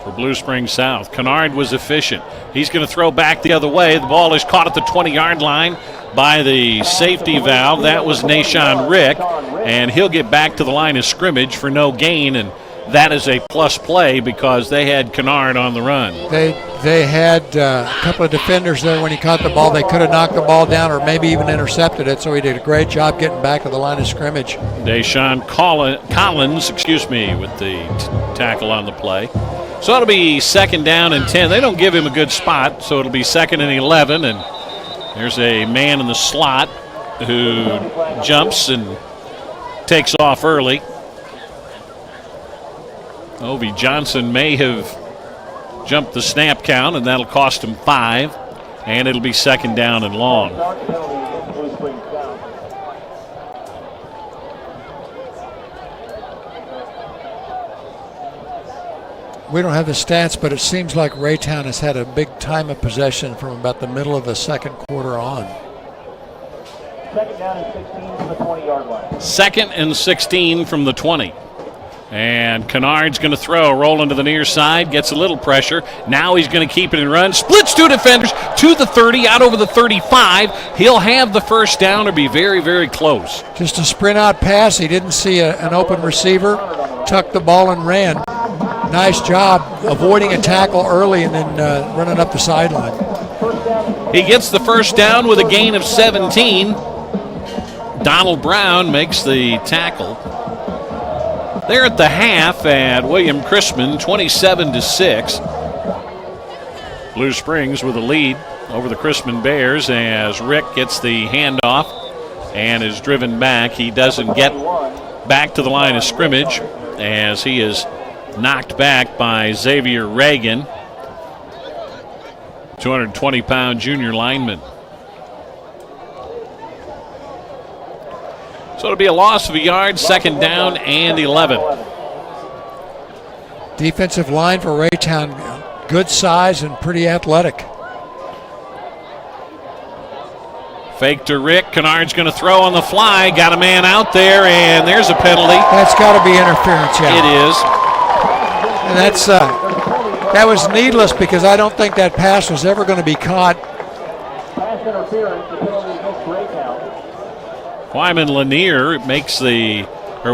for Blue Springs South. Kennard was efficient. He's going to throw back the other way. The ball is caught at the 20-yard line by the safety valve. That was Nashawn Rick, and he'll get back to the line of scrimmage for no gain, and that is a plus play because they had Kennard on the run. They had a couple of defenders there when he caught the ball. They could have knocked the ball down or maybe even intercepted it, so he did a great job getting back to the line of scrimmage. Deshaun Collins, with the tackle on the play. So it'll be second down and 10. They don't give him a good spot, so it'll be second and 11, and there's a man in the slot who jumps and takes off early. Ovi Johnson may have jumped the snap count, and that'll cost him 5, and it'll be second down and long. We don't have the stats, but it seems like Raytown has had a big time of possession from about the middle of the second quarter on. Second down and 16 from the 20-yard line. Second and 16 from the 20. And Kennard's going to throw, rolling to the near side, gets a little pressure. Now he's going to keep it and run. Splits two defenders to the 30, out over the 35. He'll have the first down or be very, very close. Just a sprint out pass. He didn't see an open receiver. tucked the ball and ran. Nice job avoiding a tackle early and then running up the sideline. He gets the first down with a gain of 17. Donald Brown makes the tackle. They're at the half at William Chrisman, 27-6. Blue Springs with a lead over the Chrisman Bears as Rick gets the handoff and is driven back. He doesn't get back to the line of scrimmage as he is knocked back by Xavier Reagan, 220-pound junior lineman. So it'll be a loss of a yard, second down and 11. Defensive line for Raytown, good size and pretty athletic. Fake to Rick. Kennard's going to throw on the fly. Got a man out there, and there's a penalty. That's got to be interference, yeah. It is. And that was needless because I don't think that pass was ever going to be caught. Pass interference, the penalty against Raytown. Wyman Lanier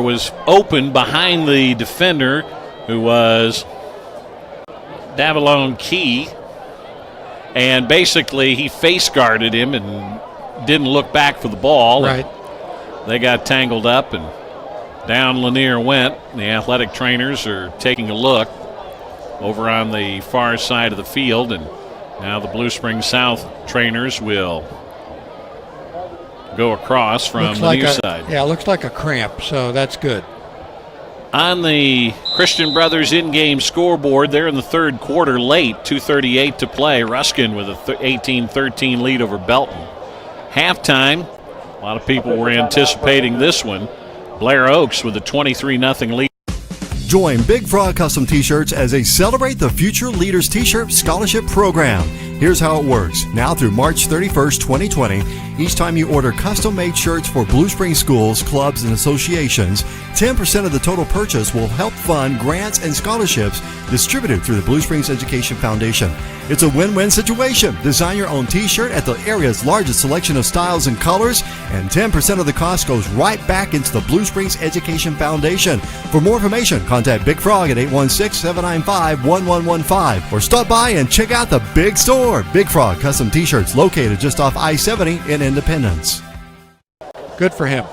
was open behind the defender, who was Davalone Key, and basically he face guarded him and didn't look back for the ball. Right. They got tangled up and down Lanier went. The athletic trainers are taking a look over on the far side of the field, and now the Blue Springs South trainers will go across from the near side. Yeah, it looks like a cramp, so that's good. On the Christian Brothers in-game scoreboard, they're in the third quarter late, 2:38 to play. Ruskin with a 18-13 lead over Belton. Halftime, a lot of people were anticipating this one. Blair Oaks with a 23-0 lead. Join Big Frog Custom T-Shirts as they celebrate the Future Leaders T-Shirt Scholarship Program. Here's how it works. Now through March 31st, 2020, each time you order custom-made shirts for Blue Springs schools, clubs, and associations, 10% of the total purchase will help fund grants and scholarships distributed through the Blue Springs Education Foundation. It's a win-win situation. Design your own T-shirt at the area's largest selection of styles and colors, and 10% of the cost goes right back into the Blue Springs Education Foundation. For more information, contact Big Frog at 816-795-1115 or stop by and check out the big store. Big Frog Custom T-Shirts, located just off I-70 in Independence. Good for him.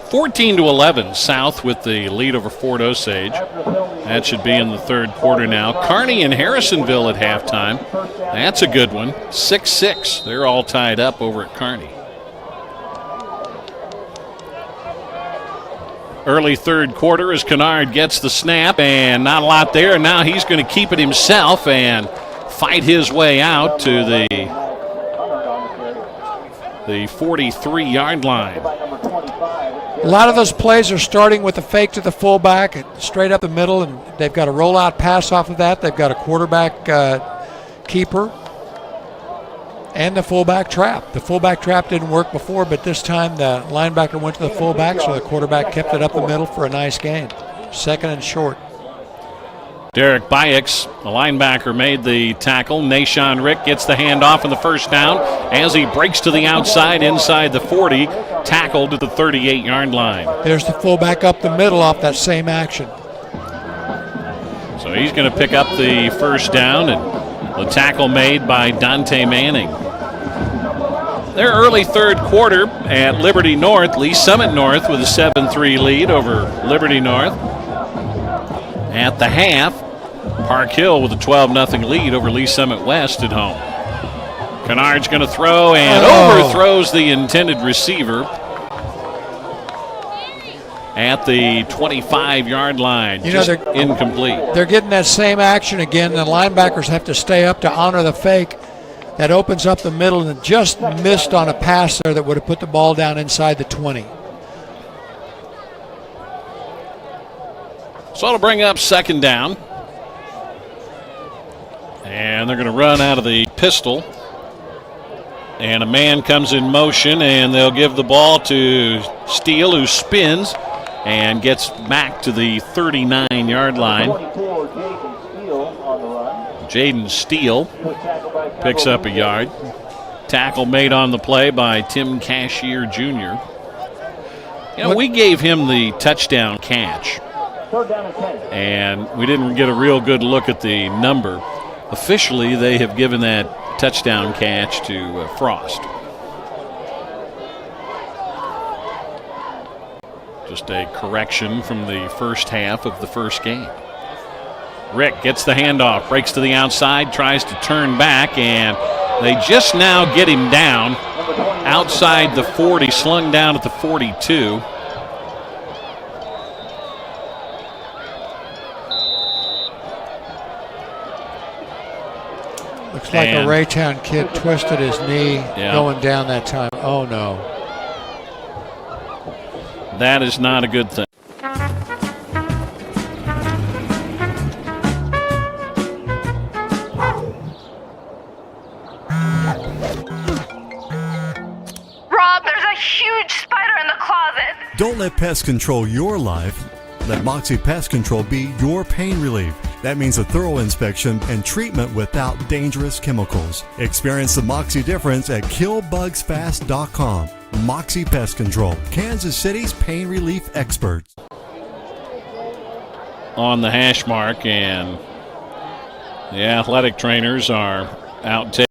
14-11, South with the lead over Fort Osage. That should be in the third quarter now. Kearney and Harrisonville at halftime. That's a good one. 6-6. They're all tied up over at Kearney. Early third quarter as Kennard gets the snap, and not a lot there. Now he's going to keep it himself and fight his way out to the 43-yard line. A lot of those plays are starting with a fake to the fullback, straight up the middle, and they've got a rollout pass off of that. They've got a quarterback keeper and the fullback trap. The fullback trap didn't work before, but this time the linebacker went to the fullback, so the quarterback kept it up the middle for a nice gain. Second and short. Derek Bayeks, the linebacker, made the tackle. Nashawn Rick gets the handoff and the first down as he breaks to the outside inside the 40, tackled at the 38-yard line. There's the fullback up the middle off that same action. So he's going to pick up the first down, and the tackle made by Dante Manning. Their early third quarter at Liberty North, Lee Summit North with a 7-3 lead over Liberty North. At the half, Park Hill with a 12-0 lead over Lee Summit West at home. Kennard's going to throw and overthrows the intended receiver at the 25-yard line. Just incomplete. They're getting that same action again. The linebackers have to stay up to honor the fake. That opens up the middle and just missed on a pass there that would have put the ball down inside the 20. So it'll bring up second down. And they're going to run out of the pistol. And a man comes in motion, and they'll give the ball to Steele, who spins and gets back to the 39-yard line. Jaden Steele picks up a yard. Tackle made on the play by Tim Cashier Jr. Yeah, we gave him the touchdown catch, and we didn't get a real good look at the number. Officially, they have given that touchdown catch to Frost. Just a correction from the first half of the first game. Rick gets the handoff, breaks to the outside, tries to turn back, and they just now get him down outside the 40, slung down at the 42. Looks like a Raytown kid twisted his knee going down that time. Oh, no. That is not a good thing. Rob, there's a huge spider in the closet. Don't let pests control your life. Let Moxie Pest Control be your pain relief. That means a thorough inspection and treatment without dangerous chemicals. Experience the Moxie difference at killbugsfast.com. Moxie Pest Control, Kansas City's pain relief experts. On the hash mark, and the athletic trainers are out taking.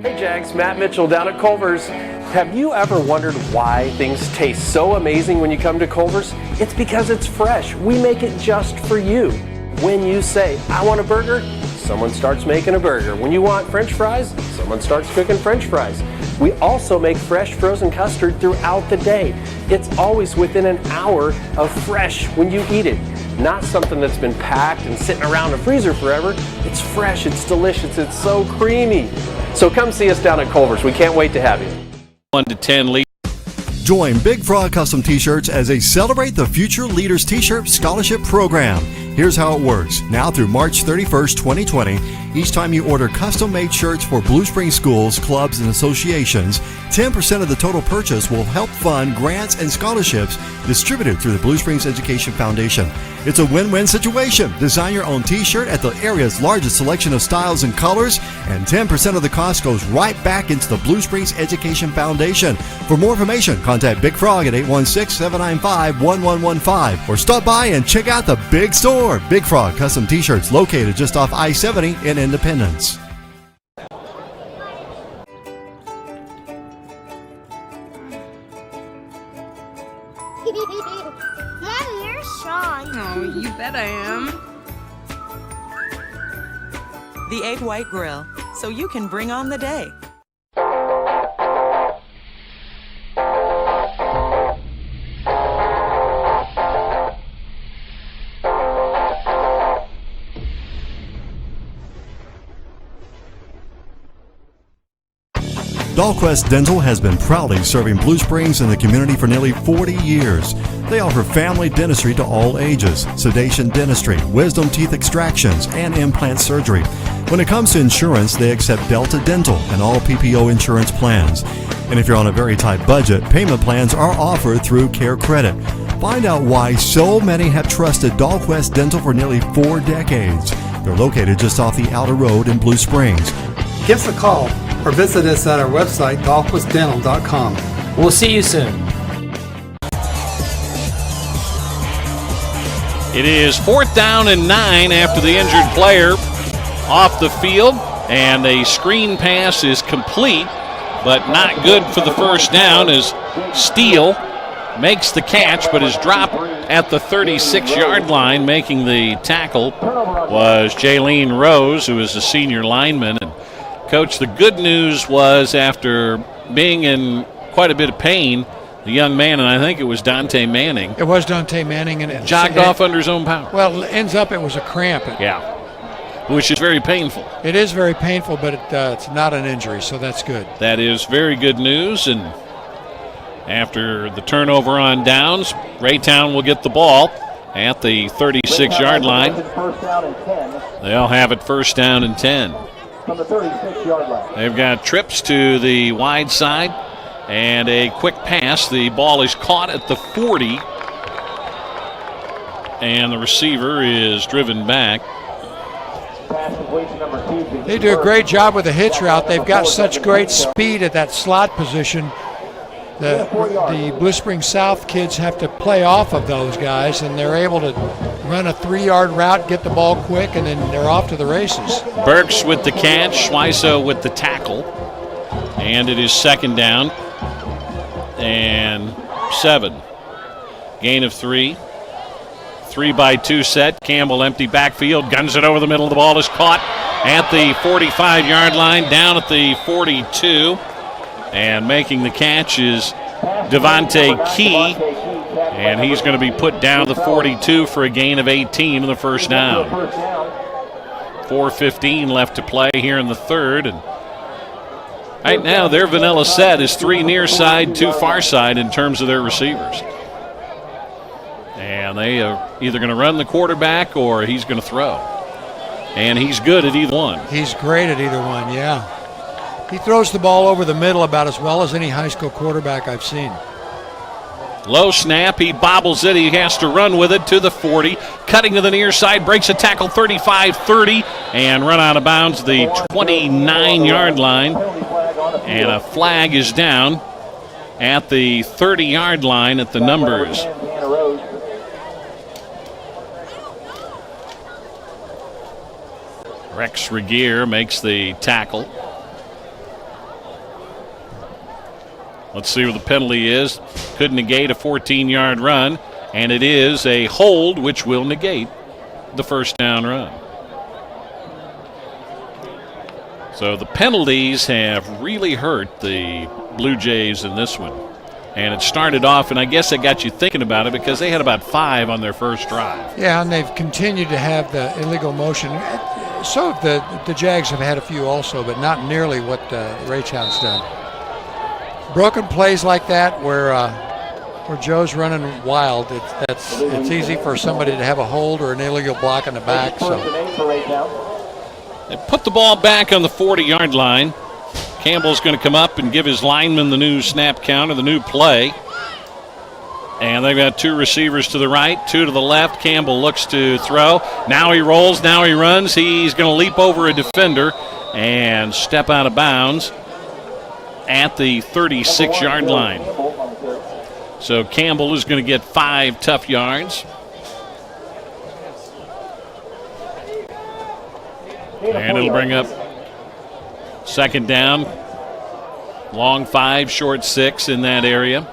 Hey Jags, Matt Mitchell down at Culvers. Have you ever wondered why things taste so amazing when you come to Culvers? It's because it's fresh. We make it just for you. When you say, I want a burger, someone starts making a burger. When you want French fries, someone starts cooking French fries. We also make fresh frozen custard throughout the day. It's always within an hour of fresh when you eat it. Not something that's been packed and sitting around the freezer forever. It's fresh, it's delicious, it's so creamy. So come see us down at Culvers. We can't wait to have you. 1 to 10 lead. Join Big Frog Custom T-Shirts as they celebrate the Future Leaders T-Shirt Scholarship Program. Here's how it works. Now through March 31st, 2020, each time you order custom-made shirts for Blue Springs schools, clubs, and associations, 10% of the total purchase will help fund grants and scholarships distributed through the Blue Springs Education Foundation. It's a win-win situation. Design your own T-shirt at the area's largest selection of styles and colors, and 10% of the cost goes right back into the Blue Springs Education Foundation. For more information, contact Big Frog at 816-795-1115 or stop by and check out the big store. Big Frog Custom T-Shirts, located just off I-70 in Independence. Mommy, you're Sean. Oh, you bet I am. The Egg White Grill, so you can bring on the day. Dahlquist Dental has been proudly serving Blue Springs and the community for nearly 40 years. They offer family dentistry to all ages, sedation dentistry, wisdom teeth extractions, and implant surgery. When it comes to insurance, they accept Delta Dental and all PPO insurance plans. And if you're on a very tight budget, payment plans are offered through Care Credit. Find out why so many have trusted Dahlquist Dental for nearly 4 decades. They're located just off the outer road in Blue Springs. Give us a call or visit us at our website, dahlquistdental.com. We'll see you soon. It is 4th down and 9 after the injured player off the field, and a screen pass is complete, but not good for the first down as Steele makes the catch but is dropped at the 36-yard line. Making the tackle was Jaylene Rose, who is a senior lineman. And Coach, the good news was after being in quite a bit of pain, the young man, and I think it was Dante Manning. It was Dante Manning. And it jogged off under his own power. Well, it ends up it was a cramp. Yeah, which is very painful. It is very painful, but it's not an injury, so that's good. That is very good news. And after the turnover on downs, Raytown will get the ball at the 36-yard line. They'll have it 1st down and 10. From the 36-yard line. They've got trips to the wide side and a quick pass. The ball is caught at the 40, and the receiver is driven back. completion number 2. They do a great job with the hitch route. They've got such great speed at that slot position. The Blue Springs South kids have to play off of those guys, and they're able to run a 3-yard route, get the ball quick, and then they're off to the races. Burks with the catch, Schweiso with the tackle. And it is second down and 7. Gain of 3. 3-by-2 set. Campbell empty backfield, guns it over the middle. The ball is caught at the 45-yard line, down at the 42. And making the catch is Devontae Key, and he's going to be put down the 42 for a gain of 18 in the first down. 4:15 left to play here in the third, and right now their vanilla set is 3 near side, 2 far side in terms of their receivers. And they are either going to run the quarterback or he's going to throw. And he's good at either one. He's great at either one, yeah. He throws the ball over the middle about as well as any high school quarterback I've seen. Low snap, he bobbles it, he has to run with it to the 40, cutting to the near side, breaks a tackle 35-30, and run out of bounds the 29-yard line. And a flag is down at the 30-yard line at the numbers. Rex Regier makes the tackle. Let's see what the penalty is. Could negate a 14-yard run, and it is a hold, which will negate the first down run. So the penalties have really hurt the Blue Jays in this one. And it started off, and I guess it got you thinking about it because they had about 5 on their first drive. Yeah, and they've continued to have the illegal motion. So the Jags have had a few also, but not nearly what Raytown's done. Broken plays like that where Joe's running wild, it's easy for somebody to have a hold or an illegal block in the back. So they put the ball back on the 40-yard line. Campbell's going to come up and give his lineman the new snap count or the new play. And they've got 2 receivers to the right, 2 to the left. Campbell looks to throw. Now he rolls, now he runs. He's going to leap over a defender and step out of bounds at the 36-yard line. So Campbell is going to get 5 tough yards. And it'll bring up second down. Long 5, short 6 in that area.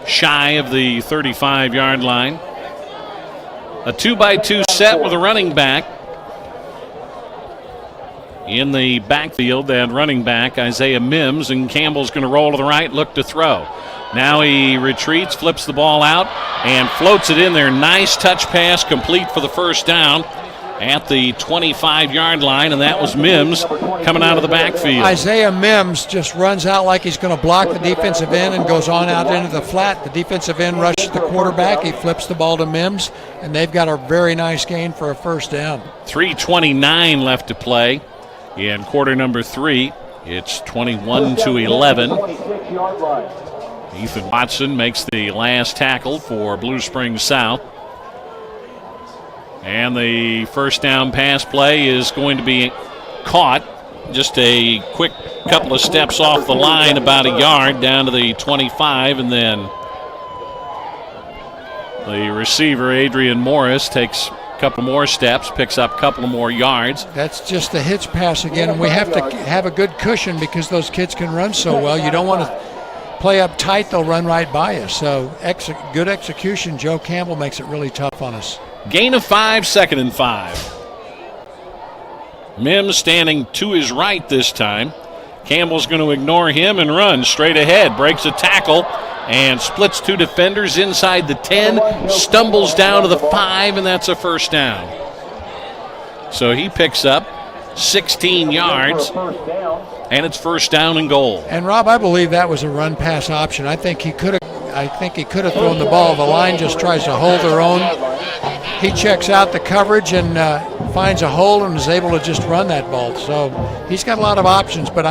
Shy of the 35-yard line. A 2-by-2 set with a running back. In the backfield, that running back, Isaiah Mims, and Campbell's going to roll to the right, look to throw. Now he retreats, flips the ball out, and floats it in there. Nice touch pass, complete for the first down at the 25-yard line, and that was Mims coming out of the backfield. Isaiah Mims just runs out like he's going to block the defensive end and goes on out into the flat. The defensive end rushes the quarterback. He flips the ball to Mims, and they've got a very nice gain for a first down. 3:29 left to play in quarter number 3. It's 21-11. Ethan Watson makes the last tackle for Blue Springs South. And the first down pass play is going to be caught. Just a quick couple of steps off the line, about a yard down to the 25, and then the receiver, Adrian Morris, takes a couple more steps, picks up a couple of more yards. That's just the hitch pass again, and we have to have a good cushion because those kids can run so well. You don't want to play up tight, they'll run right by you. So good execution. Joe Campbell makes it really tough on us. Gain of 5, second and 5. Mims standing to his right this time. Campbell's going to ignore him and run straight ahead. Breaks a tackle and splits 2 defenders inside the 10. Stumbles down to the 5, and that's a first down. So he picks up 16 yards, and it's first down and goal. And Rob, I believe that was a run pass option. I think he could have thrown the ball. The line just tries to hold their own. He checks out the coverage and finds a hole and is able to just run that ball. So he's got a lot of options, but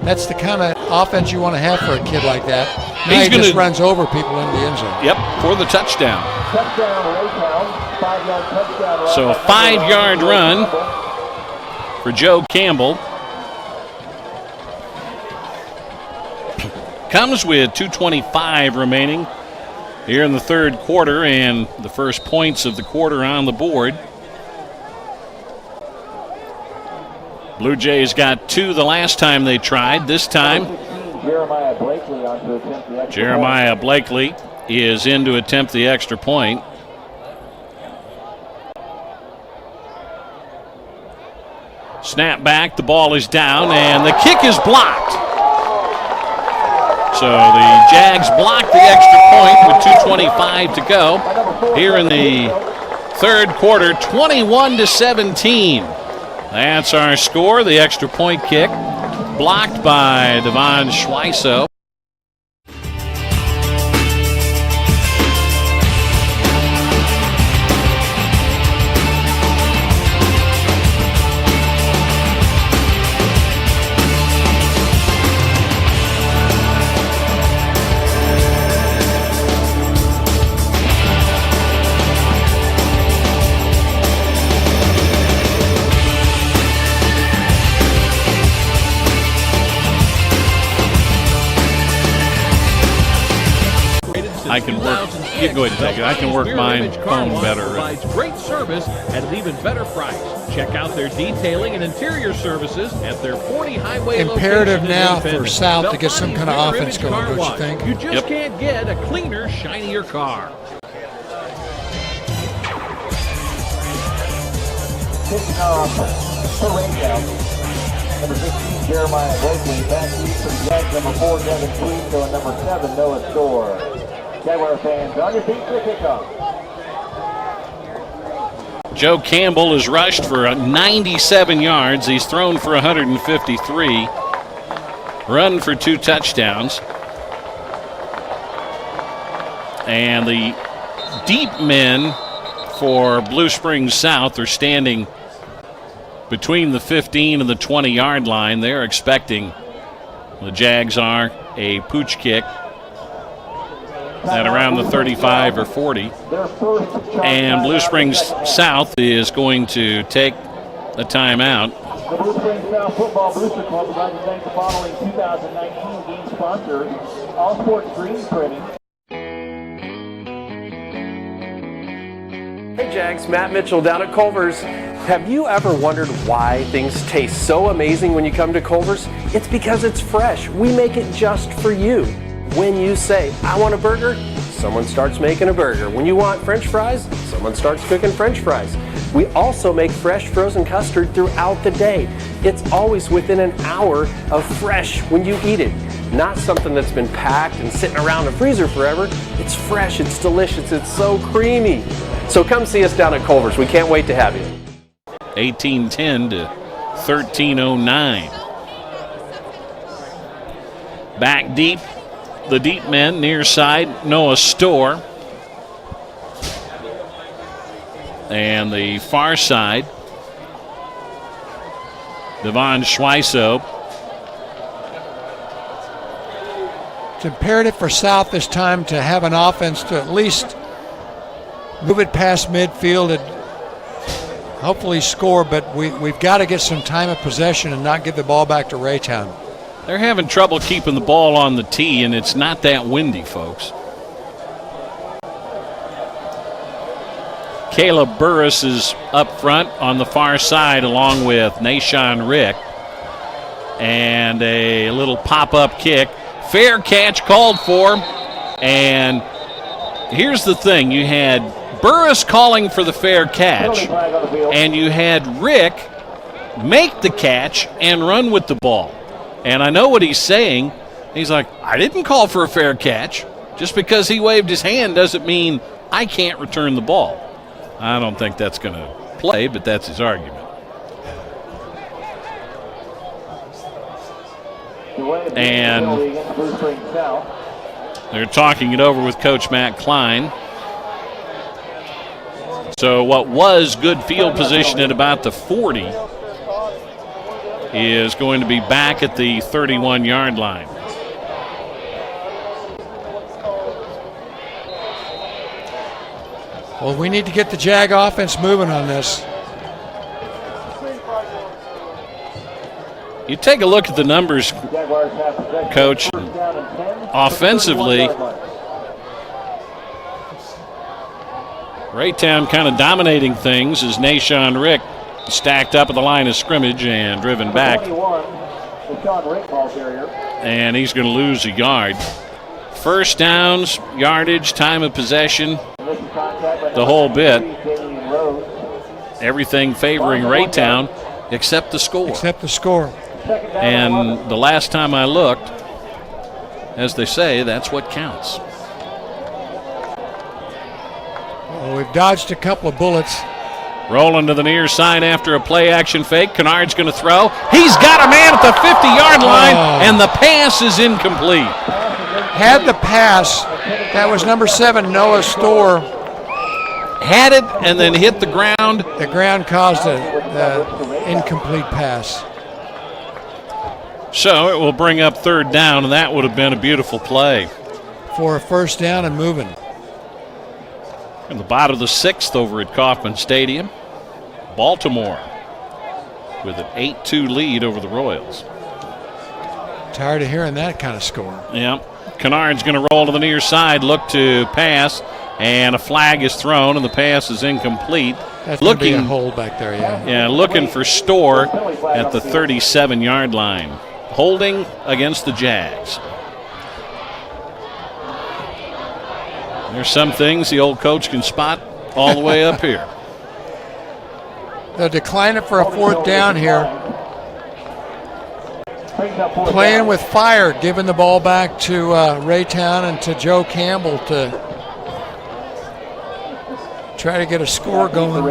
that's the kind of offense you want to have for a kid like that. Now he just runs over people into the end zone. Yep, for the touchdown. Touchdown, Raytown. 5-yard touchdown run. So a 5-yard run. for Joe Campbell. Comes with 2:25 remaining here in the third quarter, and the first points of the quarter on the board. Blue Jays got 2 the last time they tried. This time, Jeremiah Blakely is in to attempt the extra point. Snap back, the ball is down, and the kick is blocked. So the Jags block the extra point with 2:25 to go here in the third quarter, 21-17. That's our score. The extra point kick blocked by Devon Schweiso. I can work. You go ahead and take it. I can work mine phone better. Provides great service at an even better price. Check out their detailing and interior services at their 40 highway imperative location now in for Independence. South to get some kind of They'll offense find going, Car don't you Wash. think? You just can't get a cleaner, shinier car. Kicking off for Raytown. Number 16, Jeremiah Blakely. Back east from Jags, number 4, Devin Tweed, and number 7, Noah Storr. Jaguar fans, on your feet for the kickoff. Joe Campbell is rushed for 97 yards. He's thrown for 153. Run for 2 touchdowns. And the deep men for Blue Springs South are standing between the 15 and the 20-yard line. They're expecting, the Jags are, a pooch kick at around the 35 or 40. And Blue Springs South is going to take a timeout. The Blue Springs South Football Booster Club would like to thank the following 2019 game sponsors: All Sports Green Printing. Hey Jags, Matt Mitchell down at Culvers. Have you ever wondered why things taste so amazing when you come to Culvers? It's because it's fresh. We make it just for you. When you say, I want a burger, someone starts making a burger. When you want French fries, someone starts cooking French fries. We also make fresh frozen custard throughout the day. It's always within an hour of fresh when you eat it. Not something that's been packed and sitting around the freezer forever. It's fresh, it's delicious, it's so creamy. So come see us down at Culvers. We can't wait to have you. 18-10 to 13-09. Back deep, the deep men, near side, Noah Storr. And the far side, Devon Schweiso. It's imperative for South this time to have an offense to at least move it past midfield and hopefully score, but we've got to get some time of possession and not give the ball back to Raytown. They're having trouble keeping the ball on the tee, and it's not that windy, folks. Caleb Burris is up front on the far side along with Nashawn Rick. And a little pop-up kick. Fair catch called for. And here's the thing. You had Burris calling for the fair catch, and you had Rick make the catch and run with the ball. And I know what he's saying. He's like, I didn't call for a fair catch. Just because he waved his hand doesn't mean I can't return the ball. I don't think that's going to play, but that's his argument. And they're talking it over with Coach Matt Klein. So what was good field position at about the 40 is going to be back at the 31-yard line. Well, we need to get the Jag offense moving on this. You take a look at the numbers, Coach. Offensively, Raytown kind of dominating things as Nashawn Rick stacked up at the line of scrimmage and driven back. And he's going to lose a yard. First downs, yardage, time of possession, the whole bit. Everything favoring Raytown except the score. Except the score. And the last time I looked, as they say, that's what counts. Well, we've dodged a couple of bullets. Rolling to the near side after a play-action fake. Kennard's going to throw. He's got a man at the 50-yard line, and the pass is incomplete. Had the pass, that was number 7, Noah Storr. Had it and then hit the ground. The ground caused the incomplete pass. So it will bring up third down, and that would have been a beautiful play. For a first down and moving. In the bottom of the 6th over at Kauffman Stadium. Baltimore with an 8-2 lead over the Royals. Tired of hearing that kind of score. Yeah. Kennard's going to roll to the near side, look to pass, and a flag is thrown, and the pass is incomplete. That's going to be a hold back there, yeah. Yeah, looking for Storr at the 37-yard line. Holding against the Jags. There's some things the old coach can spot all the way up here. They'll decline it for a fourth down here. Playing with fire, giving the ball back to Raytown and to Joe Campbell to try to get a score going.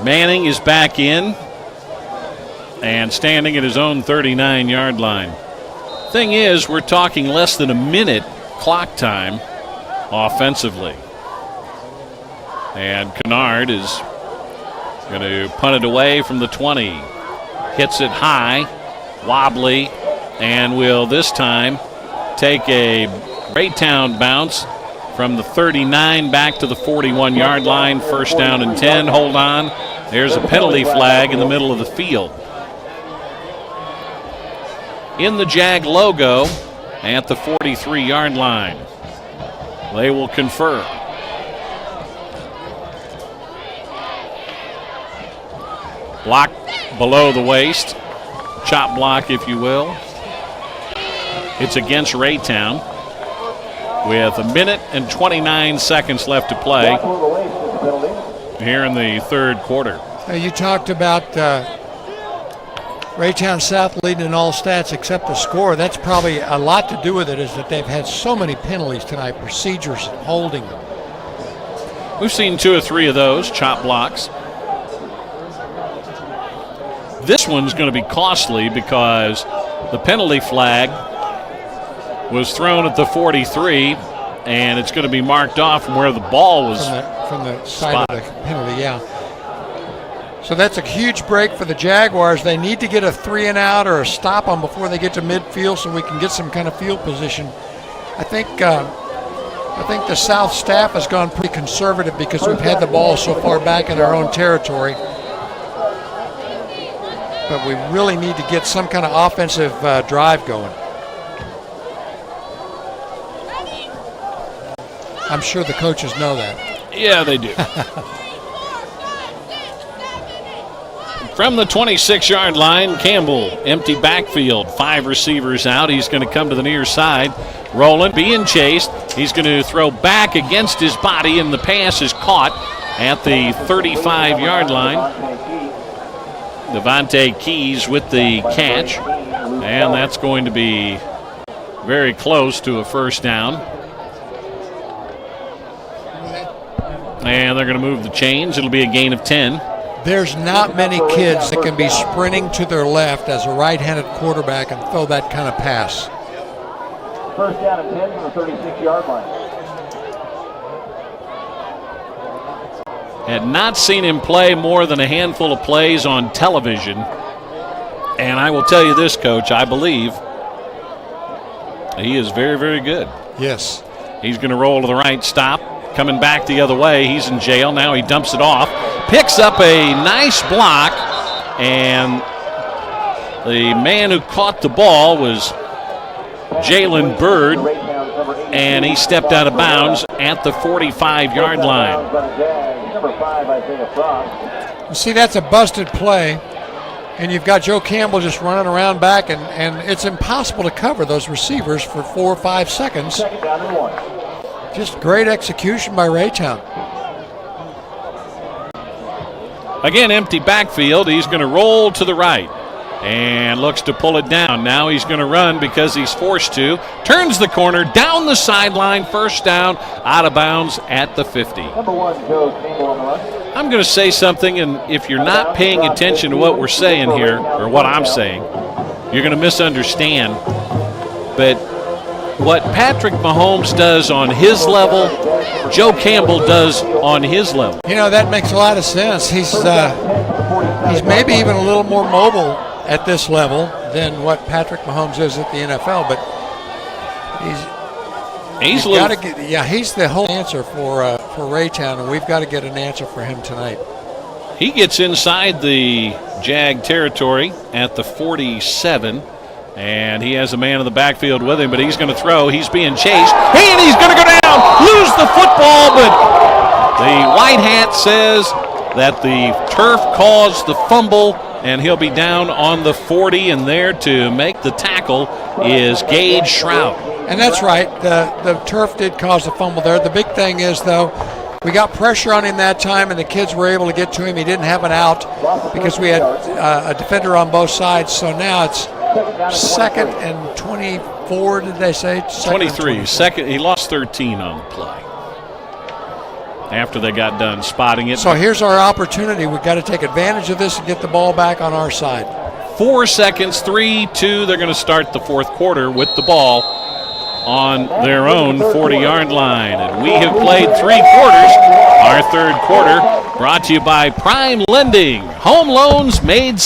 Manning is back in and standing at his own 39-yard line. Thing is, we're talking less than a minute clock time offensively. And Kennard is going to punt it away from the 20. Hits it high, wobbly, and will this time take a Raytown bounce from the 39 back to the 41-yard line. First down and 10. Hold on. There's a penalty flag in the middle of the field. In the Jag logo at the 43-yard line. They will confer. Block below the waist. Chop block, if you will. It's against Raytown with a minute and 29 seconds left to play here in the third quarter. You talked about Raytown South leading in all stats except the score. That's probably a lot to do with it, is that they've had so many penalties tonight, procedures, holding them. We've seen 2 or 3 of those, chop blocks. This one's going to be costly because the penalty flag was thrown at the 43, and it's going to be marked off from where the ball was from the side of the penalty, yeah. So that's a huge break for the Jaguars. They need to get a 3-and-out or a stop them before they get to midfield so we can get some kind of field position. I think the South staff has gone pretty conservative because we've had the ball so far back in our own territory. But we really need to get some kind of offensive drive going. I'm sure the coaches know that. Yeah, they do. From the 26-yard line, Campbell, empty backfield, 5 receivers out. He's going to come to the near side. Rolling, being chased. He's going to throw back against his body, and the pass is caught at the 35-yard line. Devontae Keys with the catch, and that's going to be very close to a first down. And they're going to move the chains. It'll be a gain of 10. There's not many kids that can be sprinting to their left as a right-handed quarterback and throw that kind of pass. First down and 10 from the 36-yard line. Had not seen him play more than a handful of plays on television. And I will tell you this, Coach, I believe he is very, very good. Yes. He's going to roll to the right, stop. Coming back the other way, he's in jail. Now he dumps it off. Picks up a nice block And the man who caught the ball was Jalen Bird, and he stepped out of bounds at the 45-yard line. You see, that's a busted play, and you've got Joe Campbell just running around back, and it's impossible to cover those receivers for 4 or 5 seconds. Just great execution by Raytown. Again, empty backfield. He's going to roll to the right and looks to pull it down. Now he's going to run because he's forced to. Turns the corner, down the sideline, first down, out of bounds at the 50. I'm going to say something, and if you're not paying attention to what we're saying here, or what I'm saying, you're going to misunderstand. But what Patrick Mahomes does on his level, Joe Campbell does on his level. You know, that makes a lot of sense. He's maybe even a little more mobile at this level than what Patrick Mahomes is at the NFL, but he's the whole answer for Raytown, and we've got to get an answer for him tonight. He gets inside the Jag territory at the 47, and he has a man in the backfield with him, but he's going to throw. He's being chased, and he's going to go down, lose the football, but the white hat says that the turf caused the fumble, and he'll be down on the 40, and there to make the tackle is Gage Shroud. And that's right. The turf did cause the fumble there. The big thing is, though, we got pressure on him that time, and the kids were able to get to him. He didn't have an out because we had a defender on both sides. So now it's 2nd and 24, did they say? 23. Second, he lost 13 on the play after they got done spotting it. So here's our opportunity. We've got to take advantage of this and get the ball back on our side. 4 seconds, 3, 2. They're going to start the fourth quarter with the ball on their own 40-yard line. And we have played 3 quarters. Our third quarter brought to you by Prime Lending. Home loans made.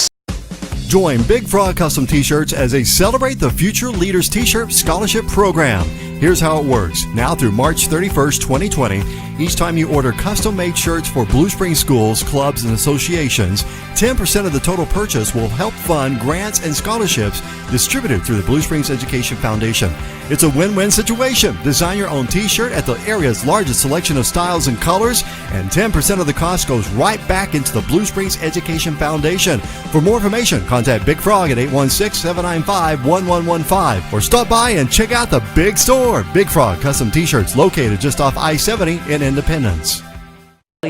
Join Big Frog Custom T-Shirts as a Celebrate the Future Leaders T-Shirt Scholarship Program. Here's how it works. Now through March 31st, 2020, each time you order custom-made shirts for Blue Springs schools, clubs, and associations, 10% of the total purchase will help fund grants and scholarships distributed through the Blue Springs Education Foundation. It's a win-win situation. Design your own T-shirt at the area's largest selection of styles and colors, and 10% of the cost goes right back into the Blue Springs Education Foundation. For more information, contact Big Frog at 816-795-1115 or stop by and check out the big store. Big Frog Custom T-Shirts, located just off I-70 in Independence.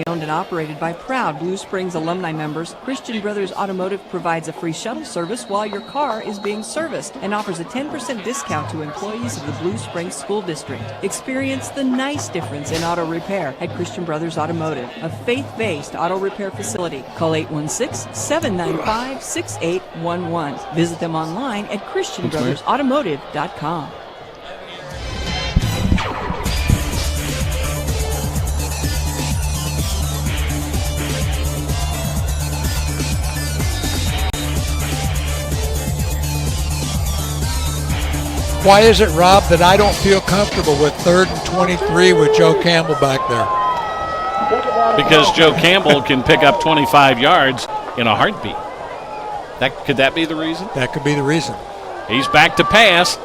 Owned and operated by proud Blue Springs alumni members, Christian Brothers Automotive provides a free shuttle service while your car is being serviced and offers a 10% discount to employees of the Blue Springs School District. Experience the nice difference in auto repair at Christian Brothers Automotive, a faith-based auto repair facility. Call 816-795-6811. Visit them online at christianbrothersautomotive.com. Why is it, Rob, that I don't feel comfortable with 3rd and 23 with Joe Campbell back there? Because Joe Campbell can pick up 25 yards in a heartbeat. Could that be the reason? That could be the reason. He's back to pass.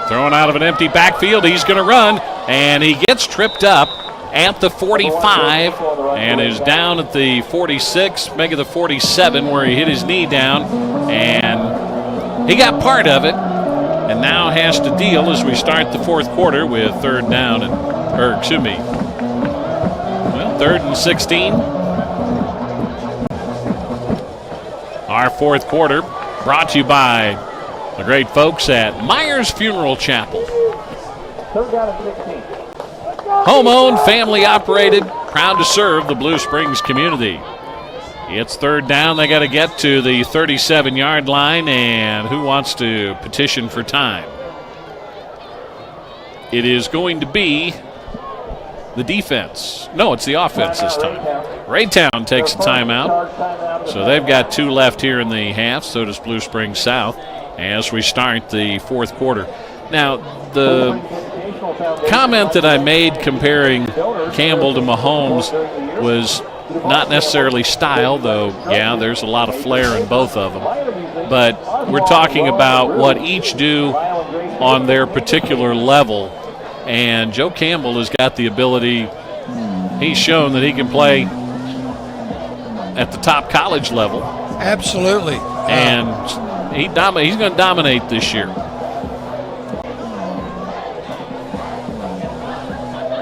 Throwing out of an empty backfield. He's going to run, and he gets tripped up at the 45 and is down at the 46, maybe the 47, where he hit his knee down, and he got part of it. And now has to deal as we start the fourth quarter with 3rd and 16. Our fourth quarter brought to you by the great folks at Myers Funeral Chapel. Home-owned, family-operated, proud to serve the Blue Springs community. It's 3rd down. They got to get to the 37-yard line, and who wants to petition for time? It is going to be the defense. No, it's the offense this time. Raytown takes a timeout, so they've got 2 left here in the half. So does Blue Springs South as we start the fourth quarter. Now, the comment that I made comparing Campbell to Mahomes was not necessarily style, though, yeah, there's a lot of flair in both of them. But we're talking about what each do on their particular level. And Joe Campbell has got the ability, he's shown that he can play at the top college level. Absolutely. And he's going to dominate this year.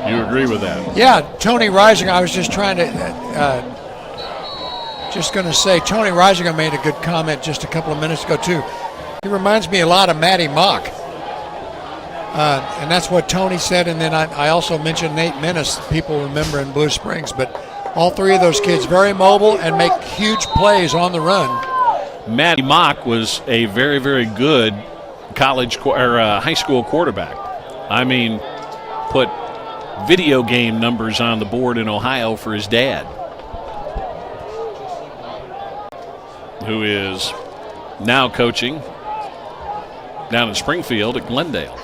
You agree with that? Yeah, Tony Reisinger, I was just trying to, just going to say, Tony Reisinger made a good comment just a couple of minutes ago, too. He reminds me a lot of Matty Mock. And that's what Tony said, and then I also mentioned Nate Menace, people remember in Blue Springs. But all three of those kids very mobile and make huge plays on the run. Matty Mock was a very, very good college or high school quarterback. I mean, put video game numbers on the board in Ohio for his dad, who is now coaching down in Springfield at Glendale.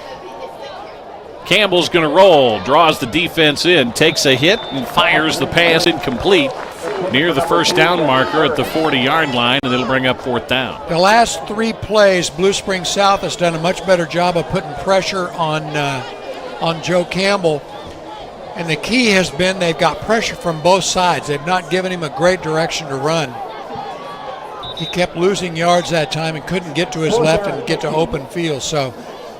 Campbell's going to roll, draws the defense in, takes a hit, and fires the pass incomplete near the first down marker at the 40-yard line, and it'll bring up fourth down. The last three plays, Blue Springs South has done a much better job of putting pressure on Joe Campbell. And the key has been they've got pressure from both sides. They've not given him a great direction to run. He kept losing yards that time and couldn't get to his left and get to open field. So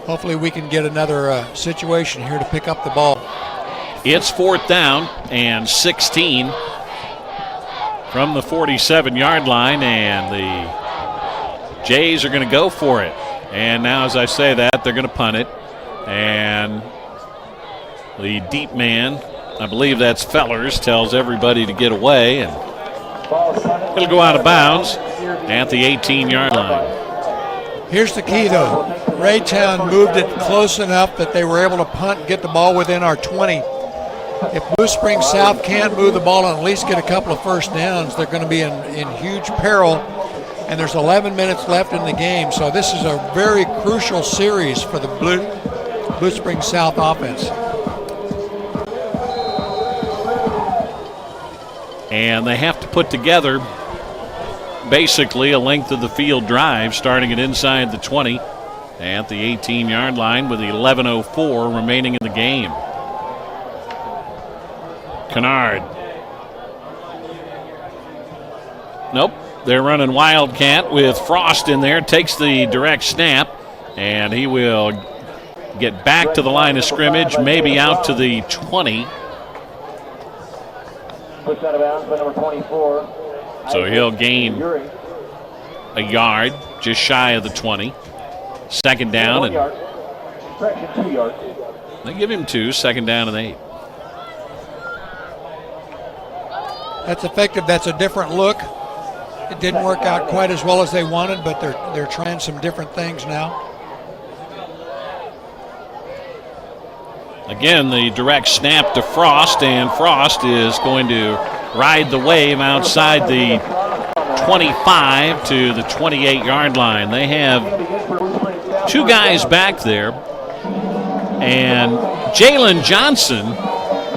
hopefully we can get another situation here to pick up the ball. It's fourth down and 16 from the 47-yard line, and the Jays are going to go for it. And now as I say that, they're going to punt it. And the deep man, I believe that's Fellers, tells everybody to get away, and it'll go out of bounds at the 18-yard line. Here's the key, though. Raytown moved it close enough that they were able to punt and get the ball within our 20. If Blue Springs South can't move the ball and at least get a couple of first downs, they're going to be in huge peril, and there's 11 minutes left in the game. So this is a very crucial series for the Blue Springs South offense. And they have to put together basically a length of the field drive, starting it inside the 20 at the 18-yard line with 11:04 remaining in the game. Kennard. Nope, they're running Wildcat with Frost in there. Takes the direct snap, and he will get back to the line of scrimmage, maybe out to the 20. Push out of bounds by number 24. So he'll gain a yard, just shy of the 20. Second down, and 2 yards. they give him 2, second down and 8. That's effective. That's a different look. It didn't work out quite as well as they wanted, but they're trying some different things now. Again, the direct snap to Frost, and Frost is going to ride the wave outside the 25 to the 28-yard line. They have 2 guys back there, and Jalen Johnson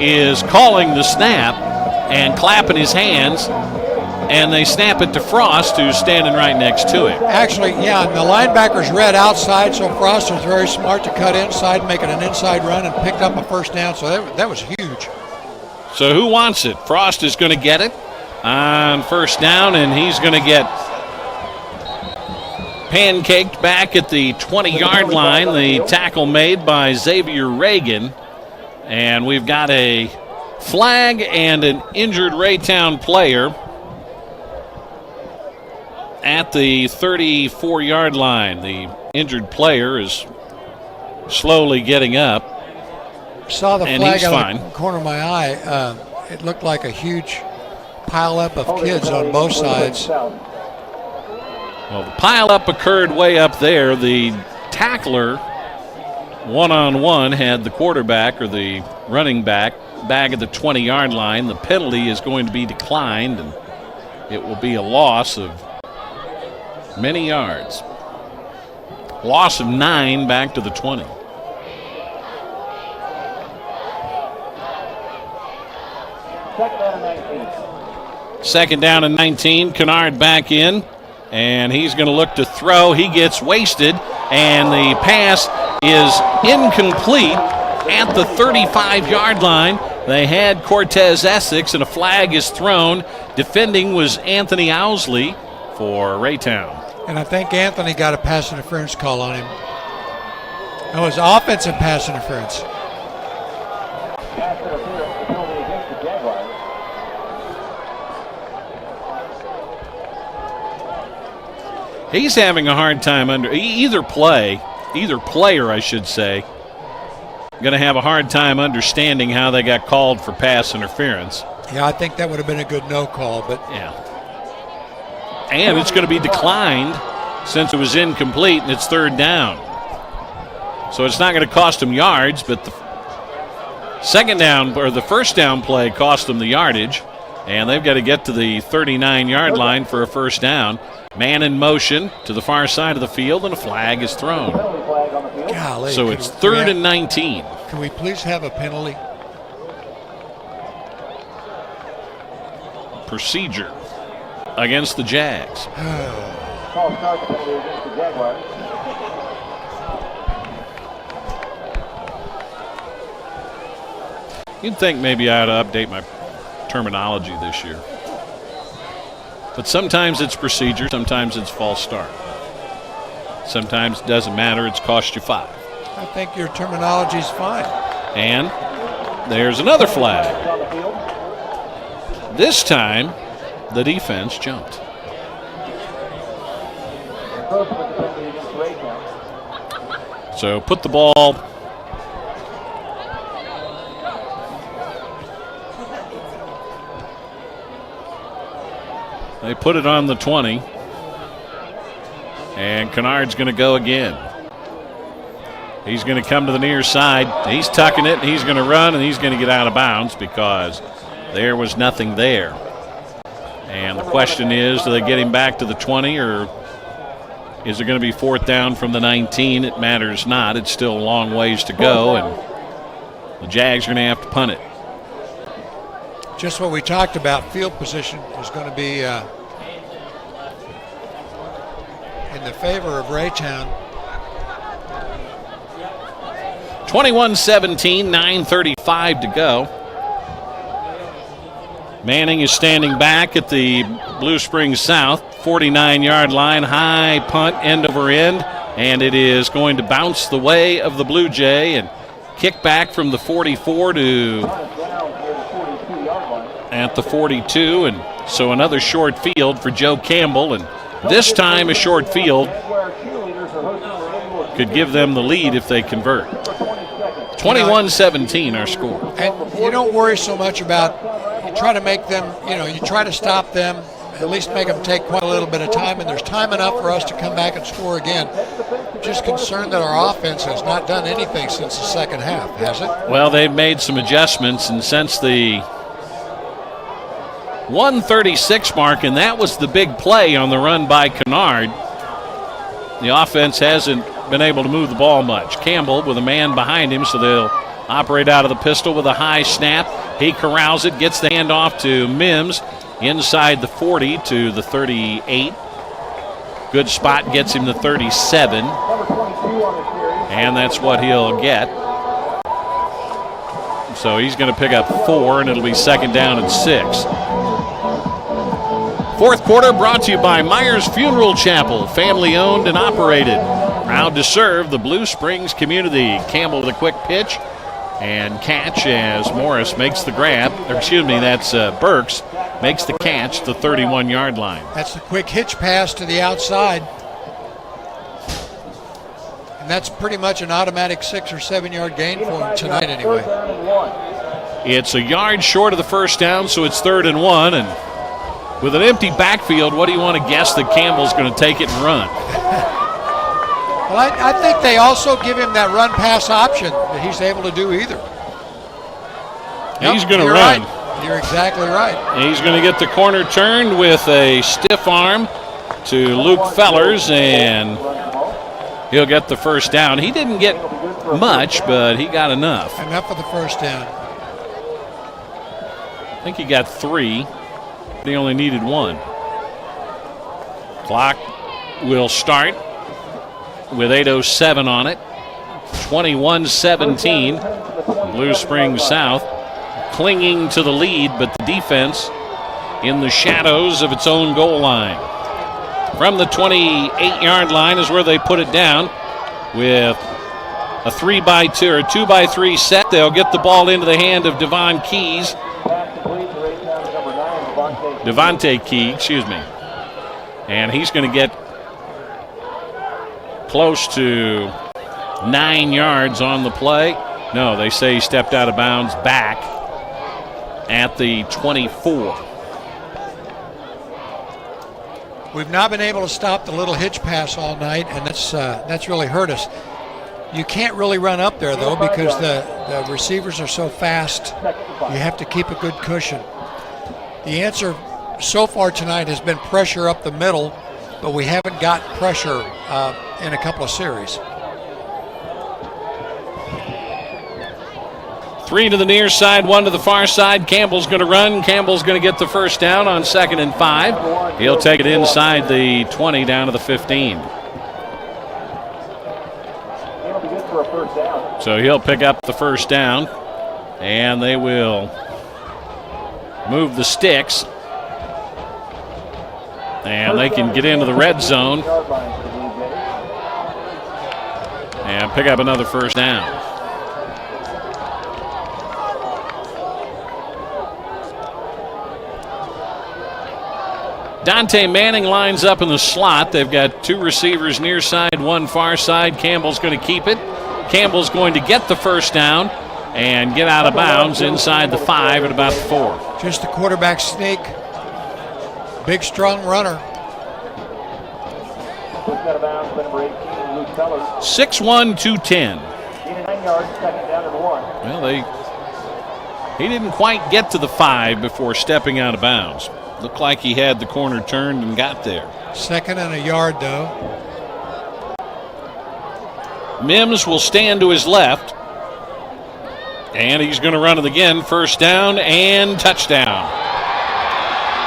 is calling the snap and clapping his hands, and they snap it to Frost, who's standing right next to him. Actually, yeah, the linebacker's read outside, so Frost was very smart to cut inside, making an inside run, and picked up a first down, so that was huge. So who wants it? Frost is going to get it on first down, and he's going to get pancaked back at the 20-yard line. The tackle made by Xavier Reagan, and we've got a flag and an injured Raytown player at the 34-yard line. The injured player is slowly getting up. Saw the and flag he's out fine. of the corner of my eye. It looked like a huge pileup of kids on both sides. Well, the pileup occurred way up there. The tackler, one-on-one, had the quarterback or the running back at the 20-yard line. The penalty is going to be declined, and it will be a loss of many yards. Loss of 9 back to the 20. Second down and 19. Second down and 19. Kennard back in, and he's going to look to throw. He gets wasted, and the pass is incomplete at the 35-yard line. They had Cortez Essex, and a flag is thrown. Defending was Anthony Owsley for Raytown. And I think Anthony got a pass interference call on him. That was offensive pass interference. Pass interference, penalty against the Jaguars. He's having a hard time either player, I should say, going to have a hard time understanding how they got called for pass interference. Yeah, I think that would have been a good no call, but yeah. And it's going to be declined since it was incomplete and it's third down. So it's not going to cost them yards, but the first down play cost them the yardage, and they've got to get to the 39-yard line for a first down. Man in motion to the far side of the field, and a flag is thrown. golly. So it's third and 19. Can we please have a penalty? Procedure against the Jags. Call start penalty against the Jaguars. You'd think maybe I ought to update my terminology this year. But sometimes it's procedure, sometimes it's false start. Sometimes it doesn't matter, it's cost you 5. I think your terminology is fine. And there's another flag. This time, the defense jumped. So put the ball They put it on the 20. And Kennard's going to go again. He's going to come to the near side. He's tucking it, and he's going to run, and he's going to get out of bounds because there was nothing there. And the question is, do they get him back to the 20, or is it going to be fourth down from the 19? It matters not. It's still a long ways to go, and the Jags are going to have to punt it. Just what we talked about, field position is going to be in the favor of Raytown. 21-17, 9:35 to go. Manning is standing back at the Blue Springs South 49-yard line, high punt end over end, and it is going to bounce the way of the Blue Jay and kick back from the 44 to at the 42, and so another short field for Joe Campbell, and this time a short field could give them the lead if they convert. 21-17 our score. And you don't worry so much about, you try to make them, you try to stop them, at least make them take quite a little bit of time, and there's time enough for us to come back and score again. Just concerned that our offense has not done anything since the second half, has it? Well, they've made some adjustments, and since the 136 mark, and that was the big play on the run by Kennard, the offense hasn't been able to move the ball much. Campbell with a man behind him, so they'll operate out of the pistol with a high snap. He corrals it, gets the handoff to Mims inside the 40 to the 38. Good spot, gets him to 37. And that's what he'll get. So he's going to pick up 4, and it'll be second down and 6. Fourth quarter brought to you by Myers Funeral Chapel, family owned and operated. Proud to serve the Blue Springs community. Campbell with a quick pitch and catch as Morris makes the grab. That's Burks makes the catch to the 31-yard line. That's the quick hitch pass to the outside. And that's pretty much an automatic 6 or 7 yard gain for him tonight anyway. It's a yard short of the first down, so it's 3rd and 1. And with an empty backfield, what do you want to guess that Campbell's going to take it and run? Well, I think they also give him that run-pass option that he's able to do either. He's going to run. Right. You're exactly right. He's going to get the corner turned with a stiff arm to Luke Fellers, and he'll get the first down. He didn't get much, but he got enough. Enough for the first down. I think he got 3. He only needed one. Clock will start with 8:07 on it. 21-17. Blue Springs South clinging to the lead, but the defense in the shadows of its own goal line. From the 28-yard line is where they put it down with a 3x2 or 2x3 set. They'll get the ball into the hand of Devontae Key, and he's going to get close to 9 yards on the play. No, they say he stepped out of bounds back at the 24. We've not been able to stop the little hitch pass all night, and that's really hurt us. You can't really run up there, though, because the receivers are so fast. You have to keep a good cushion. The answer so far tonight has been pressure up the middle, but we haven't got pressure in a couple of series. 3 to the near side, 1 to the far side. Campbell's going to run. Campbell's going to get the first down on 2nd and 5. He'll take it inside the 20 down to the 15. So he'll pick up the first down, and they will move the sticks. And they can get into the red zone and pick up another first down. Dante Manning lines up in the slot. They've got 2 receivers near side, 1 far side. Campbell's going to keep it. Campbell's going to get the first down and get out of bounds inside the 5 at about 4. Just a quarterback sneak. Big, strong runner. 6'1", 210. Well, he didn't quite get to the 5 before stepping out of bounds. Looked like he had the corner turned and got there. 2nd and a yard, though. Mims will stand to his left. And he's going to run it again. First down and touchdown.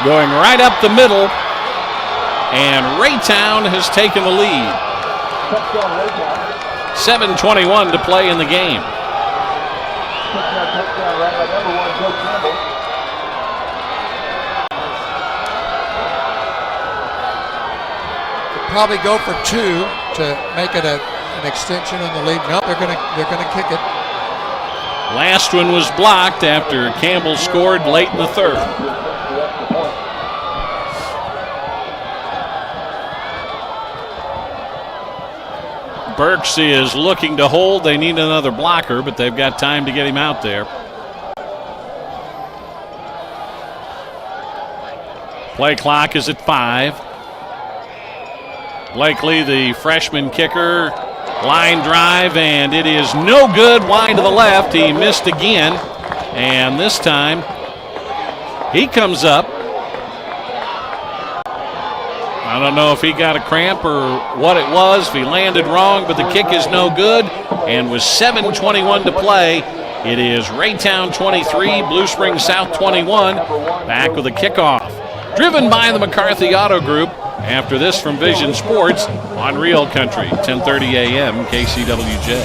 Going right up the middle. And Raytown has taken the lead. 7:21 to play in the game. Probably go for 2 to make it an extension on the lead. No, they're gonna kick it. Last one was blocked after Campbell scored late in the 3rd. Burks is looking to hold. They need another blocker, but they've got time to get him out there. Play clock is at 5. Blakely, the freshman kicker, line drive, and it is no good. Wide to the left. He missed again, and this time he comes up. I don't know if he got a cramp or what it was, if he landed wrong, but the kick is no good, and with 7:21 to play, it is Raytown 23, Blue Springs South 21, back with a kickoff. Driven by the McCarthy Auto Group. After this from Vision Sports on Real Country, 10:30 a.m. KCWJ.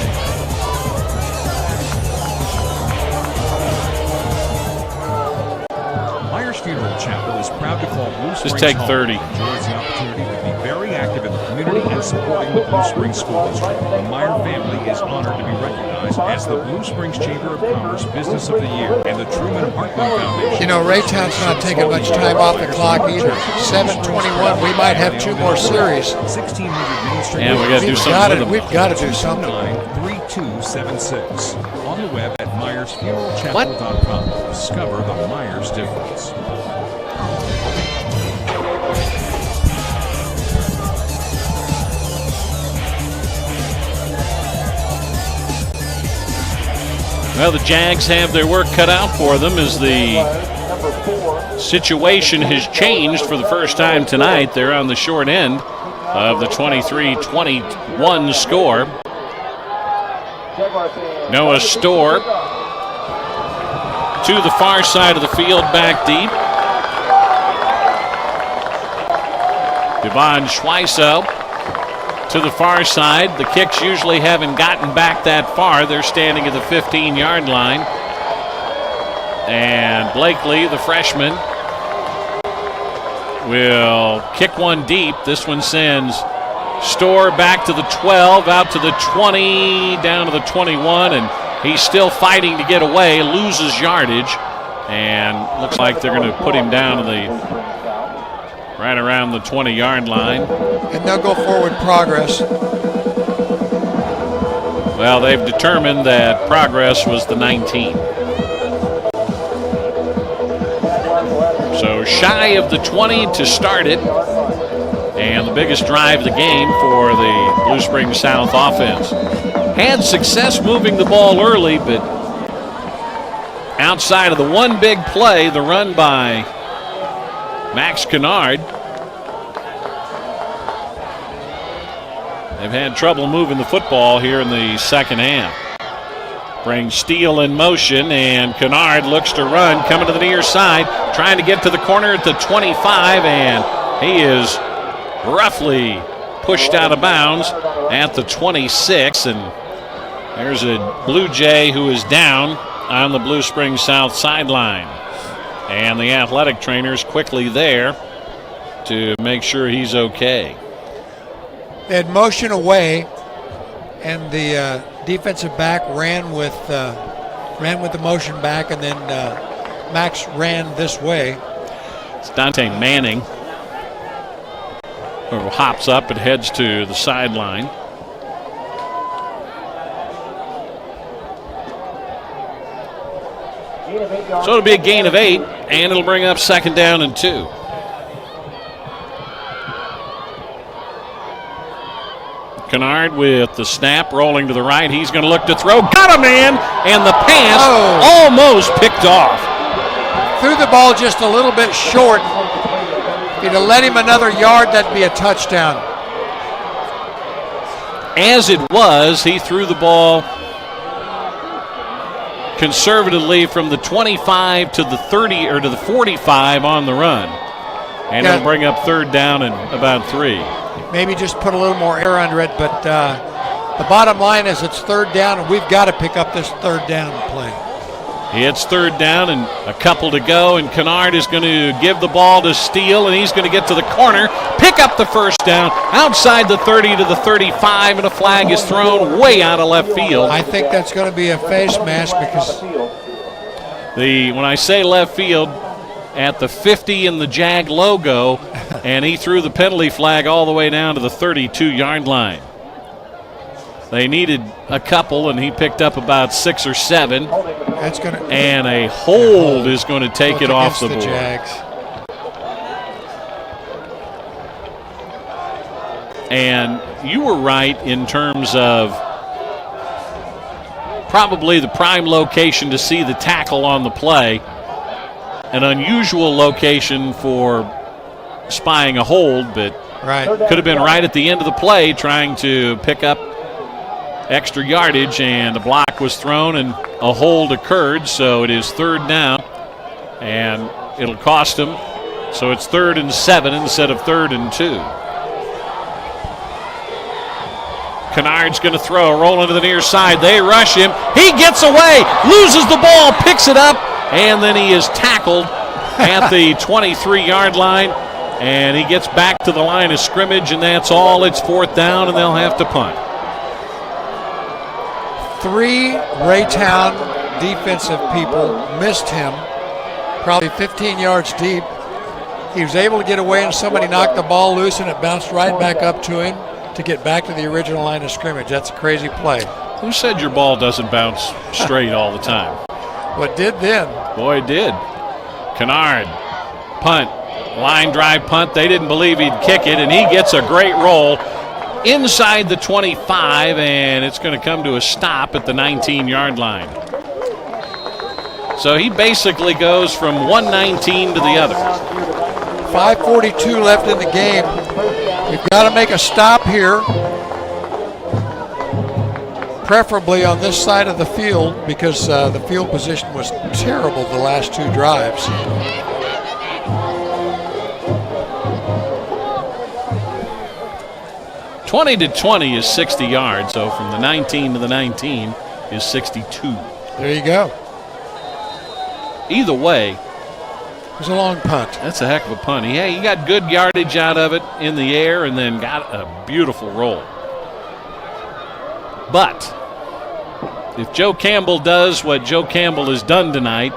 Myers Funeral Chapel is proud to call Blue Springs Just take home. 30. Enjoys the opportunity to be very active in the community and supporting the Blue Springs School District. The Meyer family is honored to be recognized as the Blue Springs Chamber of Commerce Business of the Year and the Truman Hartman Foundation. You know, Raytown's not taking much time off the clock either. 7:21. We might have 2 more series. 1600 Main Street. And we got to do something with them. We've got to do something. 3276. On the web at MyersFuneralChapel.com. Discover the Myers difference. Well, the Jags have their work cut out for them as the situation has changed for the first time tonight. They're on the short end of the 23-21 score. Noah Storr to the far side of the field, back deep. Devon Schweiso to the far side. The kicks usually haven't gotten back that far. They're standing at the 15-yard line. And Blakely, the freshman, will kick one deep. This one sends Storr back to the 12, out to the 20, down to the 21, and he's still fighting to get away, loses yardage, and looks like they're going to put him down to the right around the 20-yard line. And they'll go forward progress. Well, they've determined that progress was the 19. So shy of the 20 to start it. And the biggest drive of the game for the Blue Springs South offense. Had success moving the ball early, but outside of the one big play, the run by Max Kennard, they've had trouble moving the football here in the second half. Brings Steele in motion, and Kennard looks to run, coming to the near side, trying to get to the corner at the 25, and he is roughly pushed out of bounds at the 26, and there's a Blue Jay who is down on the Blue Springs South sideline. And the athletic trainer's quickly there to make sure he's okay. They had motion away, and the defensive back ran with the motion back, and then Max ran this way. It's Dante Manning who hops up and heads to the sideline. So it'll be a gain of 8, and it'll bring up 2nd down and 2. Kennard with the snap, rolling to the right. He's going to look to throw. Got a man, and the pass almost picked off. Threw the ball just a little bit short. If you'd have let him another yard, that'd be a touchdown. As it was, he threw the ball conservatively from the 25 to the 30 or to the 45 on the run. And it'll bring up 3rd down and about 3. Maybe just put a little more air under it, but the bottom line is it's 3rd down, and we've got to pick up this 3rd down play. It's 3rd down and a couple to go, and Kennard is going to give the ball to Steele, and he's going to get to the corner, pick up the 1st down, outside the 30 to the 35, and a flag is thrown way out of left field. I think that's going to be a face mask because when I say left field, at the 50 in the Jag logo, and he threw the penalty flag all the way down to the 32-yard line. They needed a couple, and he picked up about 6 or 7. That's gonna, and a hold is going to take it off the board. Jags. And you were right in terms of probably the prime location to see the tackle on the play. An unusual location for spying a hold, but could have been right at the end of the play trying to pick up extra yardage, and a block was thrown and a hold occurred, so it is 3rd down, and it'll cost him. So it's 3rd and 7 instead of 3rd and 2. Kennard's going to throw, rolling to the near side. They rush him. He gets away, loses the ball, picks it up, and then he is tackled at the 23-yard line, and he gets back to the line of scrimmage, and that's all. It's 4th down, and they'll have to punt. 3 Raytown defensive people missed him, probably 15 yards deep. He was able to get away, and somebody knocked the ball loose, and it bounced right back up to him to get back to the original line of scrimmage. That's a crazy play. Who said your ball doesn't bounce straight all the time? Well, it did then. Boy, it did. Kennard, punt, line drive punt. They didn't believe he'd kick it, and he gets a great roll inside the 25, and it's going to come to a stop at the 19-yard line. So he basically goes from 119 to the other. 5:42 left in the game. We've got to make a stop here, preferably on this side of the field, because the field position was terrible the last 2 drives. 20 to 20 is 60 yards, so from the 19 to the 19 is 62. There you go. Either way, it was a long punt. That's a heck of a punt. He got good yardage out of it in the air and then got a beautiful roll. But if Joe Campbell does what Joe Campbell has done tonight,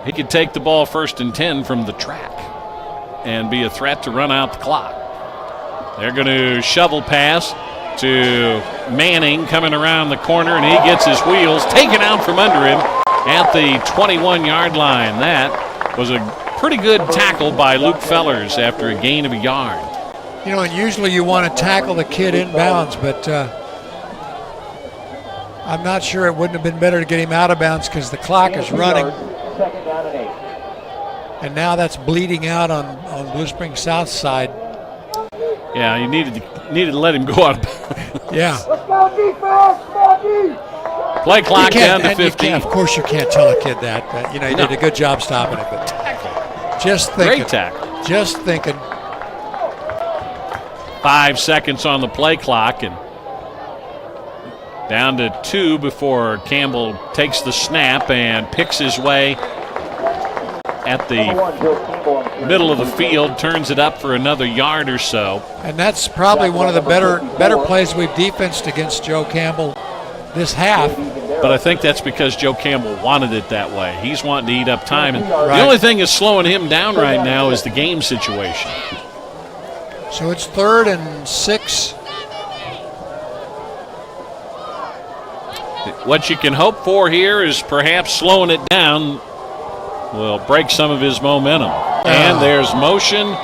he could take the ball 1st and 10 from the track and be a threat to run out the clock. They're going to shovel pass to Manning coming around the corner, and he gets his wheels taken out from under him at the 21-yard line. That was a pretty good tackle by Luke Fellers after a gain of a yard. You know, and usually you want to tackle the kid inbounds, but I'm not sure it wouldn't have been better to get him out of bounds because the clock is running. 2nd down and 8. And now that's bleeding out on Blue Springs South side. Yeah, you needed to let him go out. Yeah. Let's go defense! Come on, Play clock down to 15. Of course you can't tell a kid that. But, you know, he did a good job stopping it. But just thinking. Great tackle. Just thinking. 5 seconds on the play clock and down to 2 before Campbell takes the snap and picks his way at the middle of the field, turns it up for another yard or so. And that's probably one of the better plays we've defensed against Joe Campbell this half. But I think that's because Joe Campbell wanted it that way. He's wanting to eat up time. And Right. the only thing that's slowing him down right now is the game situation. So it's 3rd and 6. What you can hope for here is perhaps slowing it down will break some of his momentum. And there's motion.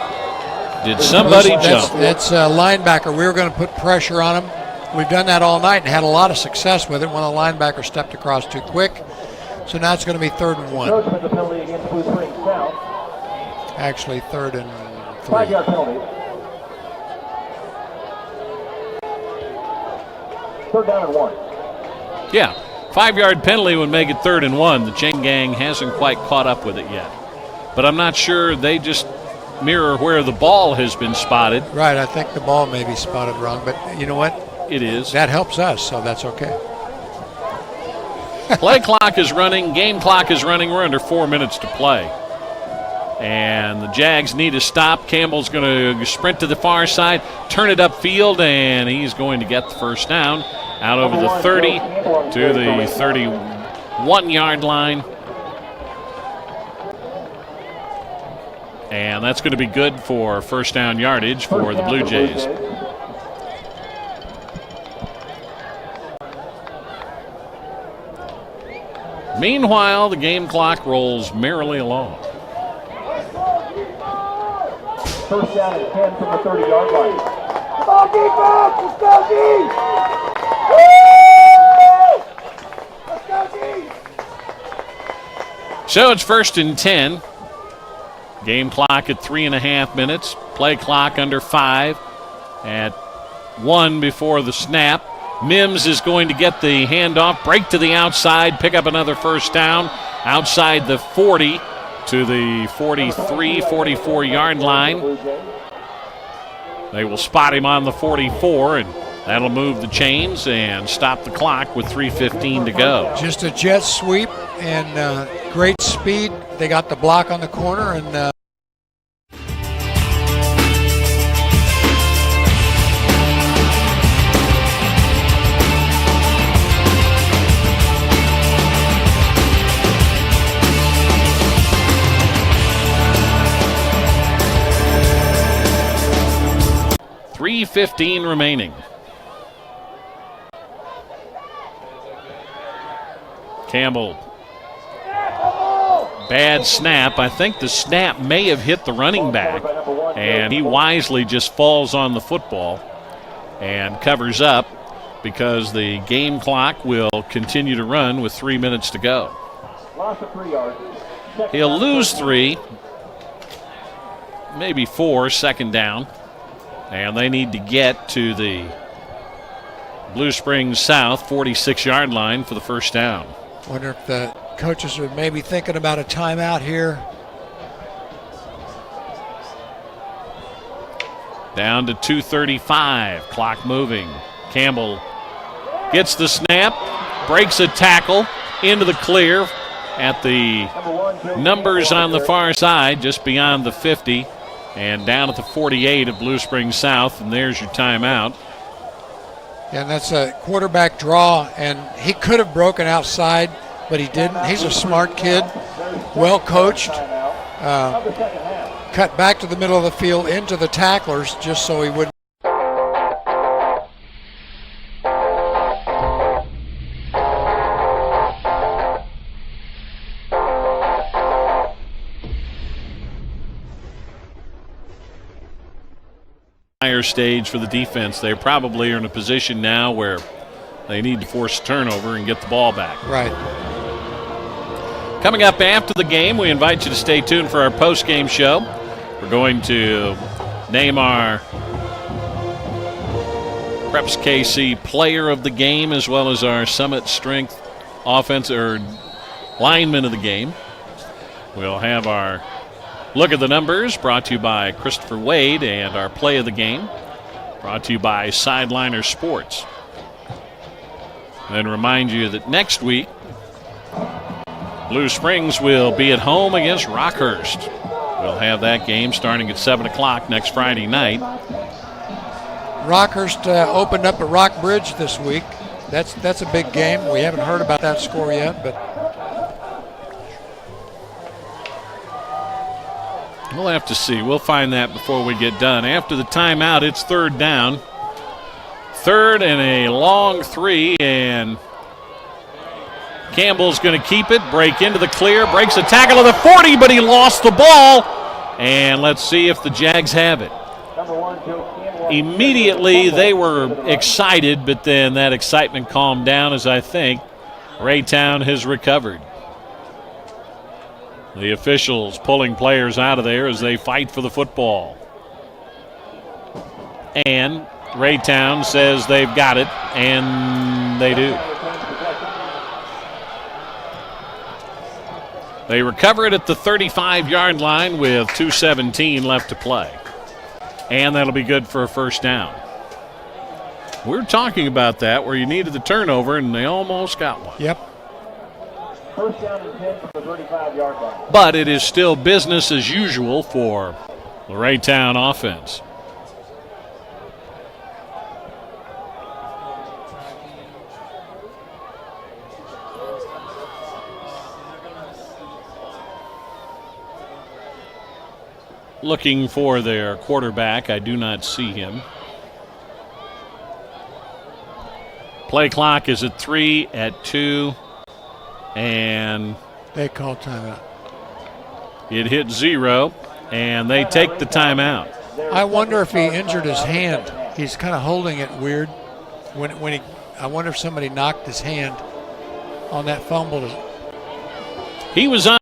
Did somebody jump? That's a linebacker. We were going to put pressure on him. We've done that all night and had a lot of success with it. One of the linebackers stepped across too quick. So now it's going to be 3rd and 1. Coach with the penalty against Blue Springs South. Actually, 3rd and 3. 5-yard penalty. 3rd down and 1. Yeah, 5-yard penalty would make it 3rd and 1. The chain gang hasn't quite caught up with it yet. But I'm not sure they just mirror where the ball has been spotted. Right, I think the ball may be spotted wrong, but you know what? It is. That helps us, so that's okay. Play clock is running, game clock is running. We're under 4 minutes to play. And the Jags need a stop. Campbell's going to sprint to the far side, turn it upfield, and he's going to get the first down out over the 30 to the 31-yard line. And that's going to be good for first down yardage for the Blue Jays. Meanwhile, the game clock rolls merrily along. 1st down and 10 from the 30-yard line. Come on, defense! Let's go, D! Let's go, D! So it's 1st and 10. Game clock at 3.5 minutes. Play clock under 5 at 1 before the snap. Mims is going to get the handoff, break to the outside, pick up another first down outside the 40 to the 43, 44-yard line. They will spot him on the 44, and that'll move the chains and stop the clock with 3:15 to go. Just a jet sweep and great speed. They got the block on the corner and. .315 remaining. Campbell. Bad snap. I think the snap may have hit the running back, and he wisely just falls on the football and covers up because the game clock will continue to run with 3 minutes to go. Loss of 3 yards. He'll lose 3, maybe 4, second down. And they need to get to the Blue Springs South 46-yard line for the first down. Wonder if the coaches are maybe thinking about a timeout here. Down to 2:35. Clock moving. Campbell gets the snap, breaks a tackle into the clear at the numbers on the far side, just beyond the 50, and down at the 48 of Blue Springs South, and there's your timeout. And that's a quarterback draw, and he could have broken outside, but he didn't. He's a smart kid, well coached. Cut back to the middle of the field into the tacklers just so he wouldn't. Higher stage for the defense. They probably are in a position now where they need to force a turnover and get the ball back. Right. Coming up after the game, we invite you to stay tuned for our post-game show. We're going to name our Preps KC player of the game as well as our Summit Strength offense or lineman of the game. We'll have our look at the numbers brought to you by Christopher Wade and our play of the game brought to you by Sideliner Sports. And remind you that next week, Blue Springs will be at home against Rockhurst. We'll have that game starting at 7 o'clock next Friday night. Rockhurst opened up at Rock Bridge this week. That's a big game. We haven't heard about that score yet, but we'll have to see. We'll find that before we get done. After the timeout, it's third down. Third and a long three, and Campbell's going to keep it, break into the clear, breaks a tackle of the 40, but he lost the ball. And let's see if the Jags have it. Immediately, they were excited, but then that excitement calmed down as I think Raytown has recovered. The officials pulling players out of there as they fight for the football. And Raytown says they've got it, and they do. They recover it at the 35-yard line with 2:17 left to play. And that'll be good for a first down. We were talking about that where you needed the turnover, and they almost got one. Yep. First down and 10 from the 35-yard line. But it is still business as usual for the Raytown offense. Looking for their quarterback. I do not see him. Play clock is at 3, at 2, and they call timeout. It hit 0, and they take the timeout. I wonder if he injured his hand. He's kind of holding it weird. I wonder if somebody knocked his hand on that fumble. He was on.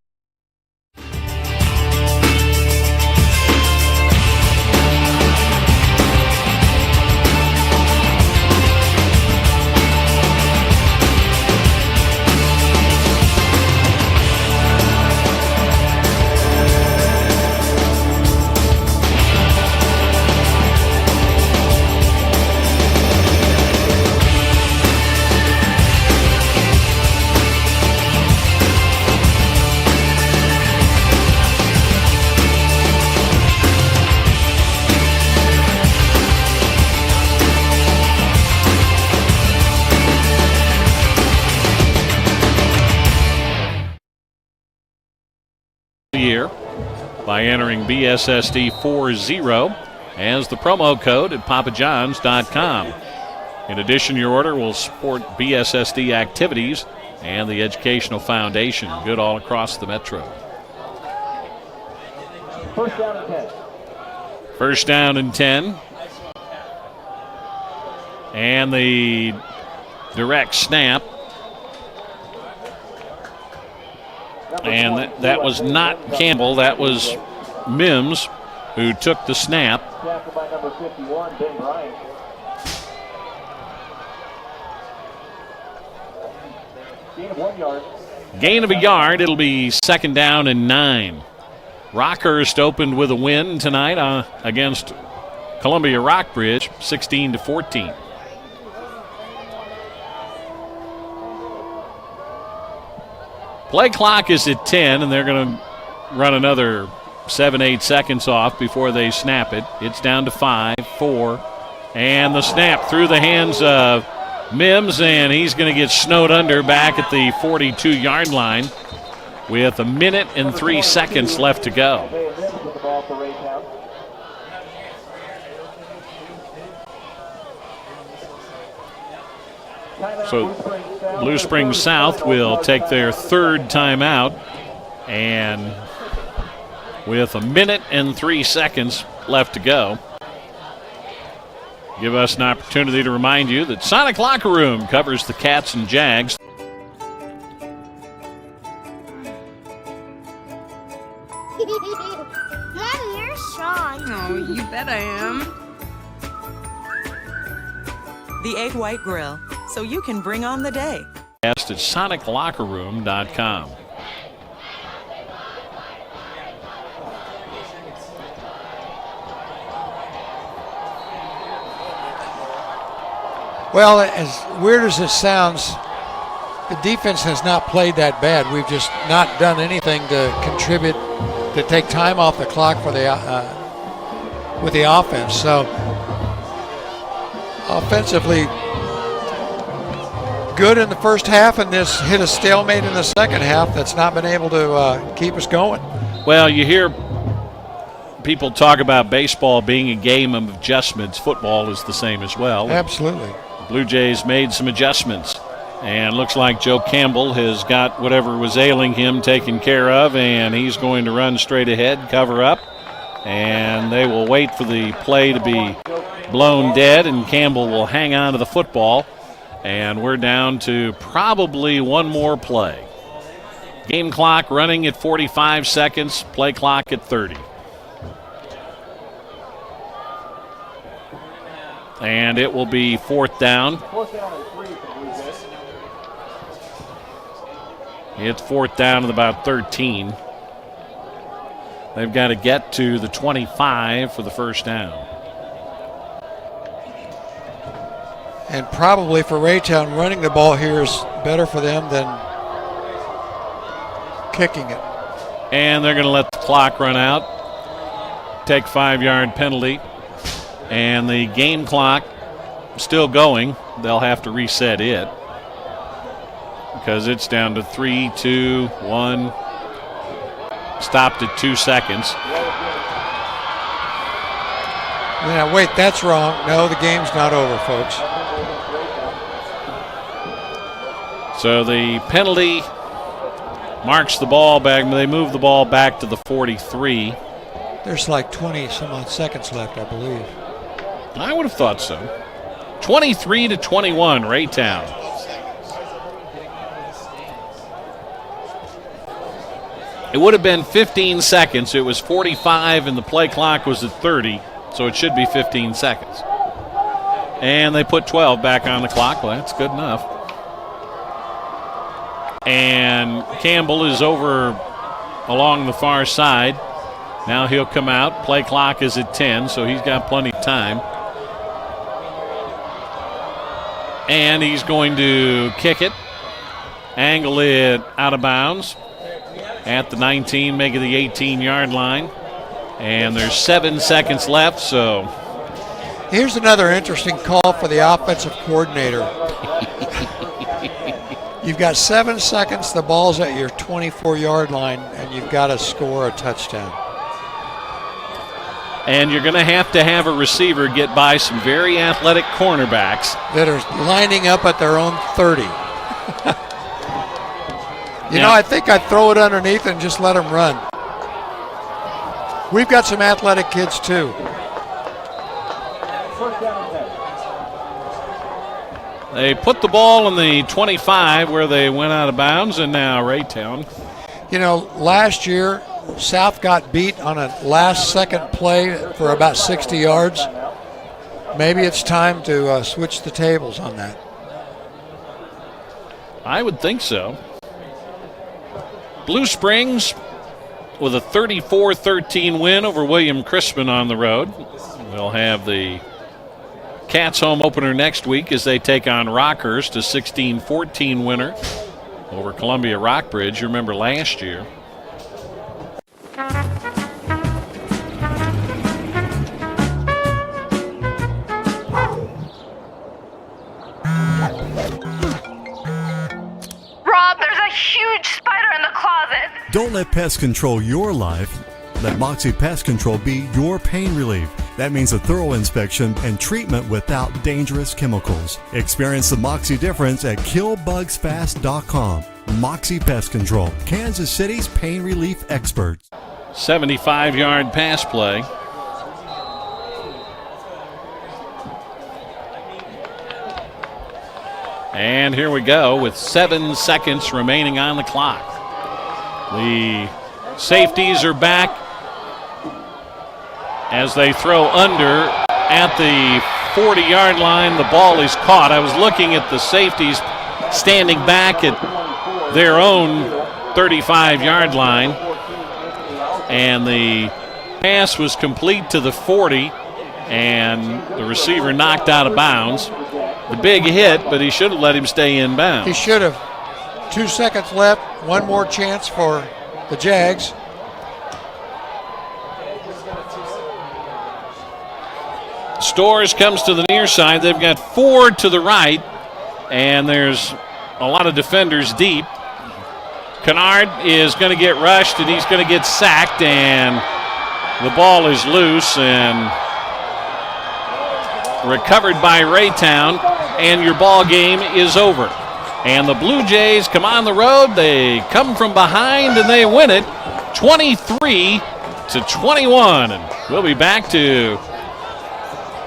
Year by entering BSSD40 as the promo code at papajohns.com. In addition, your order will support BSSD activities and the Educational Foundation. Good all across the metro. First down and 10. First down and 10. And the direct snap. And that was not Campbell. That was Mims who took the snap. Tackled by number 51, Ben Bryant. Gain of 1 yard. Gain of a yard. It'll be second down and 9. Rockhurst opened with a win tonight against Columbia Rockbridge 16-14. Play clock is at 10, and they're going to run another 7-8 seconds off before they snap it. It's down to 5, 4, and the snap through the hands of Mims, and he's going to get snowed under back at the 42-yard line with 1 minute and 3 seconds left to go. So Blue Springs South will take their third timeout, and with 1 minute and 3 seconds left to go, give us an opportunity to remind you that Sonic Locker Room covers the Cats and Jags. Mom, you're Sean. Oh, you bet I am. The Egg White Grill, so you can bring on the day. At soniclockerroom.com. Well, as weird as it sounds, the defense has not played that bad. We've just not done anything to contribute, to take time off the clock for the with the offense. So offensively good in the first half, and this hit a stalemate in the second half that's not been able to keep us going. Well, you hear people talk about baseball being a game of adjustments. Football is the same as well. Absolutely. Blue Jays made some adjustments, and looks like Joe Campbell has got whatever was ailing him taken care of, and he's going to run straight ahead, cover up, and they will wait for the play to be blown dead, and Campbell will hang on to the football, and we're down to probably one more play. Game clock running at 45 seconds, play clock at 30. And it will be fourth down. It's fourth down at about 13. They've got to get to the 25 for the first down. And probably for Raytown, running the ball here is better for them than kicking it. And they're going to let the clock run out, take 5-yard penalty. And the game clock still going. They'll have to reset it because it's down to 3, 2, 1. Stopped at 2 seconds. Yeah, wait, that's wrong. No, the game's not over, folks. So the penalty marks the ball back. They move the ball back to the 43. There's like 20 some odd seconds left, I believe. I would have thought so. 23-21, Raytown. It would have been 15 seconds. It was 45, and the play clock was at 30, so it should be 15 seconds. And they put 12 back on the clock. Well, that's good enough. And Campbell is over along the far side. Now he'll come out. Play clock is at 10, so he's got plenty of time. And he's going to kick it, angle it out of bounds at the 19, make it the 18-yard line. And there's 7 seconds left, so. Here's another interesting call for the offensive coordinator. You've got 7 seconds, the ball's at your 24-yard line, and you've got to score a touchdown. And you're going to have a receiver get by some very athletic cornerbacks that are lining up at their own 30. You know, I think I'd throw it underneath and just let them run. We've got some athletic kids, too. They put the ball in the 25 where they went out of bounds, and now Raytown. You know, last year, South got beat on a last-second play for about 60 yards. Maybe it's time to switch the tables on that. I would think so. Blue Springs with a 34-13 win over William Crispin on the road. We'll have the Cats home opener next week as they take on Rockhurst, a 16-14 winner over Columbia Rockbridge. You remember last year. Rob, there's a huge spider in the closet. Don't let pests control your life. Let Moxie Pest Control be your pain relief. That means a thorough inspection and treatment without dangerous chemicals. Experience the Moxie difference at killbugsfast.com. Moxie Pest Control, Kansas City's pain relief experts. 75-yard pass play. And here we go with 7 seconds remaining on the clock. The safeties are back as they throw under at the 40-yard line. The ball is caught. I was looking at the safeties standing back at their own 35-yard line, and the pass was complete to the 40, and the receiver knocked out of bounds. The big hit, but he should have let him stay in bounds. He should have. 2 seconds left. One more chance for the Jags. Stores comes to the near side. They've got 4 to the right, and there's a lot of defenders deep. Kennard is going to get rushed, and he's going to get sacked, and the ball is loose and recovered by Raytown, and your ball game is over. And the Blue Jays come on the road. They come from behind, and they win it 23-21. And we'll be back to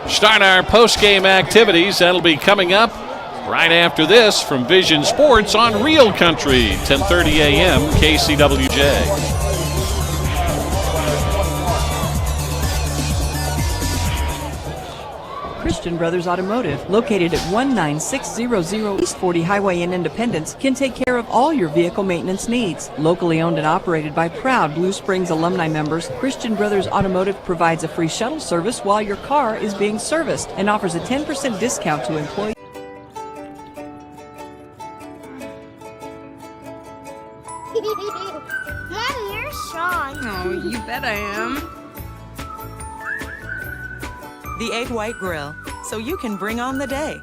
start our post-game activities. That'll be coming up right after this from Vision Sports on Real Country, 10:30 a.m. KCWJ. Christian Brothers Automotive, located at 19600 East 40 Highway in Independence, can take care of all your vehicle maintenance needs. Locally owned and operated by proud Blue Springs alumni members, Christian Brothers Automotive provides a free shuttle service while your car is being serviced and offers a 10% discount to employees. Mom, you're Sean. Oh, you bet I am. The Egg White Grill, so you can bring on the day.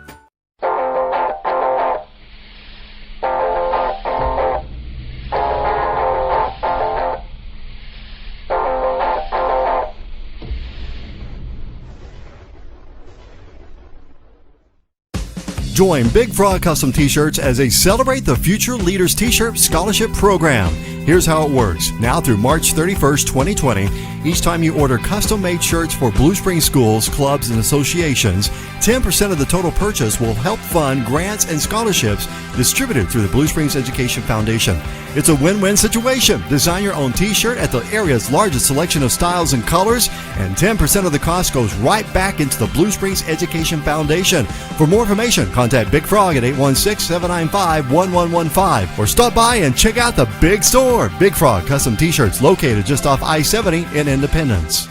Join Big Frog Custom T-Shirts as they celebrate the Future Leaders T-Shirt Scholarship Program. Here's how it works. Now through March 31st, 2020, each time you order custom-made shirts for Blue Springs schools, clubs, and associations, 10% of the total purchase will help fund grants and scholarships distributed through the Blue Springs Education Foundation. It's a win-win situation. Design your own T-shirt at the area's largest selection of styles and colors, and 10% of the cost goes right back into the Blue Springs Education Foundation. For more information, contact Big Frog at 816-795-1115 or stop by and check out the big store. Big Frog Custom T-Shirts, located just off I-70 in Independence.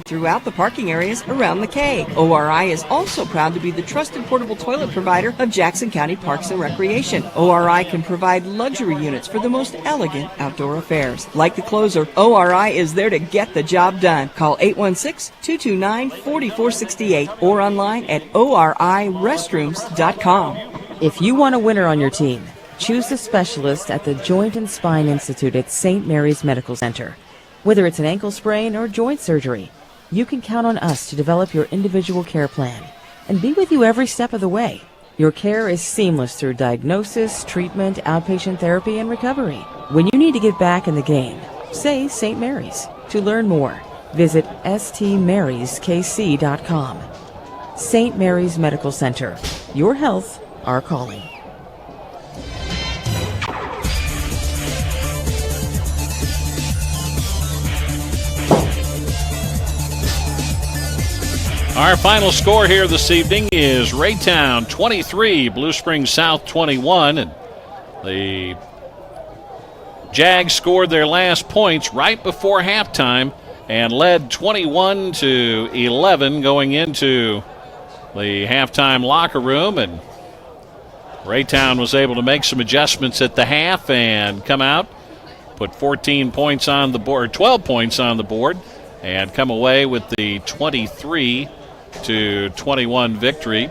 Throughout the parking areas around the K. ORI is also proud to be the trusted portable toilet provider of Jackson County Parks and Recreation. ORI can provide luxury units for the most elegant outdoor affairs. Like the closer, ORI is there to get the job done. Call 816-229-4468 or online at orirestrooms.com. If you want a winner on your team, choose the specialist at the Joint and Spine Institute at St. Mary's Medical Center. Whether it's an ankle sprain or joint surgery, You can count on us to develop your individual care plan and be with you every step of the way. Your care is seamless through diagnosis, treatment, outpatient therapy, and recovery. When you need to get back in the game, say St. Mary's. To learn more, visit stmaryskc.com. St. Mary's Medical Center. Your health, our calling. Our final score here this evening is Raytown 23, Blue Springs South 21, and the Jags scored their last points right before halftime and led 21-11 going into the halftime locker room, and Raytown was able to make some adjustments at the half and come out, put 14 points on the board, 12 points on the board, and come away with the 23-21 victory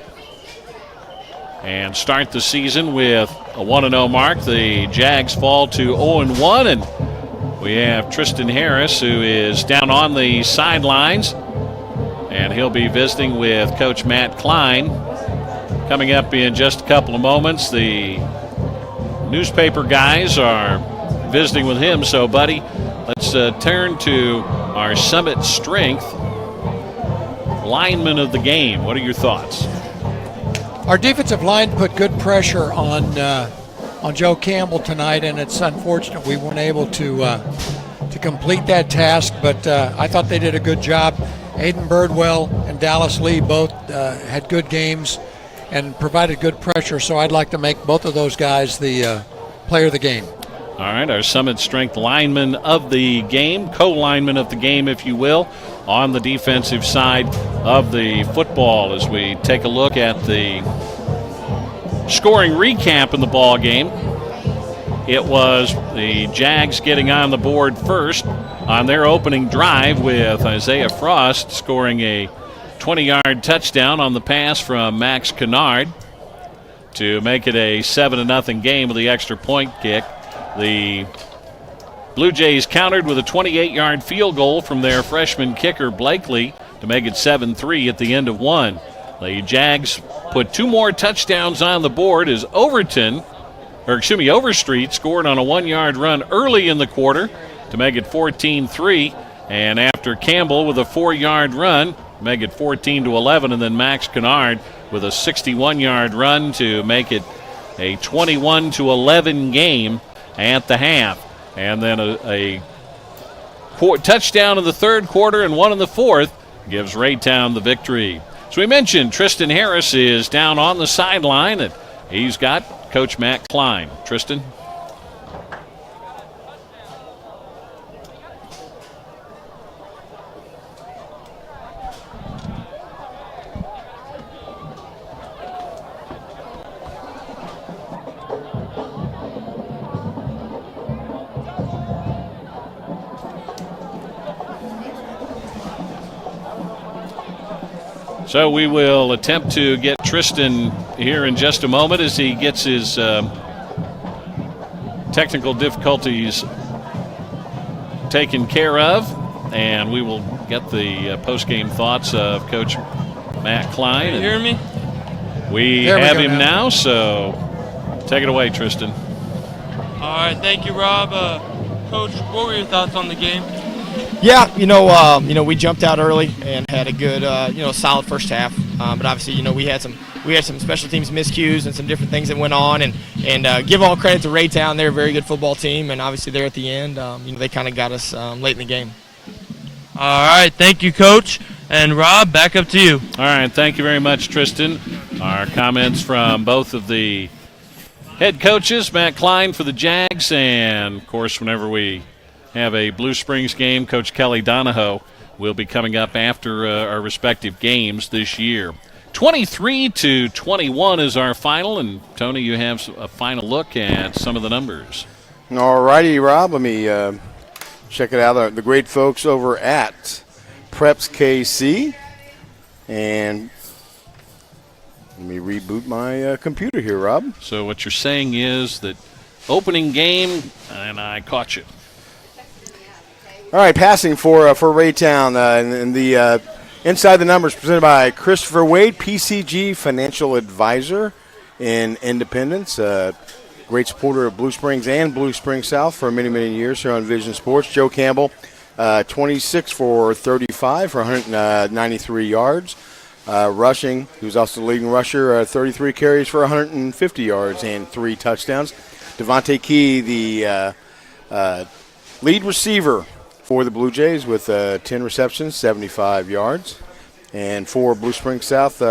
and start the season with a 1-0 mark. The Jags fall to 0-1, and we have Tristan Harris, who is down on the sidelines, and he'll be visiting with Coach Matt Klein. Coming up in just a couple of moments, the newspaper guys are visiting with him. So, buddy, let's turn to our Summit Strength lineman of the game. What are your thoughts? Our defensive line put good pressure on Joe Campbell tonight, and it's unfortunate we weren't able to complete that task, but I thought they did a good job. Aiden Birdwell and Dallas Lee both had good games and provided good pressure, so I'd like to make both of those guys the player of the game. All right, our Summit Strength lineman of the game, co-lineman of the game, if you will, on the defensive side of the football as we take a look at the scoring recap in the ball game. It was the Jags getting on the board first on their opening drive with Isaiah Frost scoring a 20-yard touchdown on the pass from Max Kennard to make it a 7-0 game with the extra point kick. The Blue Jays countered with a 28-yard field goal from their freshman kicker Blakely to make it 7-3 at the end of one. The Jags put two more touchdowns on the board as Overstreet scored on a 1-yard run early in the quarter to make it 14-3, and after Campbell with a 4-yard run make it 14-11, and then Max Kennard with a 61-yard run to make it a 21-11 game at the half. And then a touchdown in the third quarter and one in the fourth gives Raytown the victory. So we mentioned Tristan Harris is down on the sideline, and he's got Coach Matt Klein. Tristan? So we will attempt to get Tristan here in just a moment as he gets his technical difficulties taken care of, and we will get the post-game thoughts of Coach Matt Klein. Can you hear me? We have him now, so take it away, Tristan. All right, thank you, Rob. Coach, what were your thoughts on the game? Yeah, we jumped out early and had a good, solid first half. But obviously, we had some special teams miscues and some different things that went on. And give all credit to Raytown. They're a very good football team, and obviously there at the end, they kind of got us late in the game. All right, thank you, Coach. And Rob, back up to you. All right, thank you very much, Tristan. Our comments from both of the head coaches, Matt Klein for the Jags, and of course, whenever we have a Blue Springs game, Coach Kelly Donahoe will be coming up after our respective games this year. 23-21 is our final, and Tony, you have a final look at some of the numbers. All righty, Rob, let me check it out. The great folks over at Preps KC, and let me reboot my computer here, Rob. So what you're saying is that opening game, and I caught you. All right, passing for Raytown, and the inside the numbers presented by Christopher Wade, PCG Financial Advisor in Independence. Great supporter of Blue Springs and Blue Springs South for many, many years here on Vision Sports. Joe Campbell, 26 for 35 for 193 yards. Rushing, who's also the leading rusher, 33 carries for 150 yards and 3 touchdowns. Devontae Key, the lead receiver for the Blue Jays with 10 receptions, 75 yards. And for Blue Springs South,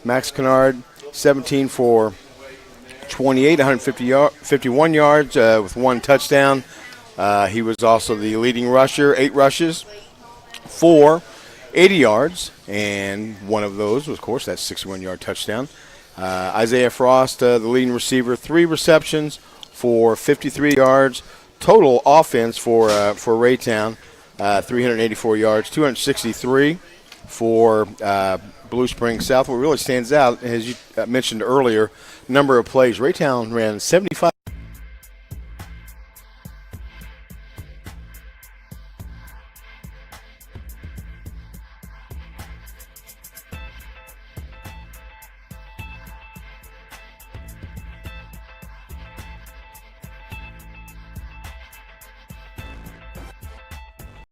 Max Kennard, 17 for 28, 151 yards with 1 touchdown. He was also the leading rusher, 8 rushes for 80 yards, and one of those was, of course, that 61-yard touchdown. Isaiah Frost, the leading receiver, 3 receptions for 53 yards. Total offense for Raytown, 384 yards, 263 for Blue Springs South. What really stands out, as you mentioned earlier, number of plays. Raytown ran 75